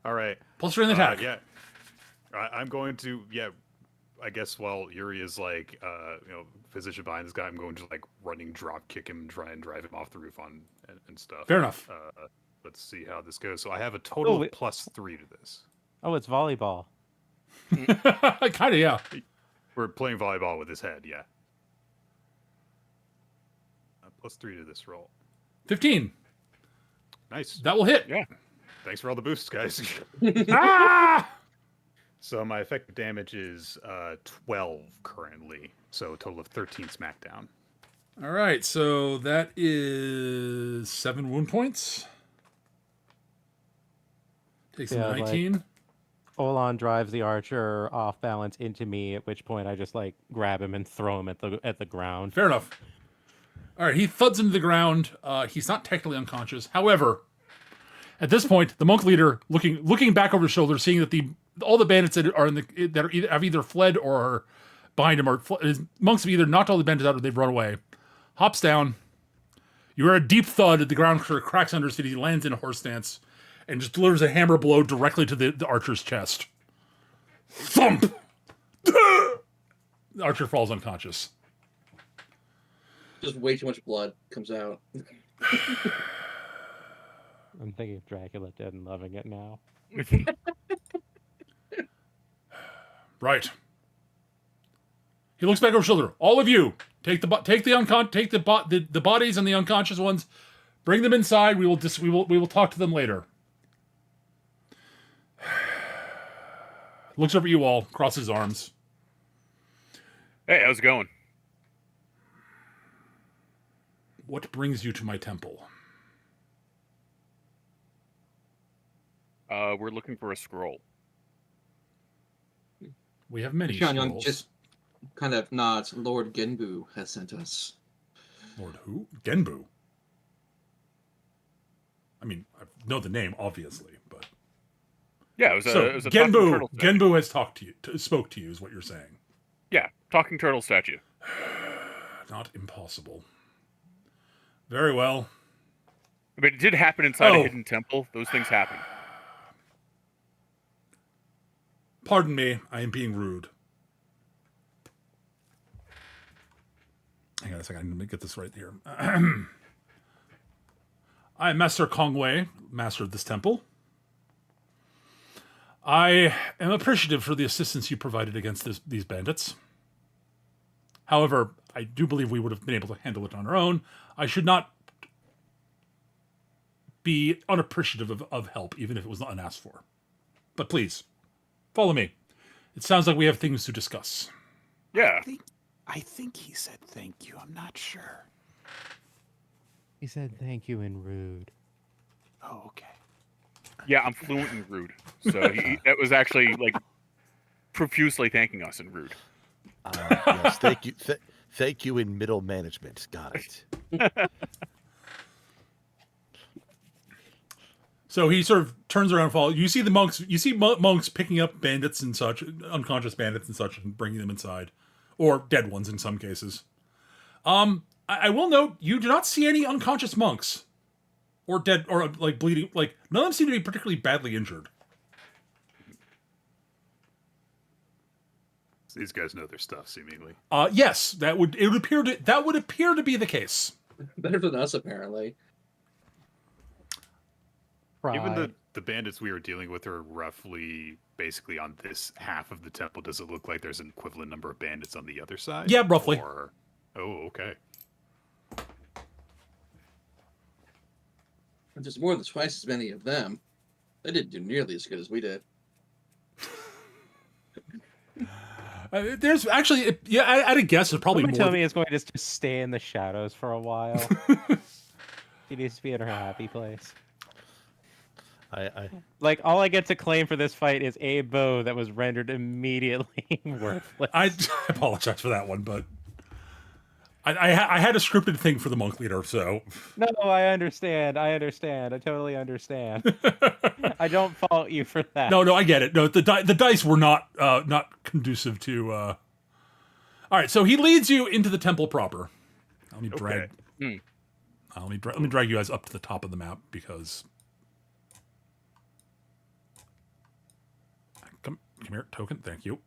All right. +3 in the attack. Yeah. I'm going to, I guess while Yuri is like, positioned behind this guy, I'm going to like running drop kick him and try and drive him off the roof and stuff. Fair enough. Let's see how this goes. So I have a total of +3 to this. Oh, it's volleyball. Kind of, yeah. We're playing volleyball with his head, yeah. +3 to this roll. 15. Nice. That will hit. Yeah. Thanks for all the boosts, guys. Ah! So my effective damage is 12 currently. So a total of 13 smackdown. All right, so that is 7 wound points. Takes him to 19. Olan drives the archer off balance into me, at which point I just like grab him and throw him at the ground. Fair enough. All right, he thuds into the ground. He's not technically unconscious. However, at this point, the monk leader looking back over his shoulder, seeing that all the bandits that have either fled or are behind him, or monks have either knocked all the bandits out or they've run away, hops down. You hear a deep thud. The ground sort of cracks under his feet. He lands in a horse stance and just delivers a hammer blow directly to the archer's chest. Thump! The archer falls unconscious. Just way too much blood comes out. I'm thinking of Dracula Dead and loving it now. Right. He looks back over his shoulder. All of you, take the bodies and the unconscious ones, bring them inside. We will talk to them later. Looks over at you all, crosses his arms. Hey, how's it going? What brings you to my temple? We're looking for a scroll. We have many Shanyan scrolls. just kind of nods. Lord Genbu has sent us. Lord who? Genbu. I mean, I know the name, obviously, but Yeah, it So was a talking turtle statue. Genbu has talked to you, spoke to you, is what you're saying. Yeah, talking turtle statue. Not impossible. Very well. But it did happen inside a hidden temple. Those things happen. Pardon me, I am being rude. Hang on a second, let me get this right here. I am Master Kongwei, master of this temple. I am appreciative for the assistance you provided against these bandits. However, I do believe we would have been able to handle it on our own. I should not be unappreciative of help, even if it was not unasked for. But please, follow me. It sounds like we have things to discuss. Yeah. I think he said thank you. I'm not sure. He said thank you in rude. Oh, okay. Yeah, I'm fluent in rude. So that was actually like profusely thanking us in rude. Yes, thank you. Thank you in middle management. Got it. So he sort of turns around and follows. You see the monks. You see monks picking up bandits and such, unconscious bandits and such, and bringing them inside, or dead ones in some cases. I will note you do not see any unconscious monks, or dead, or like bleeding. Like none of them seem to be particularly badly injured. These guys know their stuff, seemingly. Yes, that would appear to be the case. Better than us, apparently. Even the bandits we were dealing with are roughly basically on this half of the temple. Does it look like there's an equivalent number of bandits on the other side? Yeah, roughly. Or... Oh, okay. And there's more than twice as many of them. They didn't do nearly as good as we did. There's actually, yeah, I'd guess there's probably more. Tomi is going to just stay in the shadows for a while. She needs to be in her happy place. Like, all I get to claim for this fight is a bow that was rendered immediately worthless. I apologize for that one, but I had a scripted thing for the monk leader, so. No, I understand. I totally understand. I don't fault you for that. No, I get it. No, the dice were not conducive to. All right, so he leads you into the temple proper. Let me drag. Okay. Let me drag you guys up to the top of the map because. Come here, token. Thank you.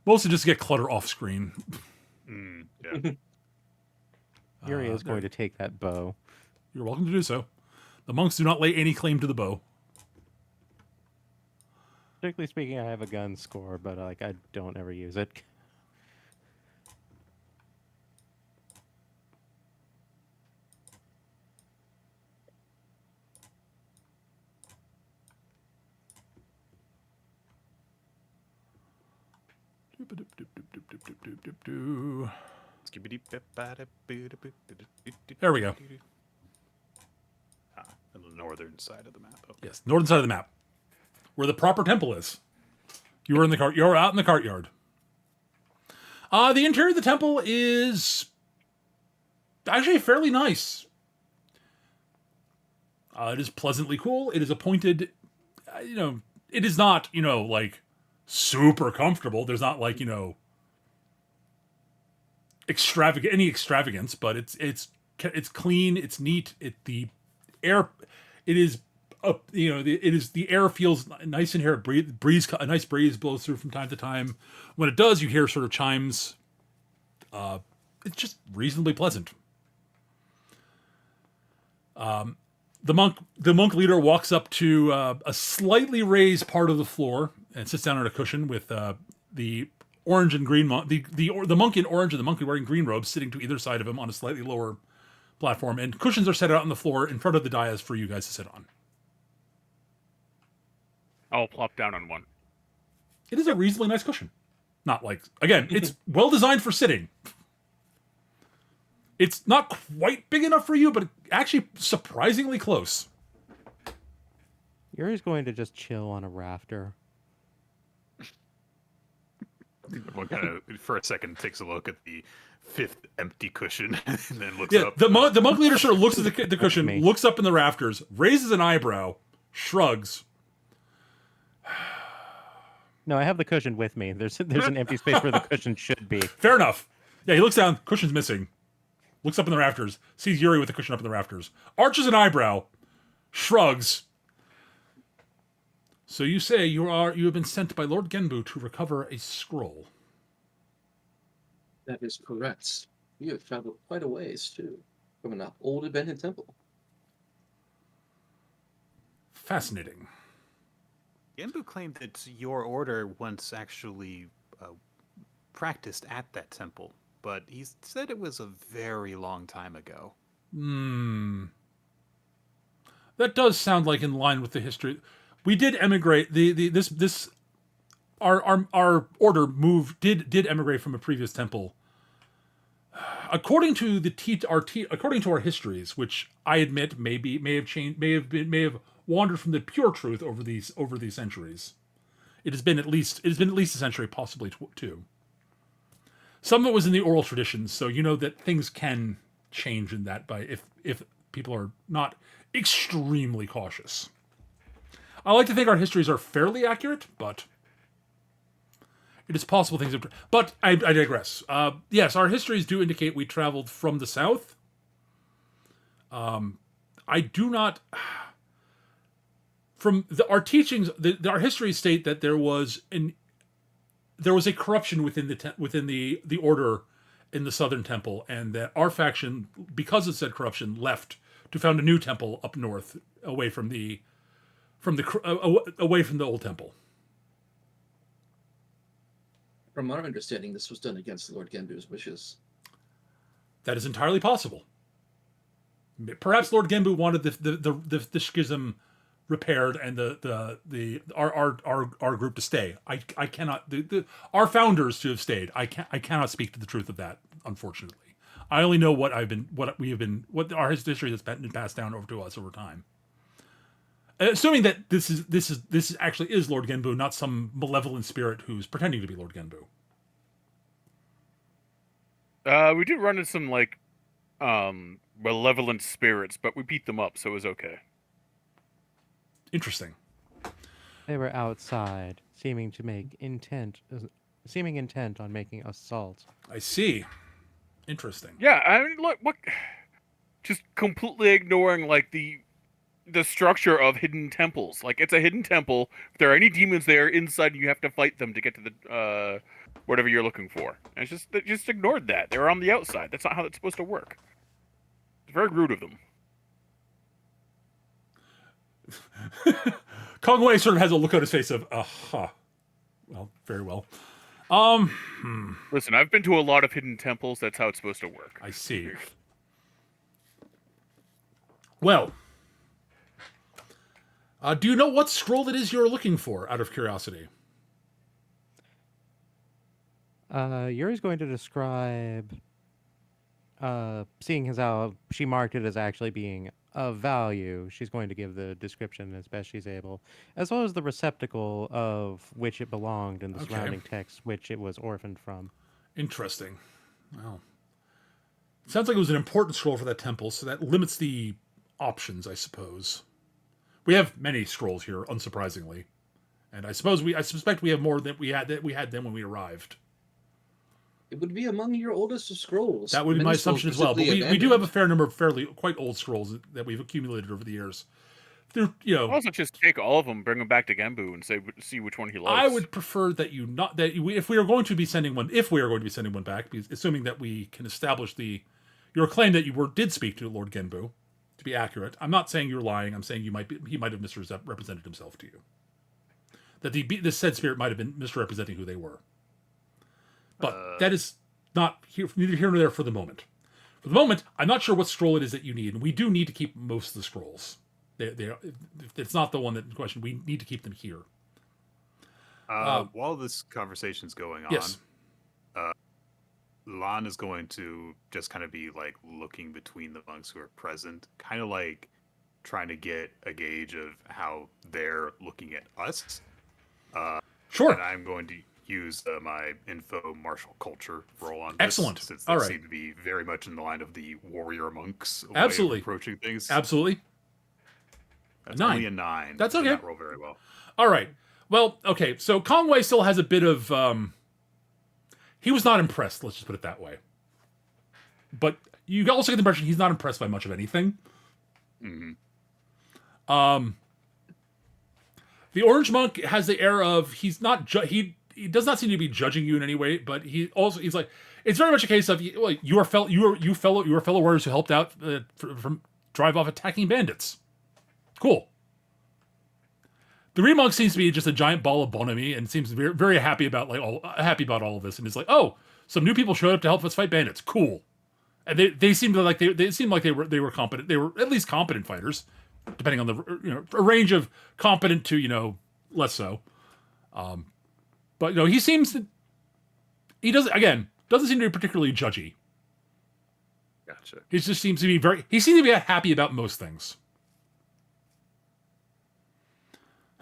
Mostly just to get clutter off screen. Yeah. Yuri is going to take that bow. You're welcome to do so. The monks do not lay any claim to the bow. Strictly speaking, I have a gun score, but like I don't ever use it. There we go. On the northern side of the map. Okay. Yes, northern side of the map, where the proper temple is. You were in the cart. You're out in the courtyard. The interior of the temple is actually fairly nice. It is pleasantly cool. It is appointed. It is not like super comfortable. There's not like any extravagance, but it's clean. It's neat. The air. It is the air feels nice in here. A nice breeze blows through from time to time. When it does, you hear sort of chimes. It's just reasonably pleasant. The monk leader walks up to a slightly raised part of the floor and sits down on a cushion with the orange and green the monk in orange and the monk wearing green robes sitting to either side of him on a slightly lower platform, and cushions are set out on the floor in front of the dais for you guys to sit on. I'll plop down on one. It is a reasonably nice cushion. Not like, again, it's well designed for sitting. It's not quite big enough for you, but actually surprisingly close. Yuri's going to just chill on a rafter. One kind of, for a second, takes a look at the fifth empty cushion and then looks Yeah, up. the monk leader sort of looks at the cushion, looks up in the rafters, raises an eyebrow, shrugs. No, I have the cushion with me. There's an empty space where the cushion should be. Fair enough. Yeah, he looks down. Cushion's missing. Looks up in the rafters. Sees Yuri with the cushion up in the rafters. Arches an eyebrow. Shrugs. So you say you have been sent by Lord Genbu to recover a scroll. That is correct. You have traveled quite a ways, too, from an old abandoned temple. Fascinating. Genbu claimed that your order once actually practiced at that temple, but he said it was a very long time ago. That does sound like in line with the history. We did emigrate. Our order did emigrate from a previous temple. According to according to our histories, which I admit may have changed, may have wandered from the pure truth over these centuries. It has been at least a century, possibly two. Some of it was in the oral traditions, so you know that things can change in that by if people are not extremely cautious. I like to think our histories are fairly accurate, but it is possible things have... But I digress. Yes, our histories do indicate we traveled from the south. I do not... From our teachings, our histories state that there was a corruption within the order in the southern temple, and that our faction, because of said corruption, left to found a new temple up north, away from the old temple. From our understanding, this was done against Lord Genbu's wishes. That is entirely possible. Perhaps Lord Genbu wanted the schism repaired and our group to stay. I cannot our founders to have stayed. I cannot speak to the truth of that, unfortunately. I only know what our history that's been passed down over to us over time. Assuming that this actually is Lord Genbu, not some malevolent spirit who's pretending to be Lord Genbu. We did run into some malevolent spirits, but we beat them up, so it was okay. Interesting. They were outside, seeming intent on making assault. I see. Interesting. Yeah, I mean, look, what? Just completely ignoring the structure of hidden temples. Like, it's a hidden temple. If there are any demons there inside, you have to fight them to get to the whatever you're looking for. And it's just ignored that. They were on the outside. That's not how it's supposed to work. It's very rude of them. Kong Wei sort of has a look on his face of, well, very well. Listen, I've been to a lot of hidden temples. That's how it's supposed to work. I see. Well, do you know what scroll it is you're looking for, out of curiosity? Yuri's going to describe, seeing as how she marked it as actually being of value, she's going to give the description as best she's able, as well as the receptacle of which it belonged and the surrounding text which it was orphaned from. Interesting. Well, sounds like it was an important scroll for that temple, so that limits the options, I suppose. We have many scrolls here, unsurprisingly, and I suspect we have more than we had them when we arrived. It would be among your oldest scrolls. That would be my assumption as well. But we do have a fair number of quite old scrolls that we've accumulated over the years. They're, also just take all of them, bring them back to Genbu, and see which one he likes. I would prefer that if we are going to be sending one back, because assuming that we can establish your claim that you did speak to Lord Genbu to be accurate. I'm not saying you're lying. I'm saying he might have misrepresented himself to you. That the said spirit might have been misrepresenting who they were. But that is neither here nor there for the moment. For the moment, I'm not sure what scroll it is that you need, and we do need to keep most of the scrolls. If it's not the one that in question, we need to keep them here. While this conversation's going on, yes. Lan is going to just kind of be looking between the monks who are present, kind of trying to get a gauge of how they're looking at us. Sure. And I'm going to use my info martial culture roll on this. Excellent. Since they seem to be very much in the line of the warrior monks way of approaching things. Absolutely. That's 9. only a 9. That's Did okay. not roll very well. All right. Well, okay. So Conway still has a bit of. He was not impressed. Let's just put it that way. But you also get the impression he's not impressed by much of anything. The Orange Monk has the air of he's not he does not seem to be judging you in any way, but he's like it's very much a case of you are fellow warriors who helped out from drive off attacking bandits. Cool. The Green Monk seems to be just a giant ball of bonhomie and seems very, very happy about all of this, and is like, oh, some new people showed up to help us fight bandits. Cool. And they seemed like they were competent. They were at least competent fighters, depending on the a range of competent to less so. But he seems to doesn't seem to be particularly judgy. Gotcha. He just seems to be happy about most things.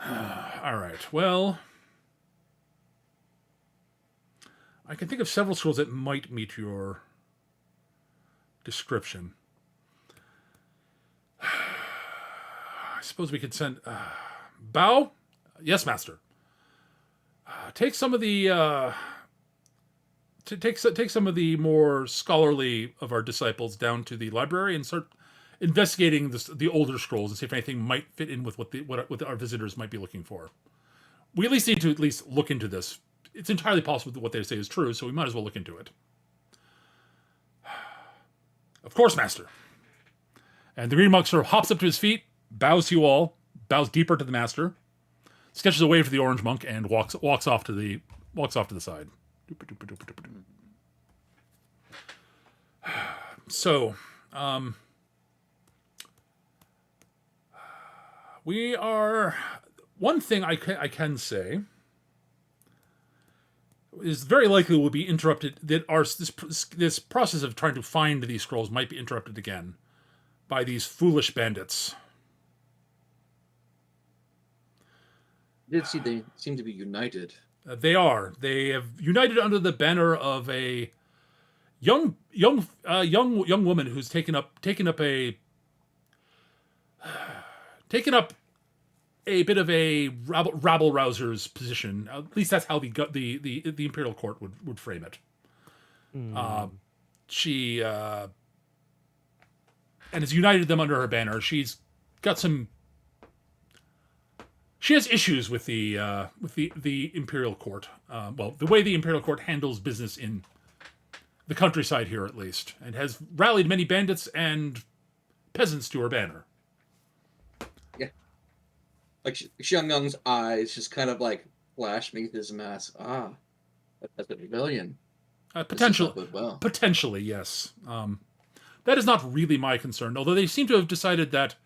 All right. Well, I can think of several scrolls that might meet your description. I suppose we could send Bao. Yes, master. Take some of the take some of the more scholarly of our disciples down to the library and start investigating the older scrolls and see if anything might fit in with what our visitors might be looking for. We at least need to look into this. It's entirely possible that what they say is true, so we might as well look into it. Of course, master. And the Green Monk sort of hops up to his feet, bows to you all, bows deeper to the master, sketches a way for the Orange Monk, and walks off to the side. So, we are. One thing I can say is very likely will be interrupted. That this process of trying to find these scrolls might be interrupted again by these foolish bandits. I did see they seem to be united. They are. They have united under the banner of a young woman who's taken up a bit of a rabble rouser's position. At least that's how the Imperial Court would frame it. She and has united them under her banner. She's got some. She has issues with the Imperial Court. Well, the way the Imperial Court handles business in the countryside here, at least, and has rallied many bandits and peasants to her banner. Yeah, like Xiangyang's eyes just kind of like flash beneath his mask. That's a rebellion. Potentially, yes. That is not really my concern, although they seem to have decided that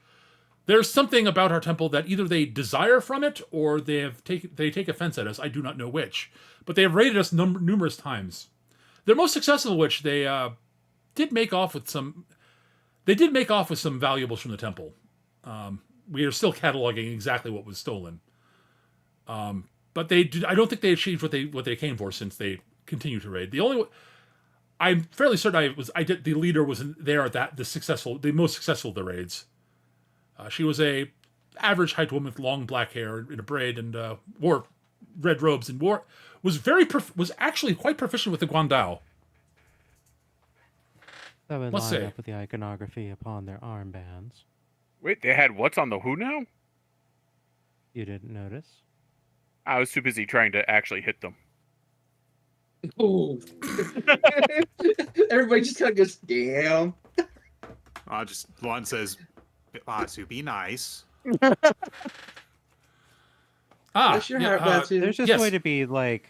there's something about our temple that either they desire from it or they take offense at us. I do not know which, but they have raided us numerous times. Their most successful, which they did make off with some. They did make off with some valuables from the temple. We are still cataloging exactly what was stolen, but they did. I don't think they achieved what they came for since they continue to raid. I'm fairly certain the leader was there at the most successful of the raids. She was a average height woman with long black hair in a braid and wore red robes and was actually quite proficient with the Guandao. That would Let's line see. up with the iconography upon their armbands. Wait, they had what's on the who now? You didn't notice? I was too busy trying to actually hit them. Ooh. Everybody just kind of goes, damn. Just one says, "Batu, be nice." Bless your heart, Batu. There's just yes. going to be like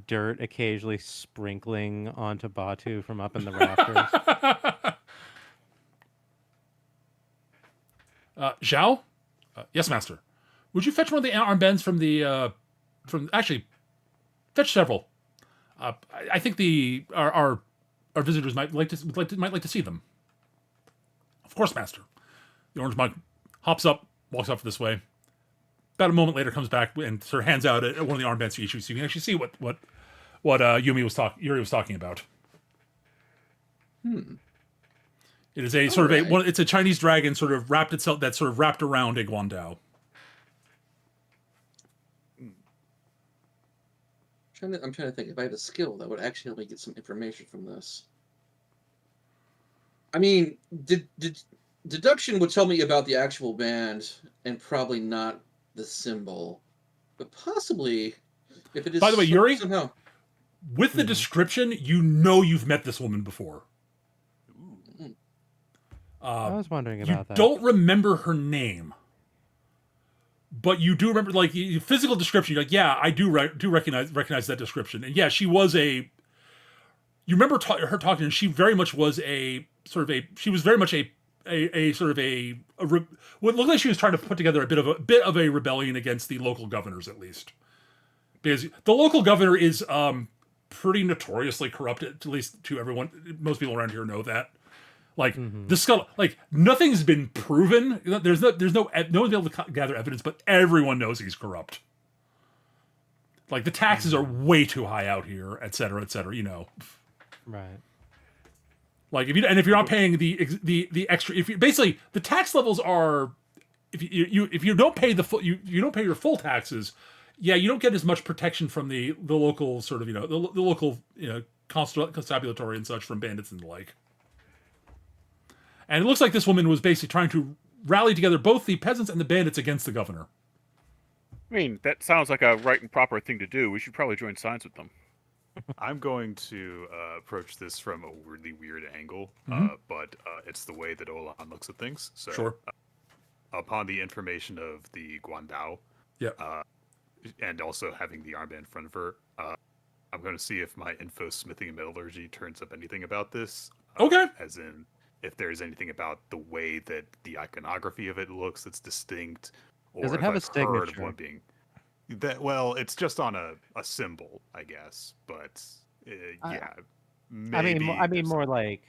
dirt occasionally sprinkling onto Batu from up in the rafters. Zhao? Yes, master. Would you fetch one of the armbands fetch several. I think our visitors might like to see them. Of course, master. The Orange Monk hops up, walks off this way. About a moment later, comes back and sort of hands out one of the armbands to each, so you can actually see what Yuri was talking about. It is a sort of Alright. it's a Chinese dragon sort of wrapped around a Guandao. I'm trying to think if I have a skill that would actually help me get some information from this. I mean, deduction would tell me about the actual band and probably not the symbol, but possibly if it is. By the way, Yuri, somehow with the description, you know you've met this woman before. I was wondering You about that. don't remember her name, but you do remember like physical description. You're like, yeah, I do recognize that description, and yeah, she was a. You remember her talking, and she very much was a sort of a. She was very much a sort of what looked like she was trying to put together a bit of a rebellion against the local governors, at least, because the local governor is pretty notoriously corrupt, at least to everyone. Most people around here know that. Like the skull, like nothing's been proven. There's no one's able to gather evidence, but everyone knows he's corrupt. Like the taxes are way too high out here, et cetera, et cetera. You know, Right. like if you're not paying the extra, if you basically the tax levels are, if you don't pay the full you don't pay your full taxes, yeah, you don't get as much protection from the local sort of the local constabulary and such from bandits and the like. And it looks like this woman was basically trying to rally together both the peasants and the bandits against the governor. I mean, that sounds like a right and proper thing to do. We should probably join sides with them. I'm going to approach this from a really weird angle, but it's the way that Olan looks at things. So, Sure. Upon the information of the Guandao, Yeah. and also having the armband in front of her, I'm going to see if my info smithing and metallurgy turns up anything about this. Okay. As in, if there's anything about the way that the iconography of it looks that's distinct, or Does it if have a I've heard of signature? one being that. Well, it's just on a symbol, I guess. But yeah, I maybe. mean there's more like,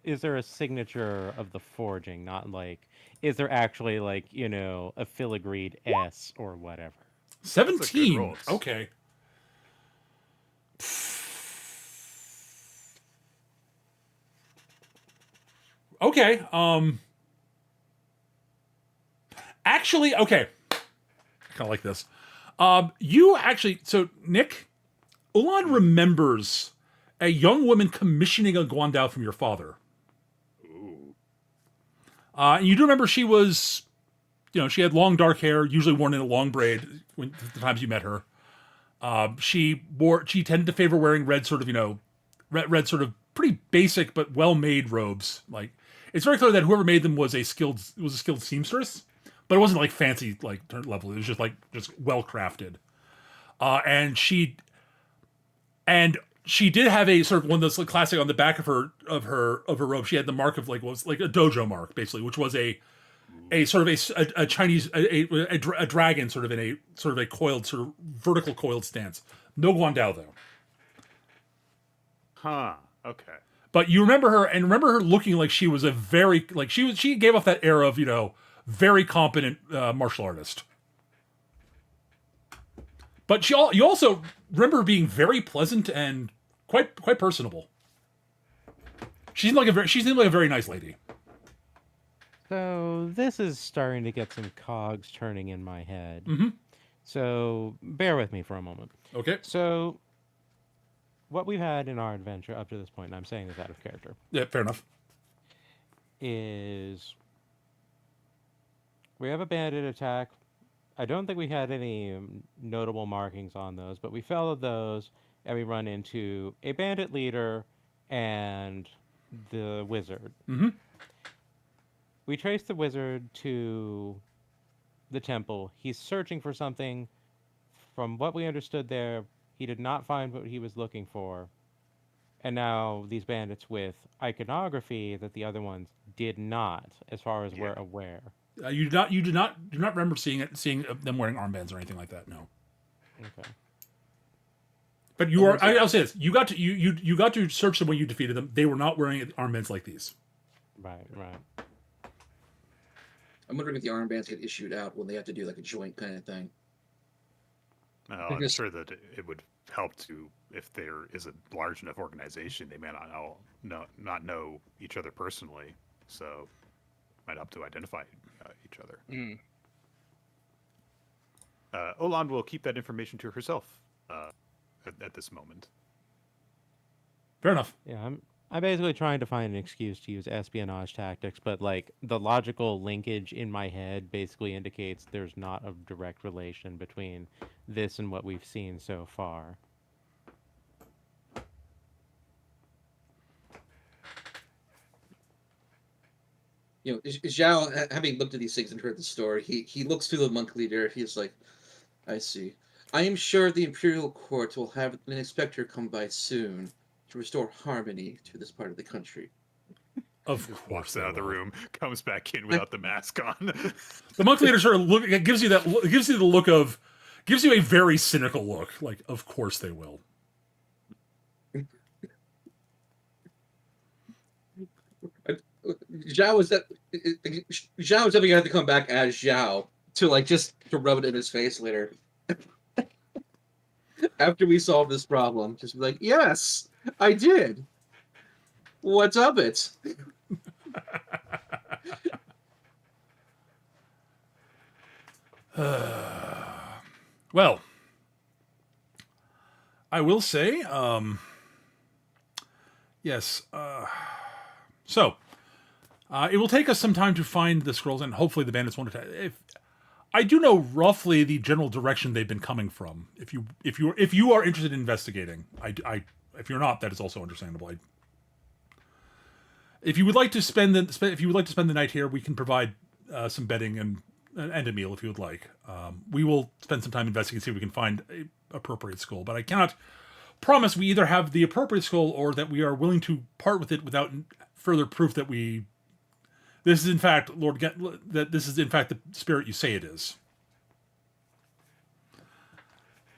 is there a signature of the forging? Not like, is there actually like a filigreed S or whatever? 17. roll. Okay. Okay. Actually, okay. I kind of like this. You actually, so Nick, Ulan remembers a young woman commissioning a Guandao from your father. Ooh. And you do remember she was, she had long dark hair, usually worn in a long braid when the times you met her. She tended to favor wearing red sort of, red sort of pretty basic but well-made robes. Like, it's very clear that whoever made them was a skilled seamstress, but it wasn't like fancy like level. It was just well crafted. And she did have a sort of one of those like, classic on the back of her robe. She had the mark of was like a dojo mark basically, which was a sort of a Chinese a dragon sort of in a sort of a coiled sort of vertical coiled stance. No Guandao though. Huh. Okay. But you remember her looking like she was a very like she gave off that air of very competent martial artist. But you also remember her being very pleasant and quite personable. She seemed like a very nice lady. So this is starting to get some cogs turning in my head. Mm-hmm. So bear with me for a moment. Okay. So what we've had in our adventure up to this point, and I'm saying this out of character, Yeah, fair enough. is we have a bandit attack. I don't think we had any notable markings on those, but we followed those, and we run into a bandit leader and the wizard. Mm-hmm. We trace the wizard to the temple. He's searching for something. From what we understood there, he did not find what he was looking for. And now these bandits with iconography that the other ones did not, as far as we're aware. You do not remember seeing them wearing armbands or anything like that. No. Okay. But you are. I'll say this: you got to search them when you defeated them. They were not wearing armbands like these. Right. I'm wondering if the armbands get issued out when they have to do like a joint kind of thing. I'm Because- sure that it would help to, if there is a large enough organization, they may not know each other personally. so might help to identify each other. Mm. Olan will keep that information to herself at this moment. Fair enough. Yeah, I'm basically trying to find an excuse to use espionage tactics, but like the logical linkage in my head basically indicates there's not a direct relation between this and what we've seen so far. You know, Zhao, having looked at these things and heard the story, he looks to the monk leader. He's like, I see. I am sure the Imperial Court will have an inspector come by soon to restore harmony to this part of the country. Of Just course, walks out of the room, comes back in without the mask on. The monk leader sort of look. It gives you that. It gives you the look of. Gives you a very cynical look. Like, of course they will. Zhao is definitely gonna have to come back as Zhao to like just to rub it in his face later. After we solve this problem, just be like, yes, I did. What's of it? Well, I will say, yes. So, it will take us some time to find the scrolls, and hopefully the bandits won't attack. If I do know roughly the general direction they've been coming from. If you are interested in investigating, if you're not, that is also understandable. If you would like to spend the night here, we can provide some bedding and a meal if you would like. We will spend some time investigating, see if we can find a appropriate scroll. But I cannot promise we either have the appropriate scroll or that we are willing to part with it without further proof that this is in fact that this is in fact the spirit you say it is.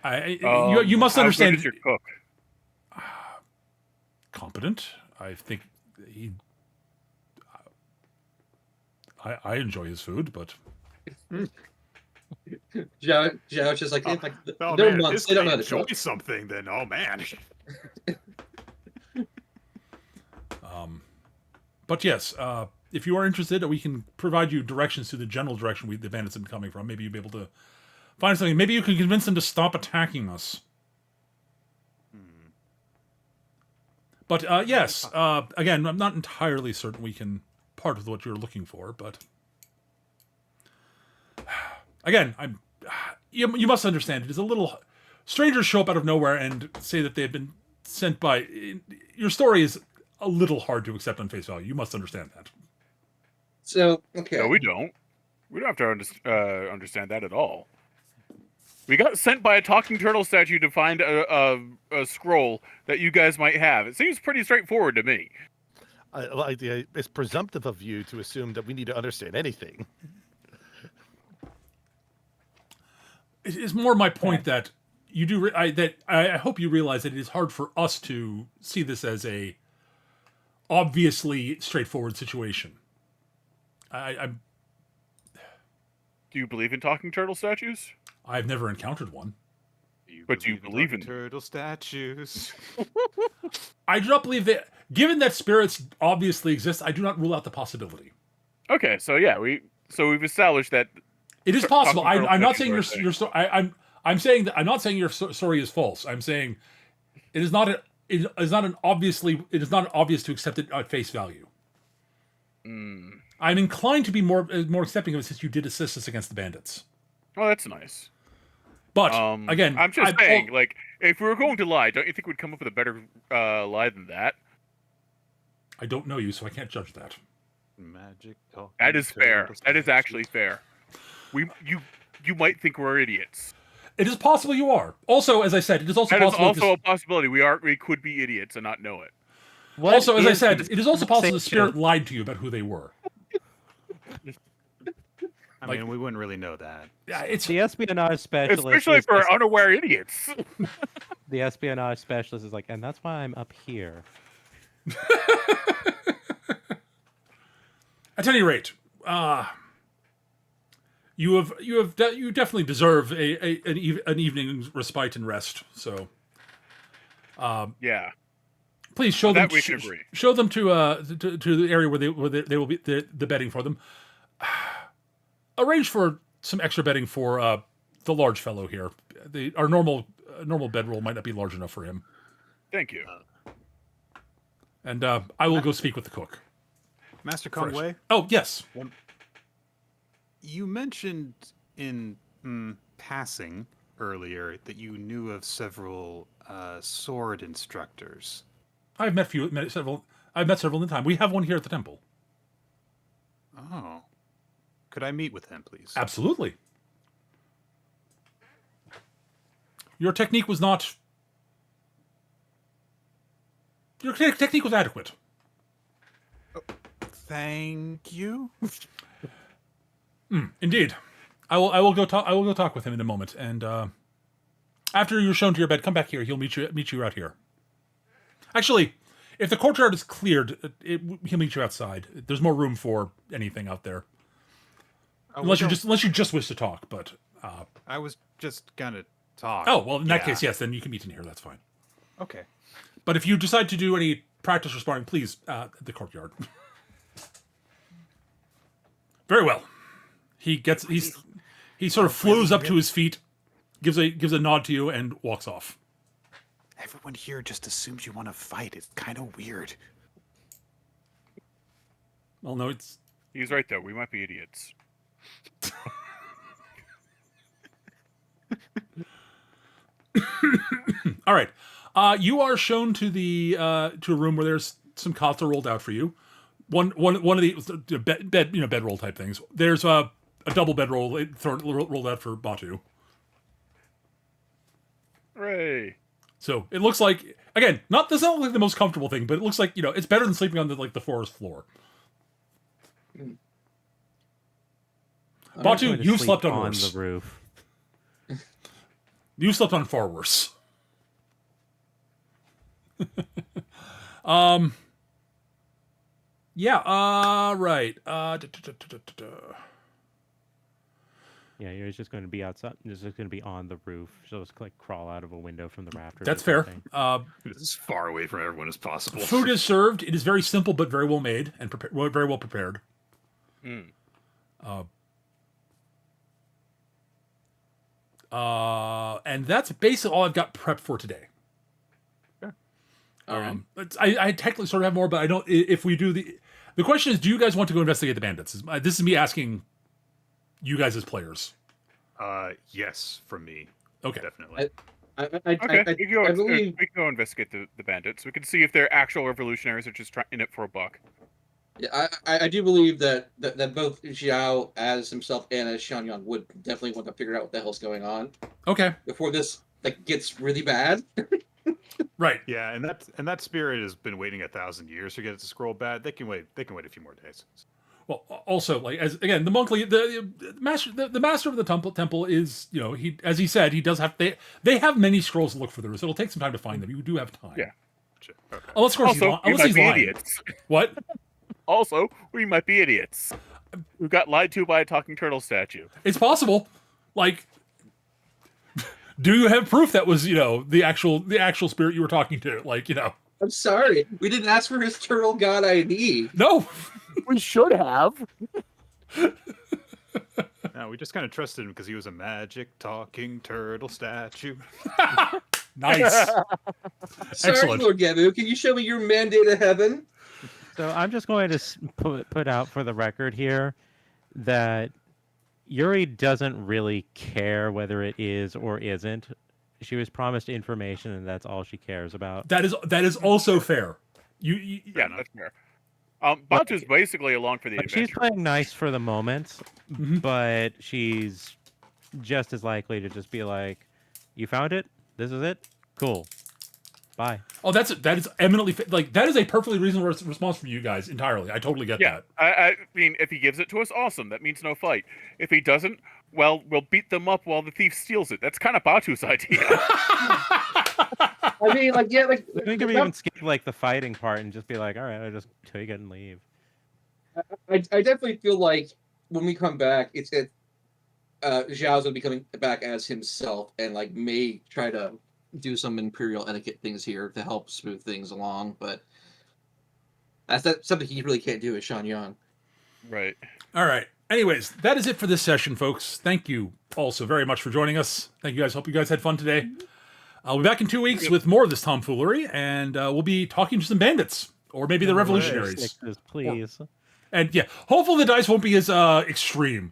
You must understand. How good is your cook? Competent. I think he. I enjoy his food, but Zhao just like, in fact, Oh they're man, if monks. this They don't guy know how to enjoys cook. something, then oh man. But yes, if you are interested, we can provide you directions to the general direction the bandits have been coming from. Maybe you'll be able to find something. Maybe you can convince them to stop attacking us. But yes, again, I'm not entirely certain we can part with what you're looking for. But again, you must understand it is a little. Strangers show up out of nowhere and say that they've been sent by. Your story is a little hard to accept on face value. You must understand that. So, okay. No, we don't. We don't have to understand that at all. We got sent by a talking turtle statue to find a scroll that you guys might have. It seems pretty straightforward to me. It's presumptive of you to assume that we need to understand anything. It is more my point that you do. I hope you realize that it is hard for us to see this as a obviously straightforward situation. I'm. Do you believe in talking turtle statues? I've never encountered one. But you believe in turtle statues. I do not believe that. Given that spirits obviously exist, I do not rule out the possibility. Okay, so yeah, we've established that It is possible. talking turtle I'm not statues saying are a your story. I'm saying that I'm not saying your story is false. I'm saying it is not. It is not obvious to accept it at face value. I'm inclined to be more accepting of it since you did assist us against the bandits. Oh, that's nice. But again, I'm just saying, like, if we were going to lie, don't you think we'd come up with a better lie than that? I don't know you, so I can't judge that. Magic talking. That is fair. turtle That is statues. actually fair. You might think we're idiots. It is possible you are. Also, as I said, it is also That is possible. also a possibility. We could be idiots and not know it. Also, as I is said, the it is also possible the conversation? spirit lied to you about who they were. I Like- mean, we wouldn't really know that. Yeah, it's The espionage specialist, Especially is for just- unaware idiots. the espionage specialist is like, and that's why I'm up here. at any rate. You definitely deserve an evening's respite and rest. So Yeah. Please show them. That we can agree. Show them to the area where they will be the bedding for them. Arrange for some extra bedding for the large fellow here. Our normal bedroll might not be large enough for him. Thank you. And I will go speak with the cook. Master Conway, Oh yes. you mentioned in passing earlier that you knew of several sword instructors. I've met several. I've met several in time. We have one here at the temple. Oh. Could I meet with him, please? Absolutely. Your technique was not. Your technique was adequate. Thank you. Indeed. I will go talk with him in a moment, and after you're shown to your bed, come back here. He'll meet you out here. Actually, if the courtyard is cleared, he'll meet you outside. There's more room for anything out there. Unless you just wish to talk, but I was just gonna talk. oh well, in that case, yes, then you can meet in here. That's fine. Okay. But if you decide to do any practice or sparring, please the courtyard. Very well. He sort of flows up to his feet, gives a nod to you, and walks off. Everyone here just assumes you want to fight. It's kind of weird. Well, no, it's He's right though. We might be idiots. all right. You are shown to to a room where there's some cots are rolled out for you. One of the bedroll type things. There's a double bedroll rolled out for Batu. Hooray! So it looks like, again, this not like the most comfortable thing, but it looks like it's better than sleeping on the forest floor. Batu, Going to you've sleep slept on on worse. the roof. You slept on far worse. Yeah. Right. Yeah, you're just going to be outside. Just going to be on the roof. So it's like crawl out of a window from the rafters. That's or fair. something. As far away from everyone as possible. Food is served. It is very simple, but very well made and very well prepared. Mm. And that's basically all I've got prepped for today. All right. I technically sort of have more, but I don't. If we do the question is, do you guys want to go investigate the bandits? This is me asking you guys as players. Yes, from me. Okay. Definitely. Okay, I we can believe go investigate the bandits. We can see if they're actual revolutionaries or just in it for a buck. Yeah, I do believe that both Xiao as himself and as Xiangyang would definitely want to figure out what the hell's going on Okay. before this gets really bad. Right. Yeah, and that spirit has been waiting 1,000 years to get it to scroll bad. They can wait a few more days. Well, also, like, as again, the monk, the master of the temple is, he, as he said, he does have they have many scrolls to look for. So it'll take some time to find them. You do have time. Yeah. Okay. Unless, of course, Also, we unless might he's be lying. idiots. What? Also, we might be idiots. We got lied to by a talking turtle statue. It's possible. Like, do you have proof that was, the actual spirit you were talking to? Like, I'm sorry, we didn't ask for his turtle god ID. no. We should have. No, we just kind of trusted him because he was a magic talking turtle statue. Nice. Sorry, Excellent. Lord Gabu, can you show me your mandate of heaven? So I'm just going to put out for the record here that Yuri doesn't really care whether it is or isn't. She was promised information, and that's all she cares about. That is also fair. You Yeah, that's fair. Batu's basically along for the Like, she's adventure. playing nice for the moment, Mhm. but she's just as likely to just be like, "You found it? This is it? Cool. Bye." Oh, that is eminently that is a perfectly reasonable response from you guys entirely. I totally get Yeah, that. I mean, if he gives it to us, awesome. That means no fight. If he doesn't, well, we'll beat them up while the thief steals it. That's kind of Batu's idea. I mean, We could even skip like the fighting part and just be like, "All right, I'll just take it and leave." I definitely feel like when we come back, Zhao's gonna be coming back as himself and may try to do some Imperial etiquette things here to help smooth things along, but that's something he really can't do is Sean Young. Right. All right. Anyways, that is it for this session, folks. Thank you also very much for joining us. Thank you guys. Hope you guys had fun today. I'll be back in 2 weeks with more of this tomfoolery, and we'll be talking to some bandits, or maybe the revolutionaries. Sixes, please. And yeah, hopefully the dice won't be as extreme.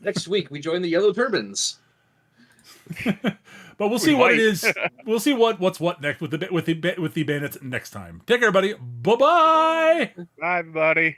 Next week we join the Yellow Turbans. But we'll see what it might. is. We'll see what's what next with the bandits next time. Take care, everybody. Bye bye. Bye, buddy.